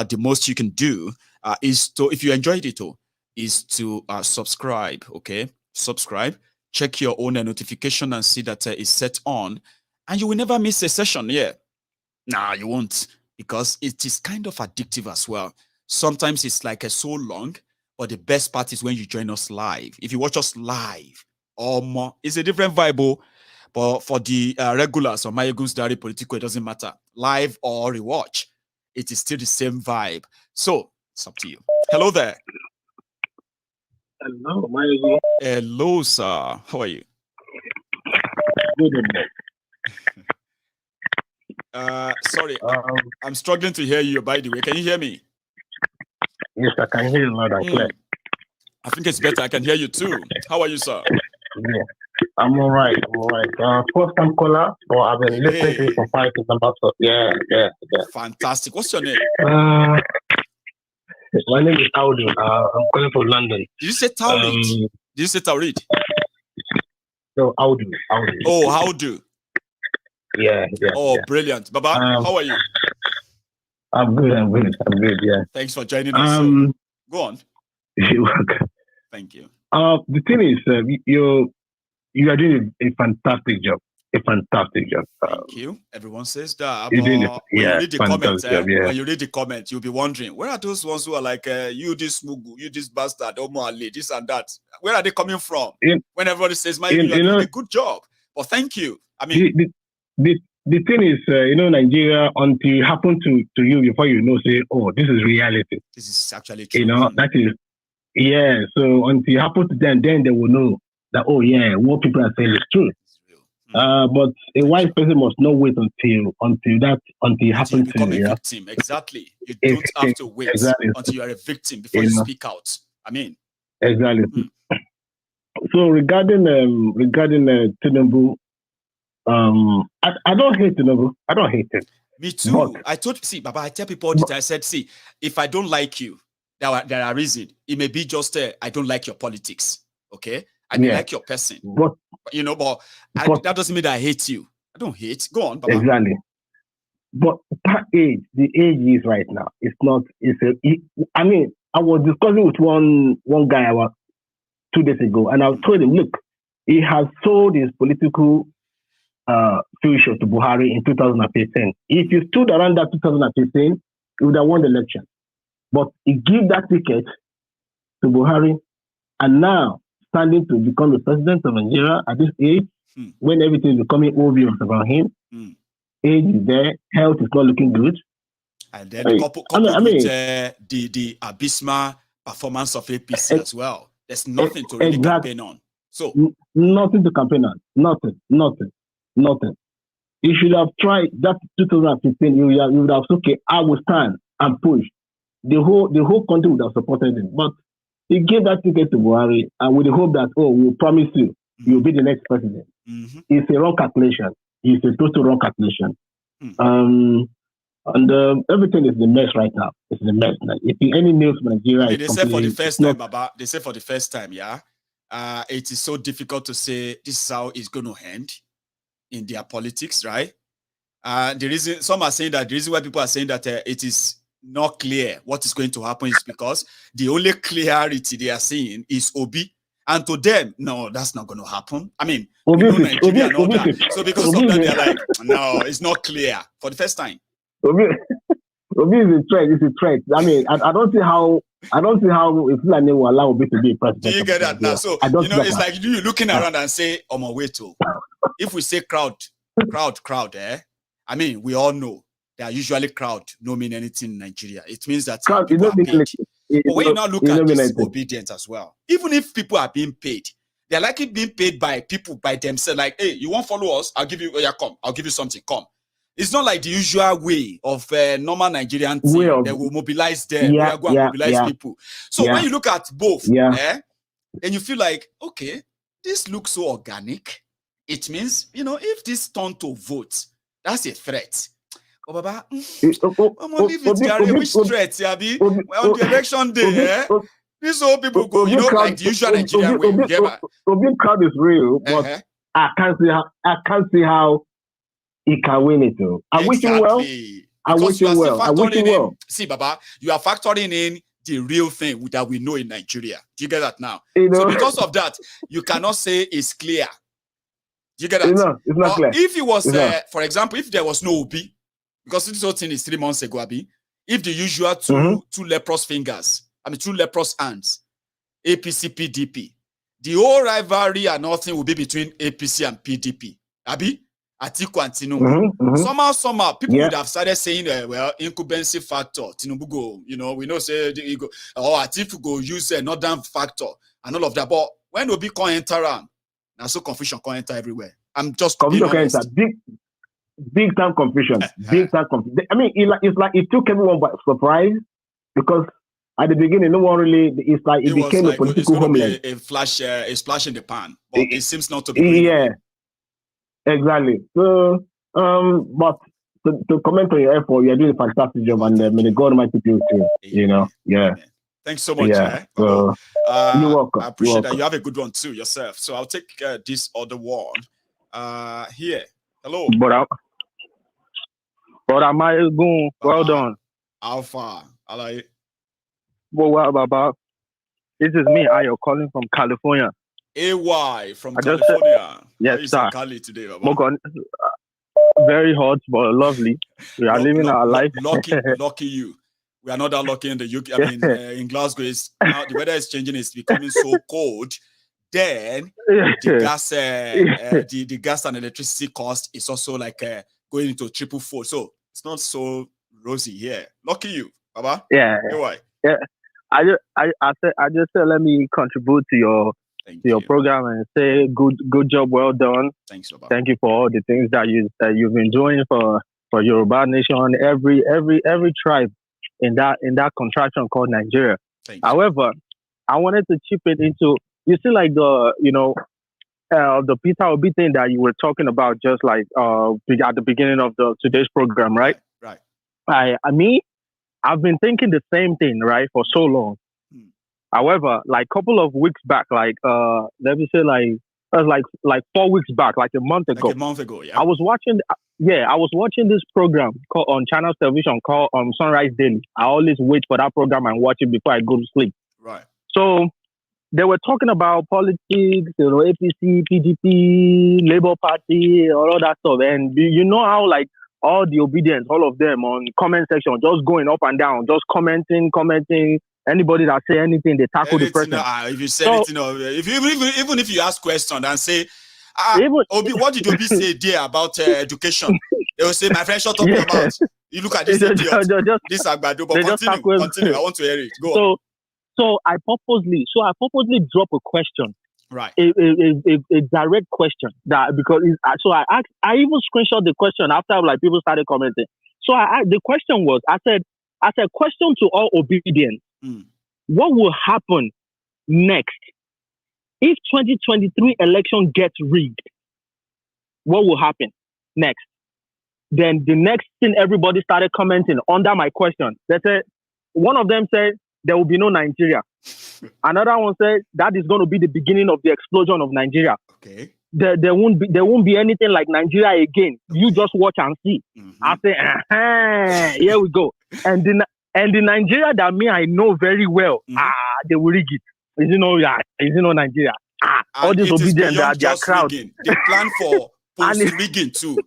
the most you can do is to, if you enjoyed it all, is to subscribe, okay? Subscribe, check your own notification and see that it's set on, and you will never miss a session, yeah. Nah, you won't, because it is kind of addictive as well. Sometimes it's like so long, but the best part is when you join us live. If you watch us live or more, it's a different vibe. But for the regulars on MaiyegunsDiary Politico, it doesn't matter. Live or rewatch, it is still the same vibe. So it's up to you. Hello there. Hello, Maiyegun. Hello, sir. How are you? Good evening. Sorry, I'm struggling to hear you, by the way. Can you hear me? Yes, I can hear you loud and clear. I think it's better. I can hear you too. How are you, sir? Yeah, I'm all right. First time caller, but I've been listening to you for 5 years. So yeah. Fantastic. What's your name? My name is Audu. I'm calling from London. Did you say Taurid? Did you say Taurid? No, Audu. Oh, Audu. Yeah. Oh, brilliant. Baba, how are you? I'm good. Yeah. Thanks for joining us. Go on. You're welcome. Thank you. The thing is, you are doing a fantastic job. Thank you. Everyone says that. You're doing when you read the comments, when you read the comment, you'll be wondering, where are those ones who are like, you this mugu, you this bastard, Omo Ali, this and that? Where are they coming from? When everybody says, you're doing a good job. But thank you. I mean, the thing is, Nigeria, until it happened to you before you know, say, oh, this is reality. This is actually true. That is, yeah. So until it happens to them, then they will know that, oh, yeah, what people are saying is true. But a wise person must not wait until it happens you become to a you. victim. Exactly. You don't have to wait until you are a victim before you speak out. I mean, exactly. So regarding Tinubu, I don't hate Tinubu. I don't hate him. Me too. I Baba, I tell people all the time. I said, see, if I don't like you, there are reasons. It may be just I don't like your politics. Okay, I may like your person, but that doesn't mean that I hate you. I don't hate. Go on, Baba. Exactly. But that age, the age is right now. It's not. I mean, I was discussing with one guy about 2 days ago, and I told him, look, he has sold his political future to Buhari in 2015. If you stood around that 2015, he would have won the election. But he gave that ticket to Buhari, and now standing to become the president of Nigeria at this age, when everything is becoming obvious about him, age is there, health is not looking good. And then coupled with the abysmal performance of APC as well. There's nothing to really campaign on. So nothing to campaign on. Nothing. You should have tried that 2015. You would have said, okay, I will stand and push. The whole country would have supported him. But he gave that ticket to Buhari, and with the hope that, we'll promise you'll be the next president. It's a wrong calculation. It's a total wrong calculation. And everything is a mess right now. It's a mess. Like, if any news from Nigeria, they say for the first time, Baba. They say for the first time, yeah. It is so difficult to say this is how it's going to end in their politics, right? The reason some are saying that the reason why people are saying that it is not clear what is going to happen is because the only clarity they are seeing is Obi, and to them, no, that's not going to happen. I mean, Nigeria and all that. So because of that, they're like, no, it's not clear for the first time. Obi is a threat. It's a threat. I mean, I don't see how if Fulani will allow Obi to be a president. Do you get that now? So it's like you looking around and say, "Oh my way to." If we say crowd, I mean, we all know that usually crowd don't mean anything in Nigeria. It means that people are paid. But when you now look at this Obidients as well, even if people are being paid, they're likely being paid by people by themselves. Like, hey, you want to follow us? I'll give you. Oh yeah, come. I'll give you something. Come. It's not like the usual way of normal Nigerian team that will mobilize them. Mobilize people. So when you look at both, then you feel like, okay, this looks so organic. It means, if this turn to vote, that's a threat. Oh, Baba, I'm gonna leave it, Gary. Which threat, Yabi? On the election day, these old people go, like the usual Nigerian way. Obi crowd is real, but I can't see how he can win it though. I wish him well. I wish him well. See, Baba, you are factoring in the real thing that we know in Nigeria. Do you get that now? So because of that, you cannot say it's clear. Do you get that? It's not clear. If it was, for example, if there was no Obi, because this whole thing is 3 months ago, Abi, if the usual two leprous fingers, two leprous hands, APC, PDP, the whole rivalry and nothing will be between APC and PDP. Abi? Atiku and Tinubu. Somehow, people would have started saying, incumbency factor. Tinubu go, we know say he go, or Atiku go use northern factor and all of that. But when Obi can enter around, now so confusion can enter everywhere. I'm just confusion can enter. Big time confusion. Big time confusion. I mean, it's like it took everyone by surprise because at the beginning, no one really. It's like it became a political homeland. A splash in the pan, but it seems not to be. Yeah. Exactly. So, but to comment on your effort, you're doing a fantastic job, and may the God Almighty be with you. Yeah. Thanks so much. Yeah. You're welcome. I appreciate that. You have a good one too yourself. So I'll take this other one. Here. Hello. But Maiyegun, well done. How far? I like. Well, Baba. This is me, Ayo, calling from California. AY from California. Yes, sir. Cali today, Baba? Very hot, but lovely. We are living our life. Lucky you. We are not that lucky in the UK. I mean, in Glasgow, now the weather is changing. It's becoming so cold. Then the gas and electricity cost is also like going into triple fold. So it's not so rosy here. Lucky you, Baba. Yeah. AY. Yeah. I just said let me contribute to your your program and say good job, well done. Thanks, Baba. Thank you for all the things that you've been doing for Yoruba nation, every tribe in that contraction called Nigeria. However, I wanted to chip it into, you see, like the Peter Obi thing that you were talking about just like at the beginning of today's program, right? Right. I've been thinking the same thing, right, for so long. However, like a couple of weeks back, like let me say like 4 weeks back, like a month ago. Like a month ago, yeah. I was watching this program on Channels Television called Sunrise Daily. I always wait for that program and watch it before I go to sleep. Right. So they were talking about politics, APC, PDP, Labour Party, all that stuff. And you know how like all the Obidients, all of them on comment section, just going up and down, just commenting. Anybody that say anything, they tackle the person. If you say anything, even if you ask question and say, Obi, what did Obi say there about education? They will say, my friend, shut up your mouth. You look at this idiot, this Agbado, but continue. I want to hear it. Go on. So I purposely drop a question, right? A direct question because I even screenshot the question after like people started commenting. So the question was, I said question to all Obidients. What will happen next if 2023 election gets rigged? What will happen next? Then the next thing everybody started commenting under my question. They said, one of them said there will be no Nigeria. Another one said that is going to be the beginning of the explosion of Nigeria. Okay. There won't be anything like Nigeria again. Okay. You just watch and see. I say, here we go. And the Nigeria that I know very well, they will rig it. Is it no Nigeria? All these Obidients, their crowd. Rigging. They plan for post-rigging too.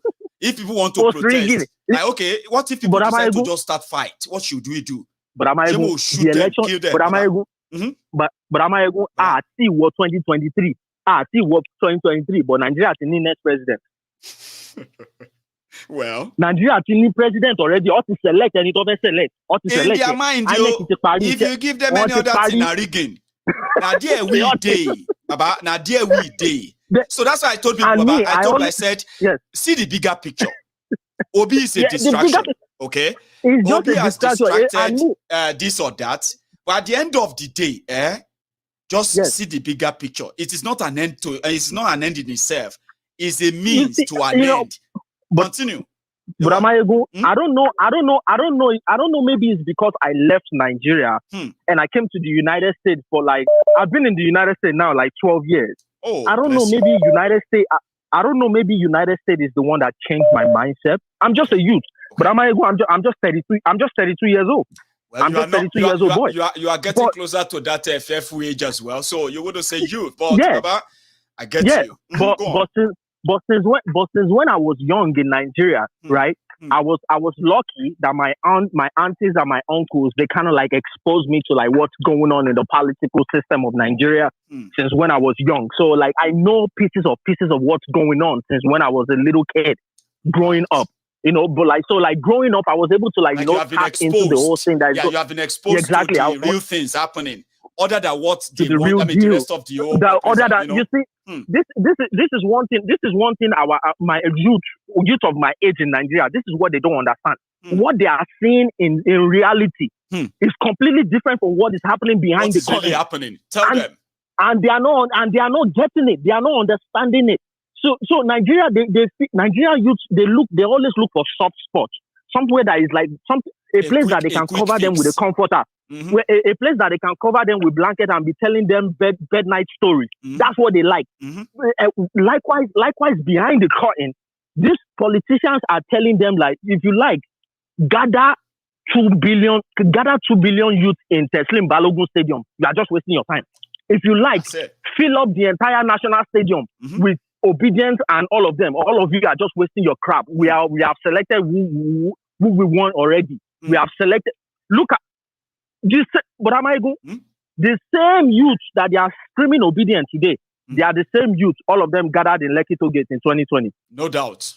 If people want to protest, like, okay, what if people decide to just start fight? What should we do? But the election, see what 2023. See what 2023. But Nigeria is the next president. Well, Nigeria is the president already. Ought to select and it over select. In their mind, if you give them any other thing, rigging. Now there we day, Baba. Now there we day. So that's why I told people, Baba. I said, see the bigger picture. Obi is a distraction. Okay, Obi has distracted this or that. But at the end of the day, just see the bigger picture. It is not an end to. It's not an end in itself. It's a means to an end. Continue. But Maiyegun, I don't know. Maybe it's because I left Nigeria and I came to the United States for I've been in the United States now like 12 years. Oh, I don't know. Maybe United States. I don't know. Maybe United States is the one that changed my mindset. I'm just a youth, but I'm just 33. I'm just 32 years old. Well, I'm just 32 years old boy. You are getting closer to that FF age as well. So you wouldn't say youth, but Baba, I get you. But since when I was young in Nigeria, right? I was lucky that my aunties and my uncles, they kind of like exposed me to like what's going on in the political system of Nigeria since when I was young. So like I know pieces of what's going on since when I was a little kid growing up. But growing up, I was able to tap into the whole thing that you have been exposed to the real things happening. Other than what they want, the rest of the old. You see, this is one thing. This is one thing. My youth of my age in Nigeria, this is what they don't understand. What they are seeing in reality is completely different from what is happening behind the curtain. What's really happening? Tell them. And they are not getting it. They are not understanding it. So Nigeria, Nigeria youths, they always look for soft spots, somewhere that is like a place that they can cover them with a comforter. A place that they can cover them with blanket and be telling them bed night stories. That's what they like. Likewise, behind the curtain, these politicians are telling them like, if you like, gather 2 billion youth in Teslim Balogun Stadium. You are just wasting your time. If you like, fill up the entire national stadium with Obidients and all of them. All of you are just wasting your crap. We have selected who we want already. We have selected. Look at this, but the same youth that they are screaming obedient today, they are the same youth, all of them gathered in Lekki Tollgate in 2020. No doubt.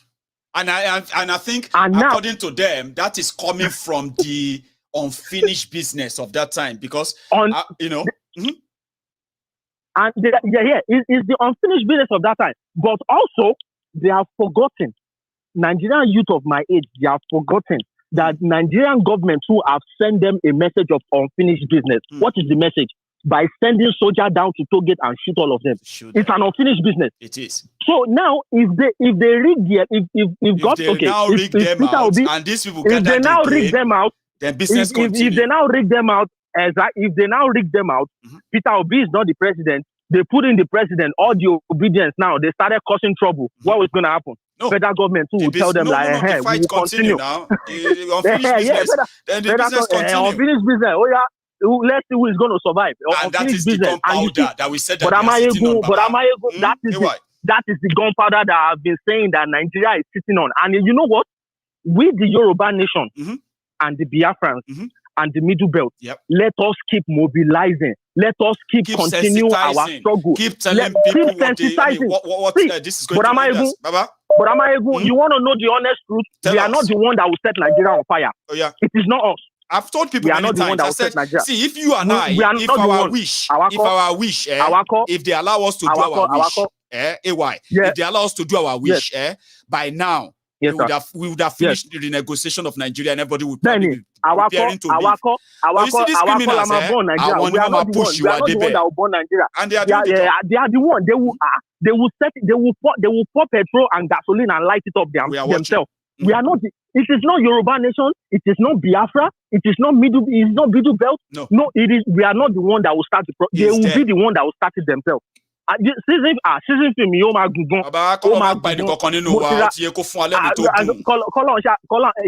And I think, according to them, that is coming from the unfinished business of that time because, And it's the unfinished business of that time. But also, they have forgotten, Nigerian youth of my age, they have forgotten that Nigerian government who have sent them a message of unfinished business. What is the message? By sending soldiers down to Togate and shoot all of them. It's an unfinished business. It is. So now, if they rig their, if God, they okay, now rig them out, and these people if they now rig them out, then business if they now rig them out, if they now rig them out, Peter Obi is not the president. They put in the president, all the Obidients now, they started causing trouble. What was going to happen? No. Federal government too will tell them the fight we will continue. Now. Unfinished business. Then the business continue. Unfinished business. Oh yeah. Let's see who is going to survive. And that is the gunpowder that we said that that is the gunpowder that I've been saying that Nigeria is sitting on. And you know what? We, the Yoruba nation, and the Biafrans, and the Middle Belt, let us keep mobilizing. Let us keep continue our struggle. Keep telling people sensitizing. what this is going to mean us. Baba? But you want to know the honest truth? We are not the one that will set Nigeria on fire. Oh, yeah. It is not us. I've told people many times, I said, see, if you and if our wish, if they allow us to do our wish, if they allow us to do our wish, by now, we would have finished the renegotiation of Nigeria and everybody would probably be preparing to leave. You see these criminals, I want to push you at the bed. And they are doing they are the one. They will pour petrol and gasoline and light it up themselves. We are not. It is not Yoruba nation. It is not Biafra. It is not Middle Belt. No. It is. We are not the one that will start the. They will be the one that will start it themselves. Season film yóò máa gùn gan. Bàbá kọ́ máa gba ẹnì kankan nínú wa ó ti yẹ kó fún alẹ́ mi tó dùn. Kọ́lọ̀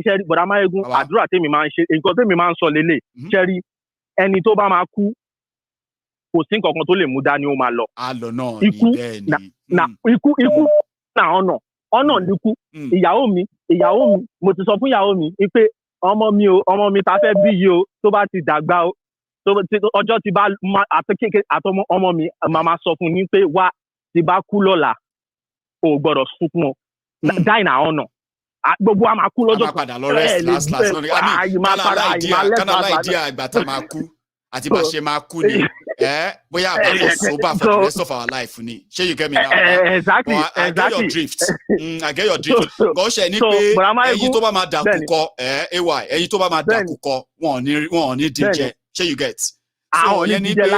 ṣe bọ̀dá Maiyegun àdúrà tèmi máa ń ṣe nǹkan tèmi máa ń sọ lélẹ̀ ṣẹ́rí ẹni tó bá máa kú kò sí nǹkan kan tó lè mú dání ó máa lọ. Àlọ́ náà ikú náà ọ̀nà níkú. Ìyàwó mi mo ti sọ fún ìyàwó mi pé ọmọ mi ta fẹ́ bí yìí o tó bá ti dàgbà o. Ọjọ́ tí bá àtọmọ ọmọ mi màmá sọ fún mi pé wá tí bá kú lọ́la ò gbọ́dọ̀ sunkún o die na ọ̀nà gbogbo a máa kú lọ́jọ́ kan. Àmà padà lọ rest last kánà láìdí àgbà tá máa kú àti bá ṣe máa kú ni bóyá àbálò sober for the rest of our life ni ṣé you get me now. Exactly. I get your drift. I get your drift. Kò ṣe ni pé ẹyin tó bá máa dàkú kọ ẹyin tó bá máa dàkú kọ wọn ò ní díjẹ. You get so yẹn ní pé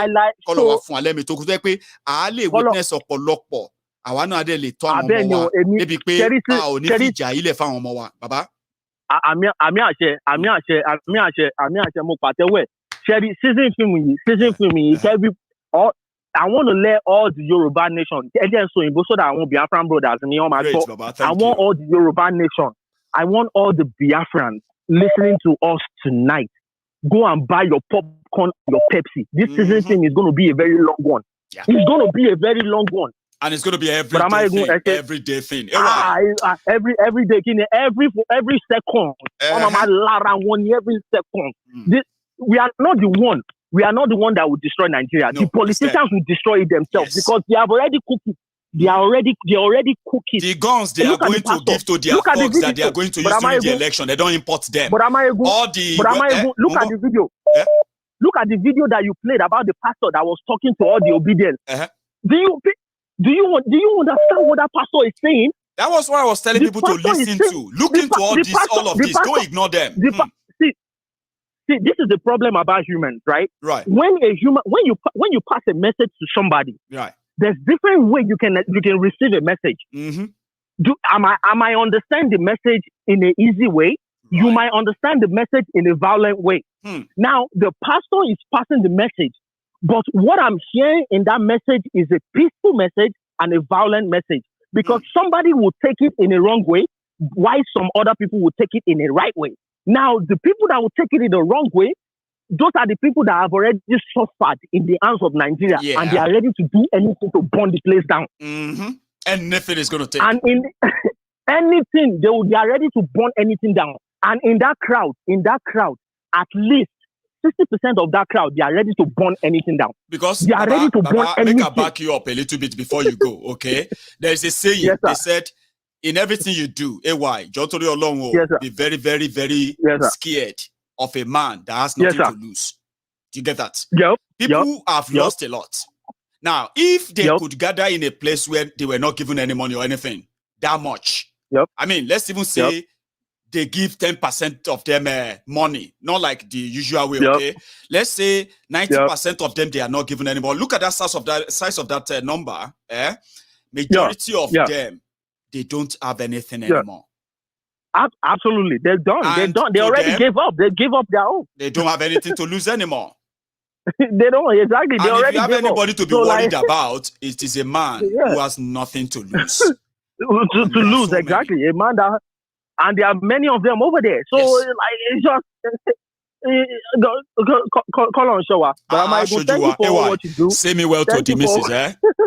kọlọ wà fún alẹ́ mi tó kú tó yẹ pé a lè witness ọ̀pọ̀lọpọ̀ àwa náà dẹ̀ lè tọ́ àwọn ọmọ wa débi pé a ò ní fìjà ilẹ̀ fáwọn ọmọ wa bàbá. àmì àṣẹ mo pàtẹ́wẹ̀ ṣẹ́rí season film yìí I want to let all the Yoruba nation ẹjẹ́ sọ òyìnbó so that àwọn Biafran brothers ni wọ́n máa gbọ́. I want all the Yoruba nation. I want all the Biafrans listening to us tonight. Go and buy your popcorn, your Pepsi. This season thing is going to be a very long one. Yeah. It's going to be a very long one. And it's going to be every day thing. Every day, every second. Every second. We are not the one. We are not the one that will destroy Nigeria. No, the politicians will destroy it themselves because they have already cooked it. They are already cooking. The guns they are going to give to their thugs that they are going to use during the election. They don't import them. Look at the video. Look at the video that you played about the pastor that was talking to all the Obidients. Do you understand what that pastor is saying? That was what I was telling people to listen to. Look into all of this. Don't ignore them. See, this is the problem about humans, right? Right. When you pass a message to somebody, right. There's different way you can receive a message. Am I understand the message in an easy way? Right. You might understand the message in a violent way. Now the pastor is passing the message, but what I'm hearing in that message is a peaceful message and a violent message because somebody will take it in a wrong way, while some other people will take it in a right way. Now the people that will take it in the wrong way, those are the people that have already suffered in the hands of Nigeria, and they are ready to do anything to burn the place down. And nothing is going to take. And in anything, they are ready to burn anything down. And in that crowd, at least 60% of that crowd, they are ready to burn anything down. Because they are ready to burn anything. Make I back you up a little bit before you go, okay? There is a saying. They said, in everything you do, Jotori Olongo, be very, very, very scared of a man that has nothing to lose. Do you get that? Yep. People have lost a lot. Now, if they could gather in a place where they were not given any money or anything, that much. I mean, let's even say they give 10% of them money, not like the usual way, okay? Let's say 90% of them, they are not given any more. Look at that size of that number. Majority of them, they don't have anything anymore. Absolutely. They're done. And they're done. They already gave up. They gave up their own. They don't have anything to lose anymore. They don't, exactly. They and already if you have gave anybody up. to be worried about, it is a man who has nothing to lose. to lose, exactly. A man that, and there are many of them over there. So, like, it's just... Call on Showa. But thank you for what you do. Say me well to the missus,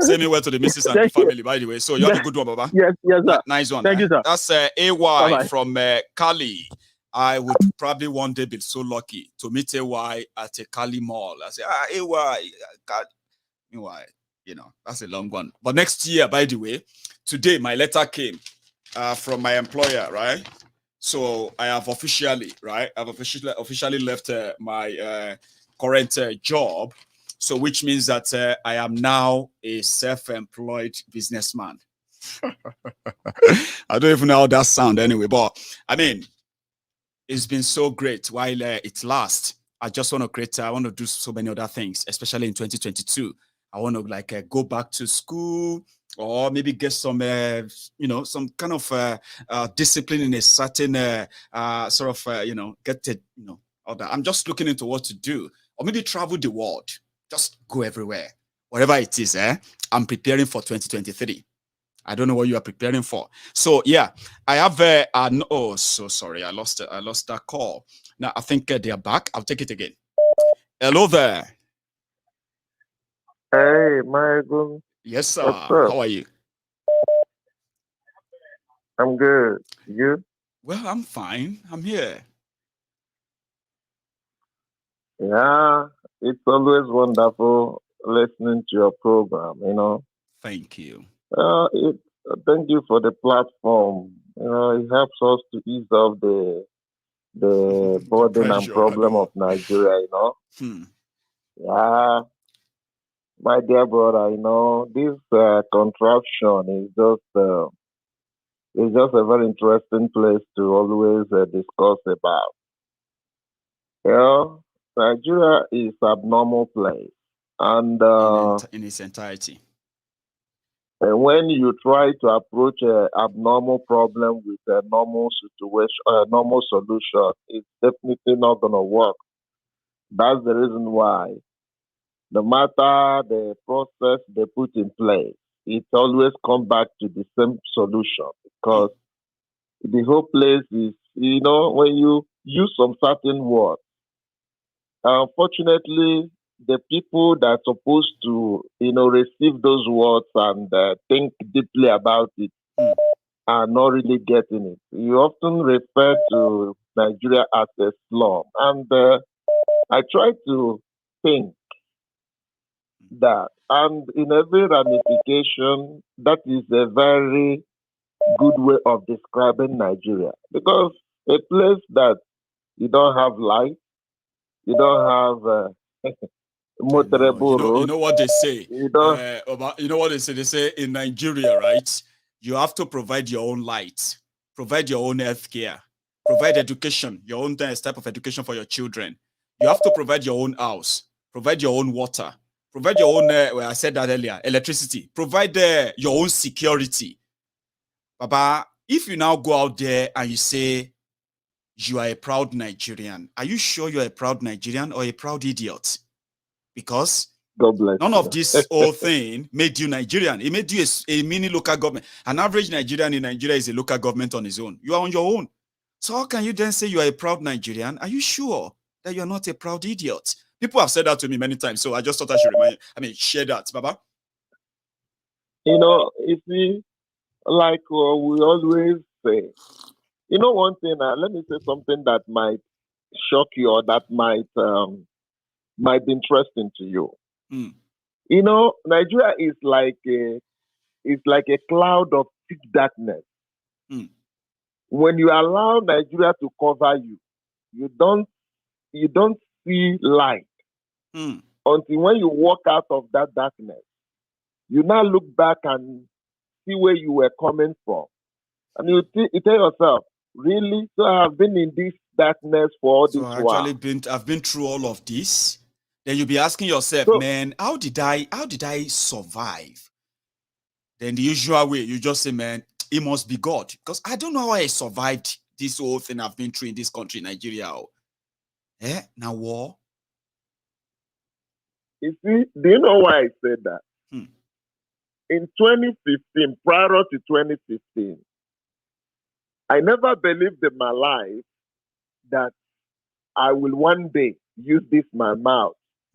Say me well to the missus and the family, by the way. So you have a good one, Baba. Yes, sir. Nice one. Thank you, sir. That's AY from Cali. I would probably one day be so lucky to meet AY at a Cali mall. I say, AY, meanwhile, you know, that's a long one. But next year, by the way, today my letter came from my employer, right? So I have officially, I've officially left my current job. So which means that I am now a self-employed businessman. I don't even know how that sounds anyway, but I mean, it's been so great while it lasts. I just want to create, I want to do so many other things, especially in 2022. I want to like go back to school, or maybe get some, you know, some kind of discipline in a certain sort of, you know, get it, you know, all that. I'm just looking into what to do, or maybe travel the world, just go everywhere, whatever it is. I'm preparing for 2023. I don't know what you are preparing for. So yeah, I have oh, so sorry, I lost that call. Now I think they are back. I'll take it again. Hello there. Hey, Maiyegun. Yes, sir. How are you? I'm good. You? Well, I'm fine. I'm here. Yeah, it's always wonderful listening to your program, you know. Thank you. Thank you for the platform. You know, it helps us to ease off the burden and problem of Nigeria, you know. Yeah. My dear brother, you know, this contraption is just a very interesting place to always discuss about. You know, Nigeria is an abnormal place, and in its entirety. And when you try to approach an abnormal problem with a normal situation, a normal solution, it's definitely not going to work. That's the reason why, no matter the process they put in place, it always comes back to the same solution, because the whole place is, you know, when you use some certain words, unfortunately, the people that are supposed to, you know, receive those words and think deeply about it are not really getting it. You often refer to Nigeria as a slum, and I try to think that, and in every ramification, that is a very good way of describing Nigeria, because a place that you don't have light, you don't have motorable roads. You know what they say. You know what they say. They say in Nigeria, right? You have to provide your own light, provide your own healthcare, provide education, your own type of education for your children. You have to provide your own house, provide your own water, provide your own. Well, I said that earlier. Electricity. Provide your own security. Baba, if you now go out there and you say you are a proud Nigerian, are you sure you are a proud Nigerian or a proud idiot? Because none of this whole thing made you Nigerian. It made you a mini local government. An average Nigerian in Nigeria is a local government on his own. You are on your own. So how can you then say you are a proud Nigerian? Are you sure that you're not a proud idiot? People have said that to me many times, so I just thought I should share that, Baba. You know, you see, like we always say, you know, one thing, let me say something that might shock you, or that might be interesting to you. You know, Nigeria is like a cloud of thick darkness. When you allow Nigeria to cover you, you don't see light until when you walk out of that darkness, you now look back and see where you were coming from. And you tell yourself, really? So I have been in this darkness for all this while. I've been through all of this. Then you'll be asking yourself, man, how did I survive? Then the usual way, you just say, man, it must be God. Because I don't know how I survived this whole thing I've been through in this country, Nigeria. Now war. You see, do you know why I said that? In 2015, prior to 2015, I never believed in my life that I will one day use this my mouth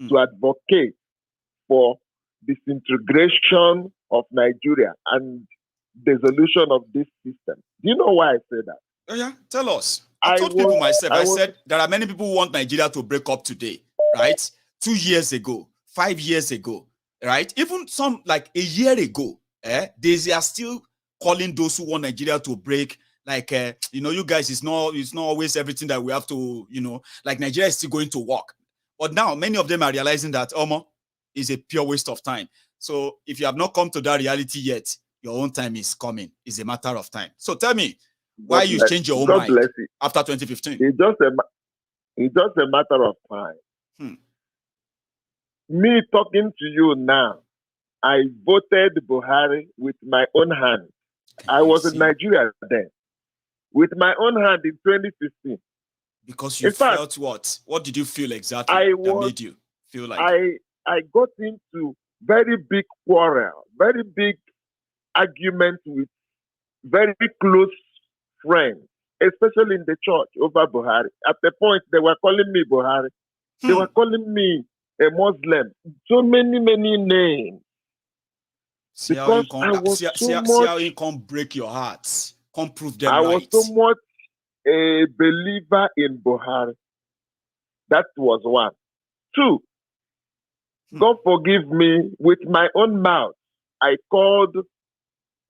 to advocate for disintegration of Nigeria and dissolution of this system. Do you know why I say that? Oh yeah, tell us. I told people myself, I said there are many people who want Nigeria to break up today, right? 2 years ago, 5 years ago, right? Even some like a year ago, they are still calling those who want Nigeria to break. Like, you guys, it's not always everything that we have to, like Nigeria is still going to work. But now many of them are realizing that is a pure waste of time. So if you have not come to that reality yet, your own time is coming. It's a matter of time. So tell me, why you change your own mind after 2015? It's just a matter of time. Me talking to you now, I voted Buhari with my own hand. I was in Nigeria then. With my own hand in 2015. Because you felt what? What did you feel exactly that made you feel like? I got into very big quarrel, very big argument with very close friends, especially in the church over Buhari. At the point, they were calling me Buhari. They were calling me a Muslim. So many names. See how you can't break your hearts. Can't prove them right. I was so much a believer in Buhari. That was one. Two, God forgive me, with my own mouth, I called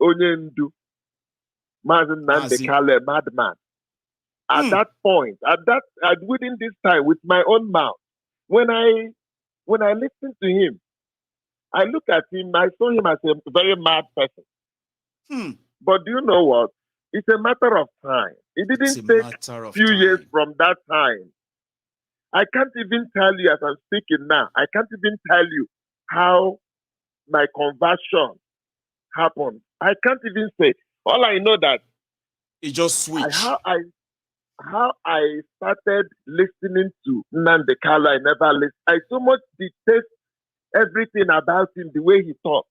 Onyendu, Mazin madman. At that point, within this time, with my own mouth, when I listened to him, I looked at him, I saw him as a very mad person. But do you know what? It's a matter of time. It didn't take a few years from that time. I can't even tell you, as I'm speaking now, I can't even tell you how my conversion happened. I can't even say. All I know that it just switched. How I started listening to Nnamdi Kanu, I never listened. I so much detest everything about him, the way he talked.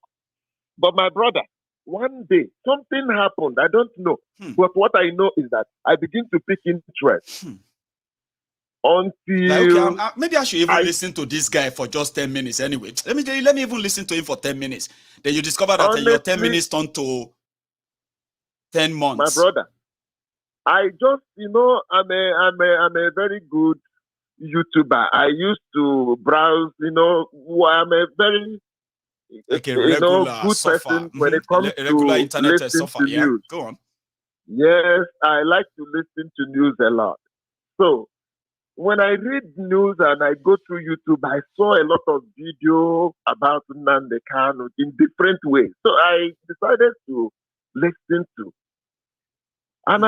But my brother, one day, something happened. I don't know. But what I know is that I begin to pick interest. Until maybe I should even listen to this guy for just 10 minutes anyway. Let me even listen to him for 10 minutes. Then you discover that your 10 minutes turned to 10 months. My brother, I just, I'm a very good YouTuber. I used to browse, I'm a very good person when it comes to internet listening to yeah. news. Go on. Yes, I like to listen to news a lot. So when I read news and I go through YouTube, I saw a lot of video about Nnamdi Kanu in different ways. So I decided to listen to. And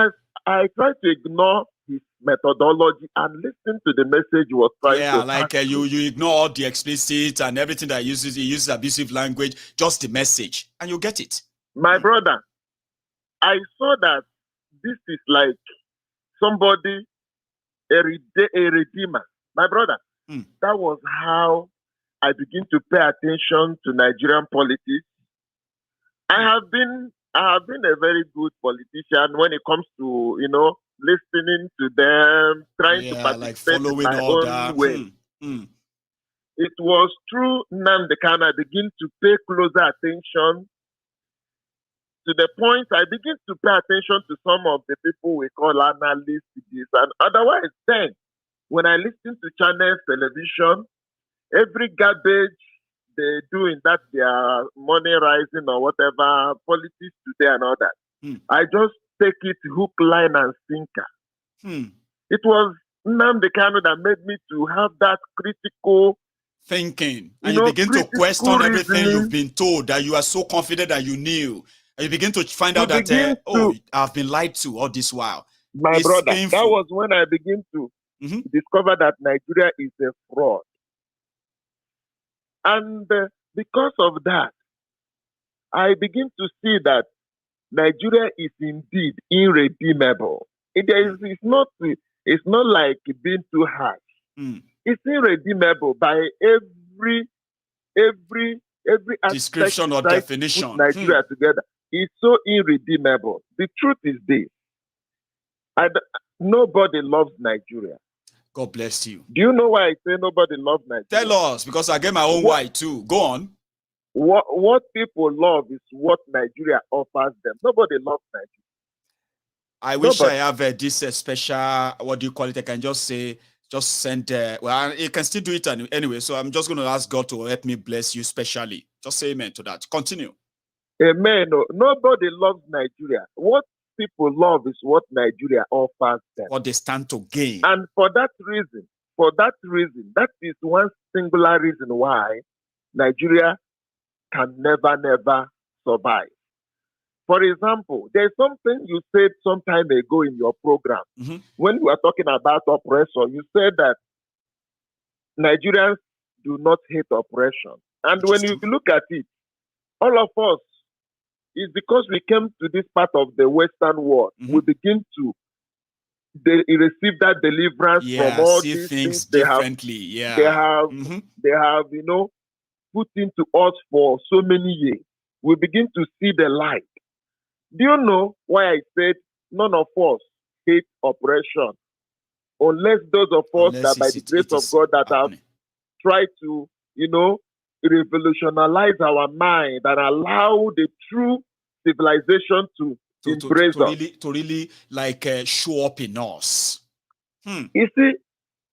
I tried to ignore his methodology and listen to the message he was trying to. Yeah, like you ignore all the explicit and everything that he uses abusive language, just the message, and you get it. My brother, I saw that this is like somebody, a redeemer. My brother, that was how I began to pay attention to Nigerian politics. I have been a very good politician when it comes to, listening to them, trying to participate in my own way. It was through Nnamdi Kanu I began to pay closer attention, to the point I begin to pay attention to some of the people we call analysts. And otherwise, then, when I listen to channels, television, every garbage they do in that their money rising or whatever, politics today and all that, I just take it hook, line, and sinker. It was Nnamdi Kanu that made me to have that critical thinking, and you begin to question everything you've been told, that you are so confident that you knew, and you begin to find out that oh, I've been lied to all this while. My brother, painful. That was when I begin to discover that Nigeria is a fraud. And because of that, I begin to see that Nigeria is indeed irredeemable. It's not like being too harsh. It's irredeemable by every description or definition. Nigeria together. It's so irredeemable. The truth is this. Nobody loves Nigeria. God bless you. Do you know why I say nobody loves Nigeria? Tell us, because I get my own why too. Go on. What people love is what Nigeria offers them. Nobody loves Nigeria. I wish I have this special, what do you call it? I can just say, just send, well, you can still do it anyway. So I'm just going to ask God to help me bless you specially. Just say amen to that. Continue. Amen. No, nobody loves Nigeria. What people love is what Nigeria offers them. What they stand to gain. And for that reason, that is one singular reason why Nigeria can never survive. For example, there's something you said some time ago in your program. When you were talking about oppression, you said that Nigerians do not hate oppression. And when you look at it, all of us, it's because we came to this part of the Western world. We begin to receive that deliverance from all these things differently. They have, put into us for so many years. We begin to see the light. Do you know why I said none of us hate oppression? Unless those of us that by the grace of God that have tried to, revolutionize our mind and allow the true civilization to embrace us. To really show up in us. You see,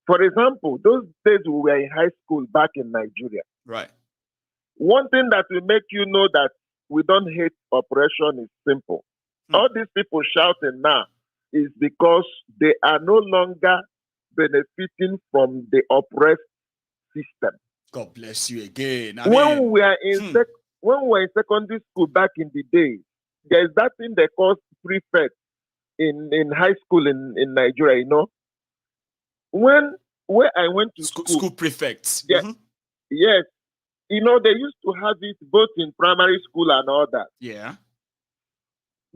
for example, those days we were in high school back in Nigeria. Right. One thing that will make you know that we don't hate oppression is simple. All these people shouting now is because they are no longer benefiting from the oppressed system. God bless you again. When we are in secondary school back in the day, there is that thing they call prefect in high school in Nigeria, Where I went to school prefects. Yes. They used to have it both in primary school and all that. Yeah.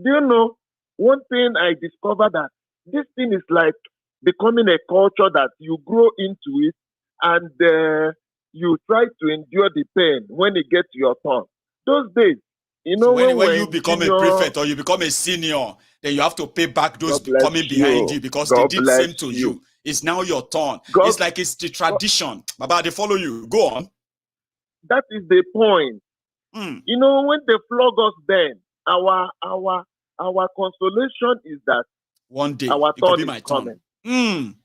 Do you know, one thing I discovered that this thing is like becoming a culture that you grow into it and you try to endure the pain when it gets your turn. Those days, so when you become a prefect or you become a senior, then you have to pay back those coming behind you because they did the same to you. It's now your turn. It's like it's the tradition. Baba, they follow you. Go on. That is the point. When they flog us then, our consolation is that one day our turn is coming. And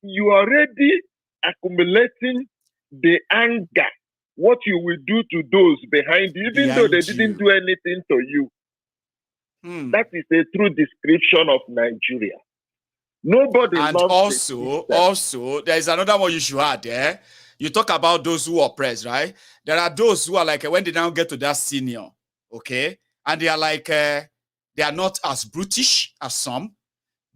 you are already accumulating the anger, what you will do to those behind you, even though they didn't do anything to you. That is a true description of Nigeria. Nobody and loves also, there is another one you should add there. You talk about those who oppress, right? There are those who are like, when they now get to that senior, okay? And they are like, they are not as brutish as some.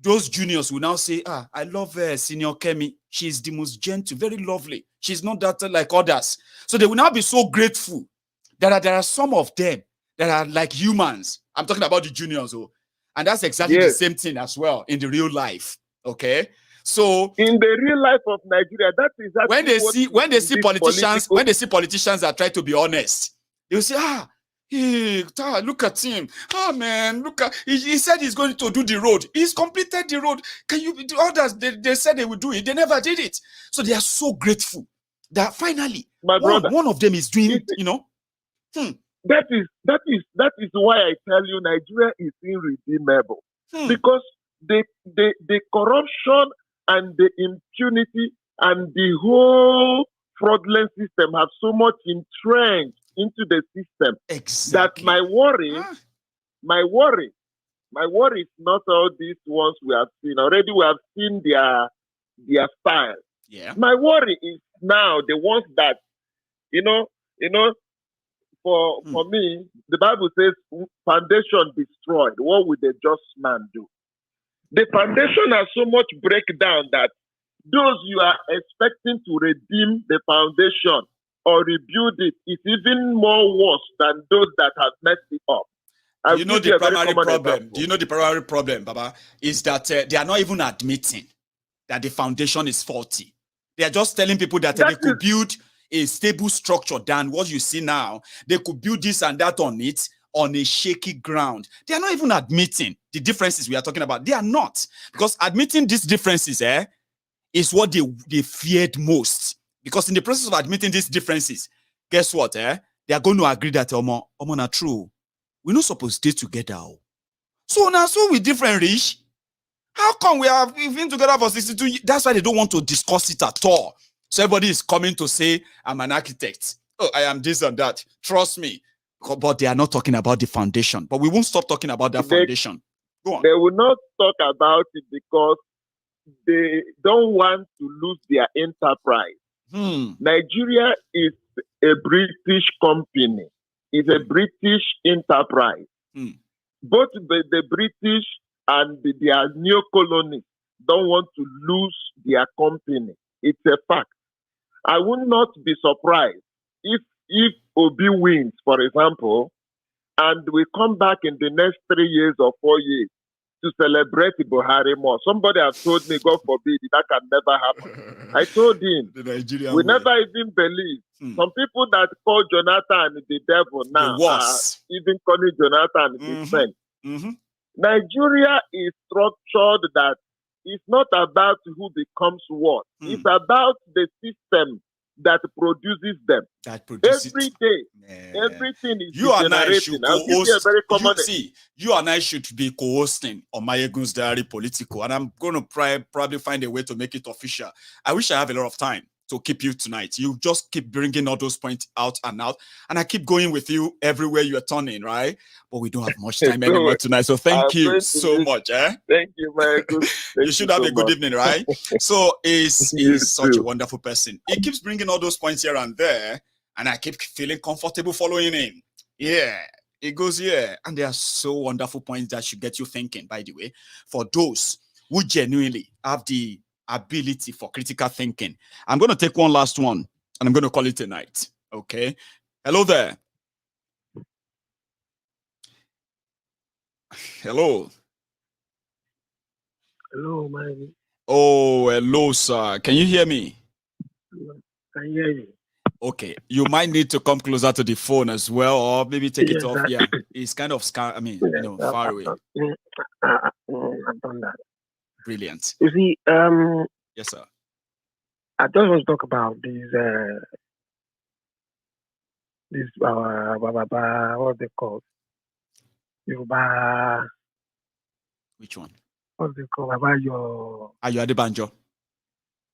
Those juniors will now say, I love Senior Kemi. She's the most gentle, very lovely. She's not that like others. So they will now be so grateful. There are some of them that are like humans. I'm talking about the juniors. And that's exactly the same thing as well in the real life, okay? So in the real life of Nigeria, that's exactly when they see politicians that try to be honest, they'll say, hey, look at him. Man, look at he said he's going to do the road. He's completed the road. Can you the others they said they would do it, they never did it. So they are so grateful that finally one of them is doing it, That is why I tell you Nigeria is irredeemable. Because the corruption and the impunity and the whole fraudulent system have so much entrenched into the system that my worry is not all these ones we have seen. Already we have seen their style. Yeah. My worry is now, the ones that, for me, the Bible says, foundation destroyed. What would a just man do? The foundation has so much breakdown that those you are expecting to redeem the foundation or rebuild it is even more worse than those that have messed it up. Do you know the primary problem? Do you know the primary problem, Baba? Is that they are not even admitting that the foundation is faulty. They are just telling people that they could build a stable structure than what you see now. They could build this and that on it on a shaky ground. They are not even admitting the differences we are talking about. They are not. Because admitting these differences is what they feared most. Because in the process of admitting these differences, guess what? They are going to agree that Omo na true. We're not supposed to stay together. So now, so we different, Rich. How come we've been together for 62 years? That's why they don't want to discuss it at all. So everybody is coming to say, I'm an architect. Oh, I am this and that. Trust me. But they are not talking about the foundation. But we won't stop talking about that foundation. Go on. They will not talk about it because they don't want to lose their enterprise. Nigeria is a British company. It's a British enterprise. Both the British and their neo-colonists don't want to lose their company. It's a fact. I would not be surprised if Obi wins, for example, and we come back in the next 3 years or 4 years to celebrate Buhari more. Somebody has told me, God forbid, that can never happen. I told him, we never even believe. Some people that call Jonathan the devil now are even calling Jonathan his friend. Nigeria is structured that it's not about who becomes what. It's about the system that produces them. Every day, everything is you and I should co-host. You and I should be co-hosting on MaiyegunsDiary Politico, and I'm going to probably find a way to make it official. I wish I have a lot of time to keep you tonight. You just keep bringing all those points out, and I keep going with you everywhere you're turning, right? But we don't have much time anymore tonight, so thank you so much. Thank you, Maiyegun. You should have a good evening, right? So he's such a wonderful person. He keeps bringing all those points here and there, and I keep feeling comfortable following him. Yeah, it goes here. And there are so wonderful points that should get you thinking, by the way, for those who genuinely have the ability for critical thinking. I'm going to take one last one, and I'm going to call it a night. Okay? Hello there. Hello. Hello, Maiyegun. Oh, hello, sir. Can you hear me? I hear you. Okay. You might need to come closer to the phone as well, or maybe take it off. Yeah. It's kind of far away. I've done that. Brilliant. You see, yes, sir. I just want to talk about what they call Yoruba. Which one? What they call Ayo Adebanjo.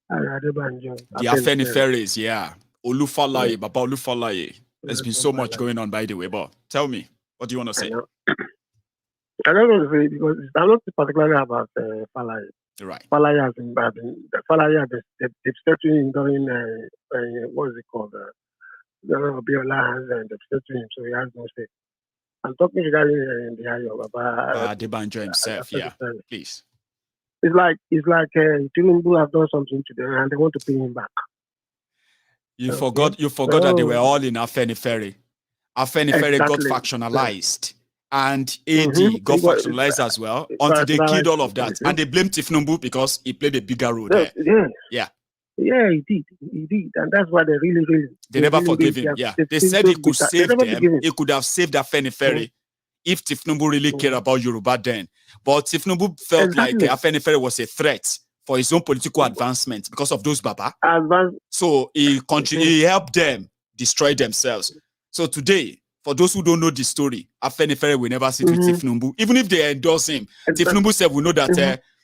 The Afeniferes, yeah. Olufalaye, Baba Olufalaye. There's been so much going on, by the way, but tell me, what do you want to say? I don't want to say because I'm not particularly about Falaye. Right. Falaye has been they've stepped in during what is it called? Biola has stepped in, so he has no say. I'm talking regarding the Ayo about Adebanjo himself, yeah. Please. It's like Tinubu have done something to them and they want to pay him back. You forgot that they were all in Afenifere. Afenifere got factionalized. And AD got factionalized as well until they killed all of that. And they blamed Tinubu because he played a bigger role there. Yeah. Yeah, he did. And that's why they they never forgave him. Yeah. They said he could save them. He could have saved Afenifere if Tinubu really cared about Yoruba then. But Tinubu felt like Afenifere was a threat for his own political advancement because of those Baba. So he helped them destroy themselves. So today, for those who don't know the story, Afenifere will never sit with Tinubu. Even if they endorse him, Tinubu said we know that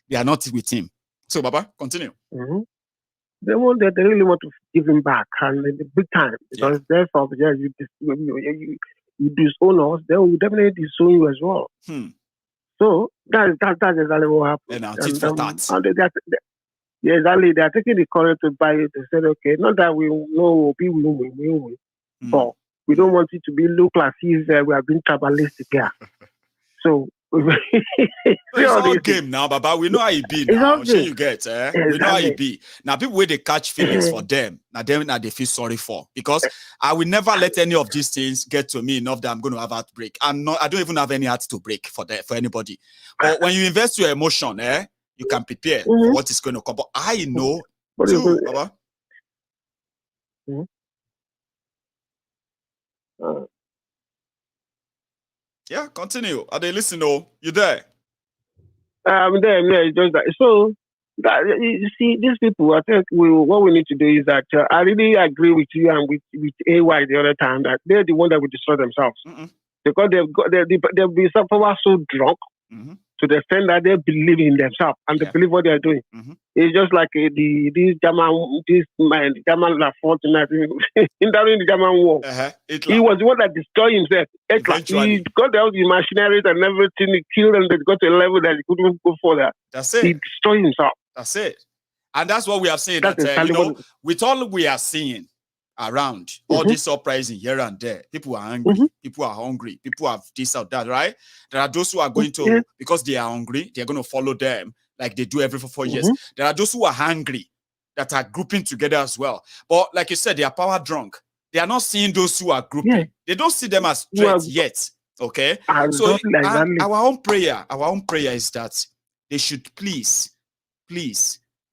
they are not with him. So Baba, continue. They really want to give him back and the big time because therefore you disown us, they will definitely disown you as well. So that's exactly what happened. And tit for tat. Yeah, exactly. They are taking the current to buy it. They said, okay, not that we know we win, but we don't want it to be look like if we are being tribalistic here. So it's all game now, Baba. We know how it be now. Sure you get, We know how it be. Now, people where they catch feelings for them, now they feel sorry for. Because I will never let any of these things get to me enough that I'm going to have heartbreak. I don't even have any heart to break for anybody. But when you invest your emotion, you can prepare for what is going to come. But I know too, Baba. Yeah, continue. Are they listening? You there? I'm there. Yeah, just that. So you see, these people. I think what we need to do is that I really agree with you and with AY the other time that they're the one that will destroy themselves because they'll be so drunk to the extent that they believe in themselves and they believe what they're doing. It's just like this German that fought in the German war. He was the one that destroyed himself. He got all the machineries and everything. He killed and they got to a level that he couldn't go further. That's it. He destroyed himself. That's it. And that's what we are saying. That, with all we are seeing around, all this uprising here and there, people are angry, people are hungry, people have this or that, right? There are those who are going to, because they are hungry, they're going to follow them like they do every 4 years. There are those who are hungry that are grouping together as well. But like you said, they are power drunk. They are not seeing those who are grouping. They don't see them as threats yet. Okay? So our own prayer is that they should please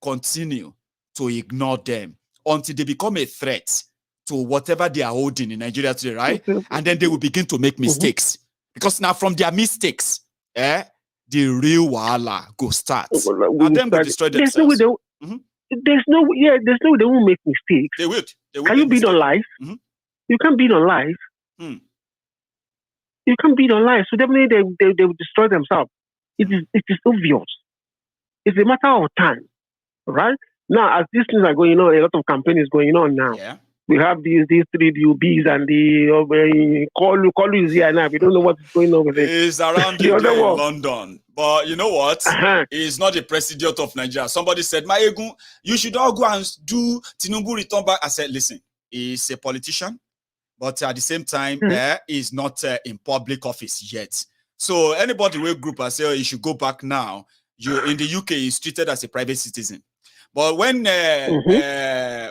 continue to ignore them until they become a threat to whatever they are holding in Nigeria today, right? And then they will begin to make mistakes. Because now from their mistakes, the real wahala go start. And them will destroy themselves. There's no way they won't make mistakes. They will. Can you beat on life? You can't beat on life. You can't beat on life. So definitely they will destroy themselves. It is obvious. It's a matter of time, right? Now, as these things are going on, a lot of campaigns going on now. Yeah. We have these three DUBs and the Kolu is here now. We don't know what is going on with it. He's around in London. But you know what? He's not the president of Nigeria. Somebody said, Maiyegun, you should all go and do Tinubu return back. I said, listen, he's a politician, but at the same time, he's not in public office yet. So anybody will group and say, oh, you should go back now. In the UK, he's treated as a private citizen. But when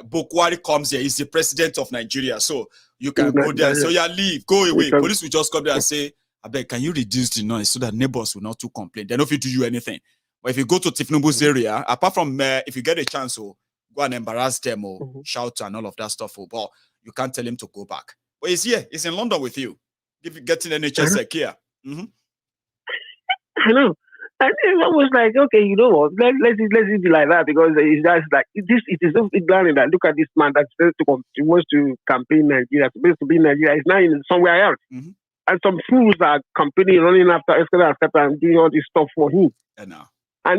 Bukwari comes here, he's the president of Nigeria. So you can go there. So you leave, go away. Police will just come there and say, I beg, can you reduce the noise so that neighbors will not too complain? They don't feel to do anything. But if you go to Tinubu's area, apart from if you get a chance, go and embarrass them or shout and all of that stuff, but you can't tell him to go back. But he's here. He's in London with you. Getting NHS here. I know. And it was like, okay, you know what? Let's be like that because it's just like this. It is so ignorant that look at this man that wants to campaign Nigeria, supposed to be in Nigeria. It's now in somewhere else, and some fools are campaigning, running after and doing all this stuff for him. And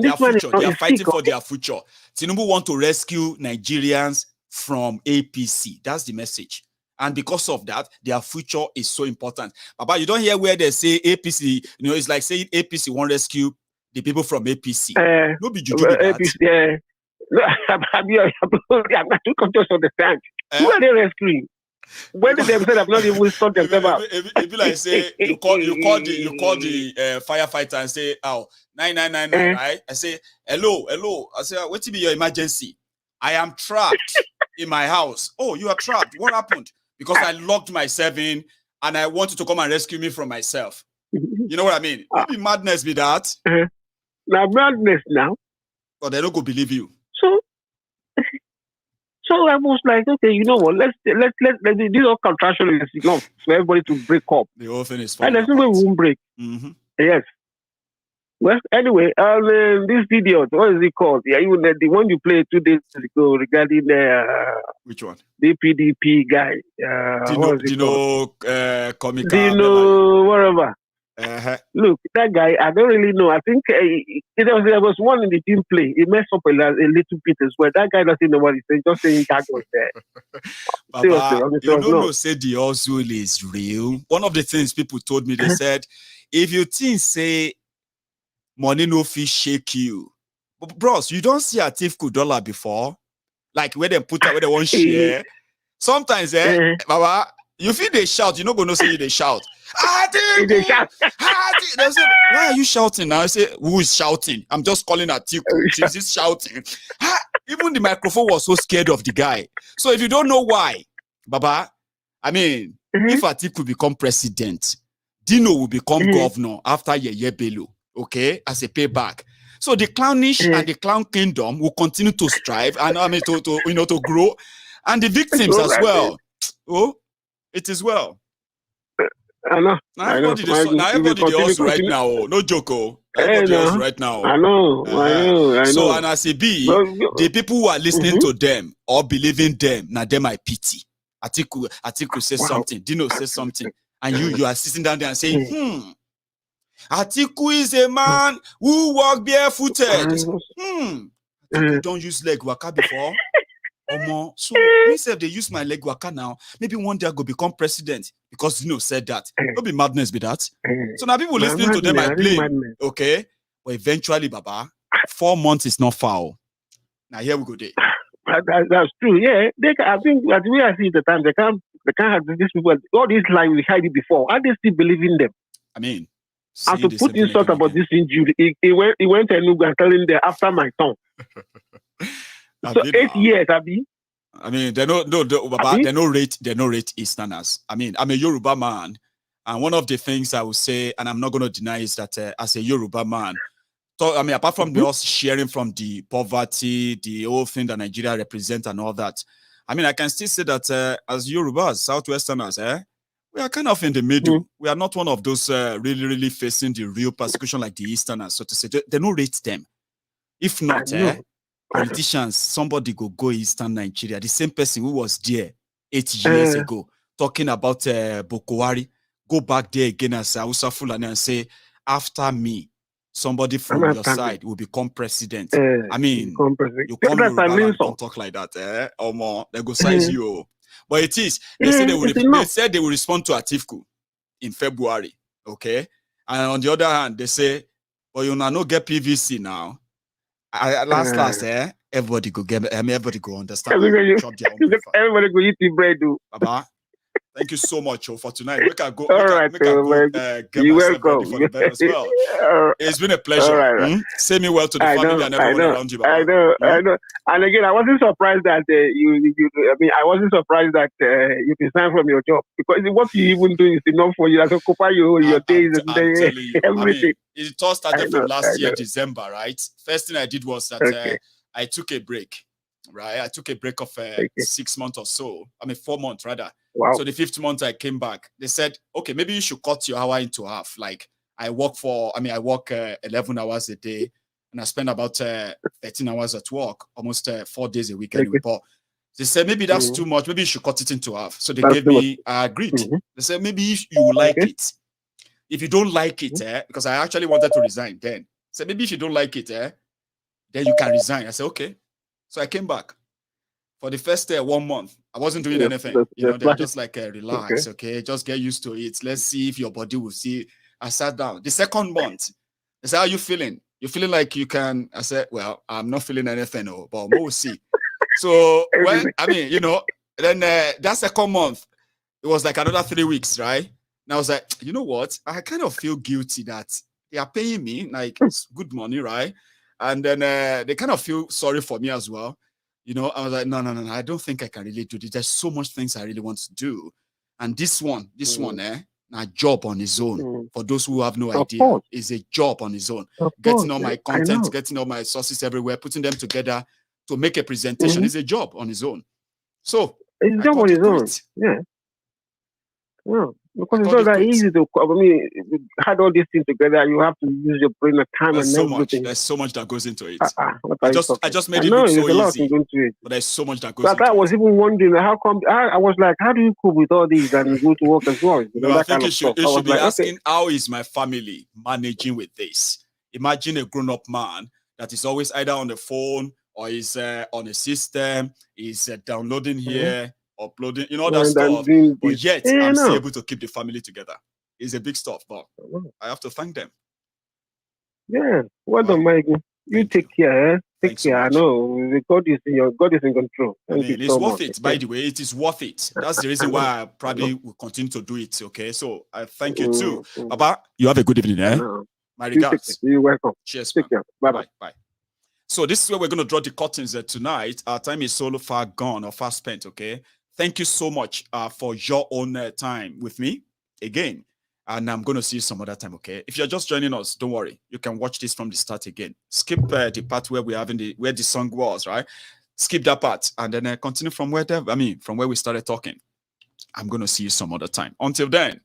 this man they are fighting for their future. Tinubu want to rescue Nigerians from APC. That's the message. And because of that, their future is so important. Baba, you don't hear where they say APC, it's like saying APC won't rescue the people from APC. No be juju be that. APC, I'm not too conscious of the fact. Who are they rescuing? When did they say they've not even sorted themselves out? It be like say you call the firefighter and say, oh, 9999, right? I say, hello. I say, what will be your emergency? I am trapped in my house. Oh, you are trapped. What happened? Because I locked myself in and I wanted to come and rescue me from myself. You know what I mean? Maybe madness be that. Now madness now. But they don't go believe you. So I was like, okay, you know what? Let's do all contraction is enough for everybody to break up. The whole thing is fine. And there's no way we won't break. Yes. Well, anyway, this video, what is it called? Yeah, even the one you played 2 days ago regarding which one? The PDP guy. Dino, whatever. Look, that guy, I don't really know. I think there was one in the team play. He messed up a little bit as well. That guy doesn't know what he's saying. Just saying that was there. Baba, you don't say the hustle is real. One of the things people told me, they said, if you think say money no fit shake you, But bros, you don't see Atiku dollar before, like where they put out where they want share. Sometimes, Baba, you feel they shout, you're not gonna say they shout. Atiku! They shout. They say, why are you shouting now? I say, who is shouting? I'm just calling Atiku. She's just shouting. Even the microphone was so scared of the guy. So if you don't know why, Baba, I mean, if Atiku become president, Dino will become governor after Yeye Bello, okay, as a payback. So the clownish and the clown kingdom will continue to strive and to grow, and the victims as well. Oh, it is well. I know. Now everybody they also right now. No joke. Everybody else right now. I know. So and as it be, the people who are listening to them or believing them, now them I pity. Atiku says something, Dino says something, and you are sitting down there and saying, Atiku is a man who walk barefooted. Atiku don't use leg waka before. So instead they use my leg waka now, maybe one day I go become president because Dino said that. Don't be madness be that. So now people listening to them I blame. Okay, but eventually, Baba, 4 months is not foul. Now here we go there. That's true. Yeah, I think as we are seeing the time, they can't have these people. All these lies we had it before. Are they still believe in them? I mean, and to put this thought about this injury, he went to Enugu and telling them after my tongue. So 8 years, Abi. I mean, they no rate Easterners. I mean, I'm a Yoruba man, and one of the things I would say, and I'm not going to deny, is that as a Yoruba man, I mean, apart from us sharing from the poverty, the whole thing that Nigeria represents and all that, I mean, I can still say that as Yorubas, Southwesterners, we are kind of in the middle. We are not one of those really facing the real persecution like the Easterners, so to say. They don't rate them. If not, politicians, somebody go Eastern Nigeria, the same person who was there 8 years ago, talking about Bokwari, go back there again as Hausa Fulani and say, after me, somebody from your side will become president. I mean, you come and talk like that, or more, they go size you. But it is, they said they will respond to Atiku in February, okay? And on the other hand, they say, well, you not get PVC now. Last, everybody go get. Everybody go understand. Everybody go eat the bread, do. Baba, thank you so much for tonight. We can go. Get you're welcome. For the bed as well. It's been a pleasure. Say me well to the family and everyone around you. Baba. I know. And again, I wasn't surprised that I wasn't surprised that you resigned from your job, because what you even do is enough for you to occupy your days and everything. I mean, it all started from last year, December, right? First thing I did was that I took a break, right? I took a break of 6 months or so. I mean, 4 months rather. Wow. So the 5th month I came back. They said, okay, maybe you should cut your hour into half. Like I work 11 hours a day, and I spend about 13 hours at work, almost 4 days a week. Anyway. But they said maybe that's too much. Maybe you should cut it into half. So they gave me. I agreed. They said maybe if you like it. If you don't like it, because I actually wanted to resign then. So maybe if you don't like it, then you can resign. I said, okay. So I came back. For the first 1 month, I wasn't doing anything. They're just like, relax, okay? Just get used to it. Let's see if your body will see. I sat down. The 2nd month, they said, how are you feeling? You feeling like you can? I said, well, I'm not feeling anything, but we'll see. So, then that 2nd month, it was like another 3 weeks, right? And I was like, you know what? I kind of feel guilty that they are paying me, like, it's good money, right? And then they kind of feel sorry for me as well. I was like, no, I don't think I can really do this. There's so much things I really want to do. And this one, a job on its own. For those who have no idea, is a job on its own. Getting all my content, getting all my sources everywhere, putting them together to make a presentation is a job on its own. So it's a job on its own. Yeah. Well, because it's not that easy to. I mean, had all these things together, you have to use your brain and time and everything. There's so much that goes into it. I just made it look so easy. But there's so much that goes into it. I was even wondering how come. I was like, how do you cope with all these and go to work as well? I think you should be asking, how is my family managing with this? Imagine a grown-up man that is always either on the phone or is on a system, is downloading here. Uploading, that stuff, but yet I'm still able to keep the family together. It's a big stuff, but I have to thank them. Yeah, well done, Maiyegun. You take care. Take care. I know God is in control. Thank you it's so worth much. it. By the way, it is worth it. That's the reason why I probably will continue to do it. Okay, so I thank you too, Baba. You have a good evening, eh? My regards. You're welcome. Cheers. Take care. Bye. So this is where we're going to draw the curtains tonight. Our time is so far gone or far spent. Okay, thank you so much for your own time with me again. And I'm going to see you some other time, okay? If you're just joining us, don't worry. You can watch this from the start again. Skip the part where we're having where the song was, right? Skip that part and then continue from where we started talking. I'm going to see you some other time. Until then,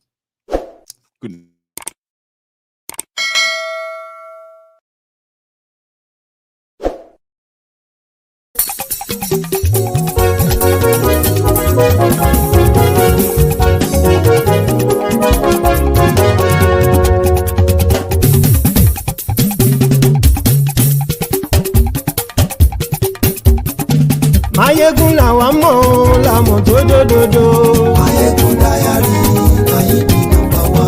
good night. Maiyegun làwa mọ̀ làmọ̀ tó dòdòdò. Maiyegun Diary ayé bí nọ́mbà wá.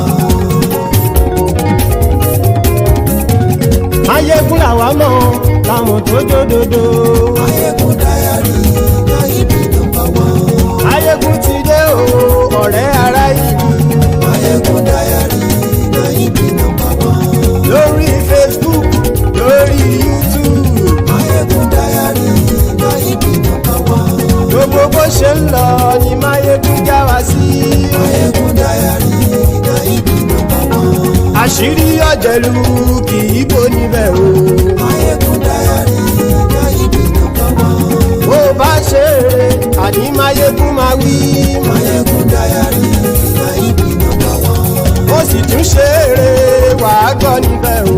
Maiyegun làwa mọ̀ làmọ̀ tó dòdòdò. Maiyegun Diary ayé bí nọ́mbà wá. Maiyegun ti dé o ọ̀rẹ́ ara ìlú. Maiyegun Diary ayé bí nọ́mbà wá. Lórí Facebook lórí YouTube. Maiyegun Diary ayé bí nọ́mbà wá. Gbogbo bó ṣe ń lọ ni Maiyegun já wa sí. Maiyegun Diary ayé bí nọ́mbà wá. Àṣírí ọ̀jẹ̀lú kì í bò níbẹ̀ o. Maiyegun Diary ayé bí nọ́mbà wá. Bó bá ṣe eré àní Maiyegun máa wí. Maiyegun Diary ayé bí nọ́mbà wá. Ó sì tún ṣe eré wàá gbọ́ níbẹ̀ o.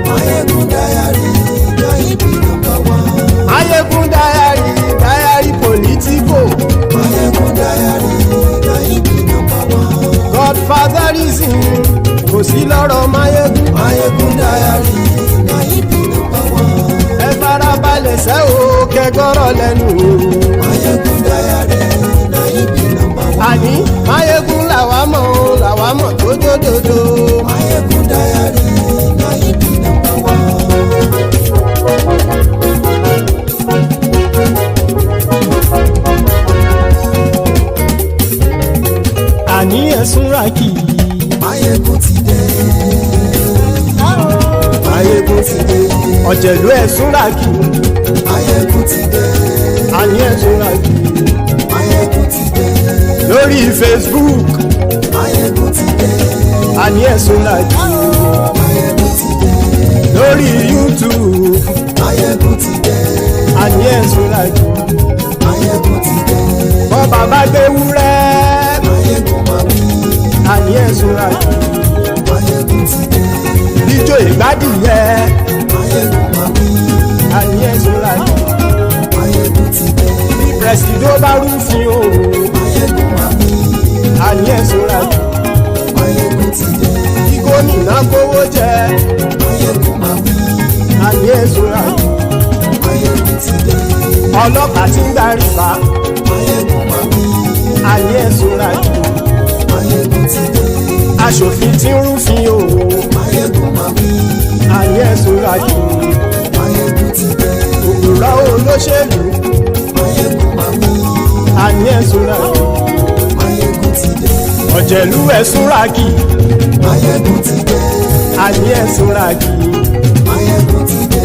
Maiyegun Diary ayé bí nọ́mbà wá. Maiyegun Diary Politico. Maiyegun Diary ayé bí nọ́mbà wá. Godfatherism kò sí lọ́rọ̀ Maiyegun. Maiyegun Diary ayé bí nọ́mbà wá. Ẹ farabalẹ̀ sẹ́ o kẹgọ́rọ̀ lẹ́nu o. Maiyegun Diary ayé bí nọ́mbà wá. Àní Maiyegun làwa mọ̀ tó dòdòdò. Maiyegun Diary ayé bí nọ́mbà wá. Àní ẹ̀sùn rákì. Maiyegun ti dé. Maiyegun ti dé. Ọ̀jẹ̀lú ẹ̀sùn rákì. Maiyegun ti dé. Àní ẹ̀sùn rákì. Maiyegun ti dé. Lórí Facebook. Maiyegun ti dé. Àní ẹ̀sùn rákì. Maiyegun ti dé. Lórí YouTube. Maiyegun ti dé. Àní ẹ̀sùn rákì. Maiyegun ti dé. Bọ́ bàbá gbé wúrẹ́. Maiyegun máa wí. Àní ẹ̀sùn rákì. Maiyegun ti dé. Bíjó ìgbádìyẹ. Maiyegun máa wí. Àní ẹ̀sùn rákì. Maiyegun ti dé. Bí pẹ̀sìdó bá rúfin o. Maiyegun máa wí. Àní ẹ̀sùn rákì. Maiyegun ti dé. Bí gómìnà kówó jẹ. Maiyegun máa wí. Àní ẹ̀sùn rákì. Maiyegun ti dé. Ọlọ́pàá ti ń darí bá. Maiyegun máa wí. Àní ẹ̀sùn rákì. Maiyegun ti dé. Aṣòfin tí ń rúfin o. Maiyegun máa wí. Àní ẹ̀sùn rákì. Maiyegun ti dé. Òpùrọ́ olóṣèlú. Maiyegun máa wí. Àní ẹ̀sùn rákì. Maiyegun ti dé. Ọ̀jẹ̀lú ẹ̀sùn rákì. Maiyegun ti dé. Àní ẹ̀sùn rákì. Maiyegun ti dé.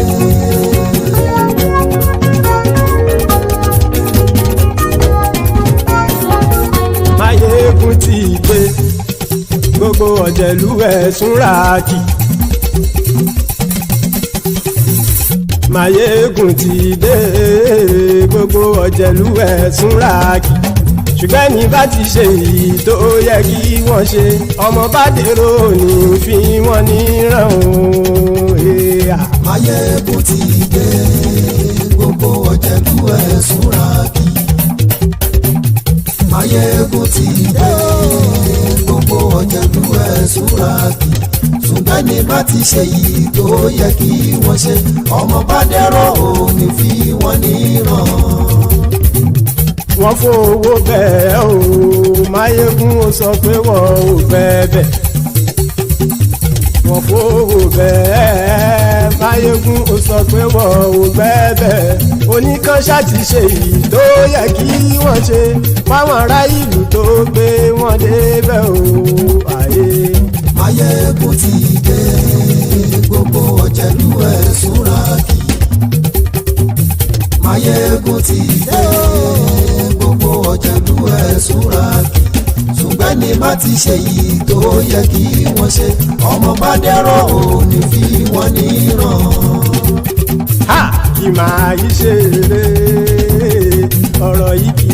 Maiyegun ti dé. Gbogbo ọ̀jẹ̀lú ẹ̀sùn rákì. Maiyegun ti dé. Gbogbo ọ̀jẹ̀lú ẹ̀sùn rákì. Ṣùgbọ́n ní bá ti ṣe èyí tó yẹ kí wọ́n ṣe, ọmọ bá dèrò ní fi wọ́n níran o. Maiyegun ti dé. Gbogbo ọ̀jẹ̀lú ẹ̀sùn rákì. Maiyegun ti dé. Gbogbo ọ̀jẹ̀lú ẹ̀sùn rákì. Ṣùgbọ́n ní bá ti ṣe yìí tó yẹ kí wọ́n ṣe, ọmọ bá dẹ́rọ̀ òní fi wọ́n níran. Wọ́n fowó bẹ́ẹ̀ o, Maiyegun ó sọ pé wọ́n ò fẹ́ bẹ̀. wọ́n fowó bẹ́ẹ̀ Máyégún ó sọ pé wọ́n ò bẹ́ẹ̀ oníkan ṣáàtì ṣe èyí tó yẹ kí wọ́n ṣe fáwọn ará ìlú tó gbé wọn débẹ̀ o àyè. Máyégún ti dé gbogbo ọ̀jẹ̀lú ẹ̀ súnra kì í. Máyégún ti dé gbogbo ọ̀jẹ̀lú ẹ̀ súnra kì í. Ṣùgbọ́n ní má ti ṣe yìí tó yẹ kí wọ́n ṣe ọmọ bá dẹ́rọ̀ ò ní fi wọ́n níran. Kì máa yí ṣe eré ọ̀rọ̀ yìí kì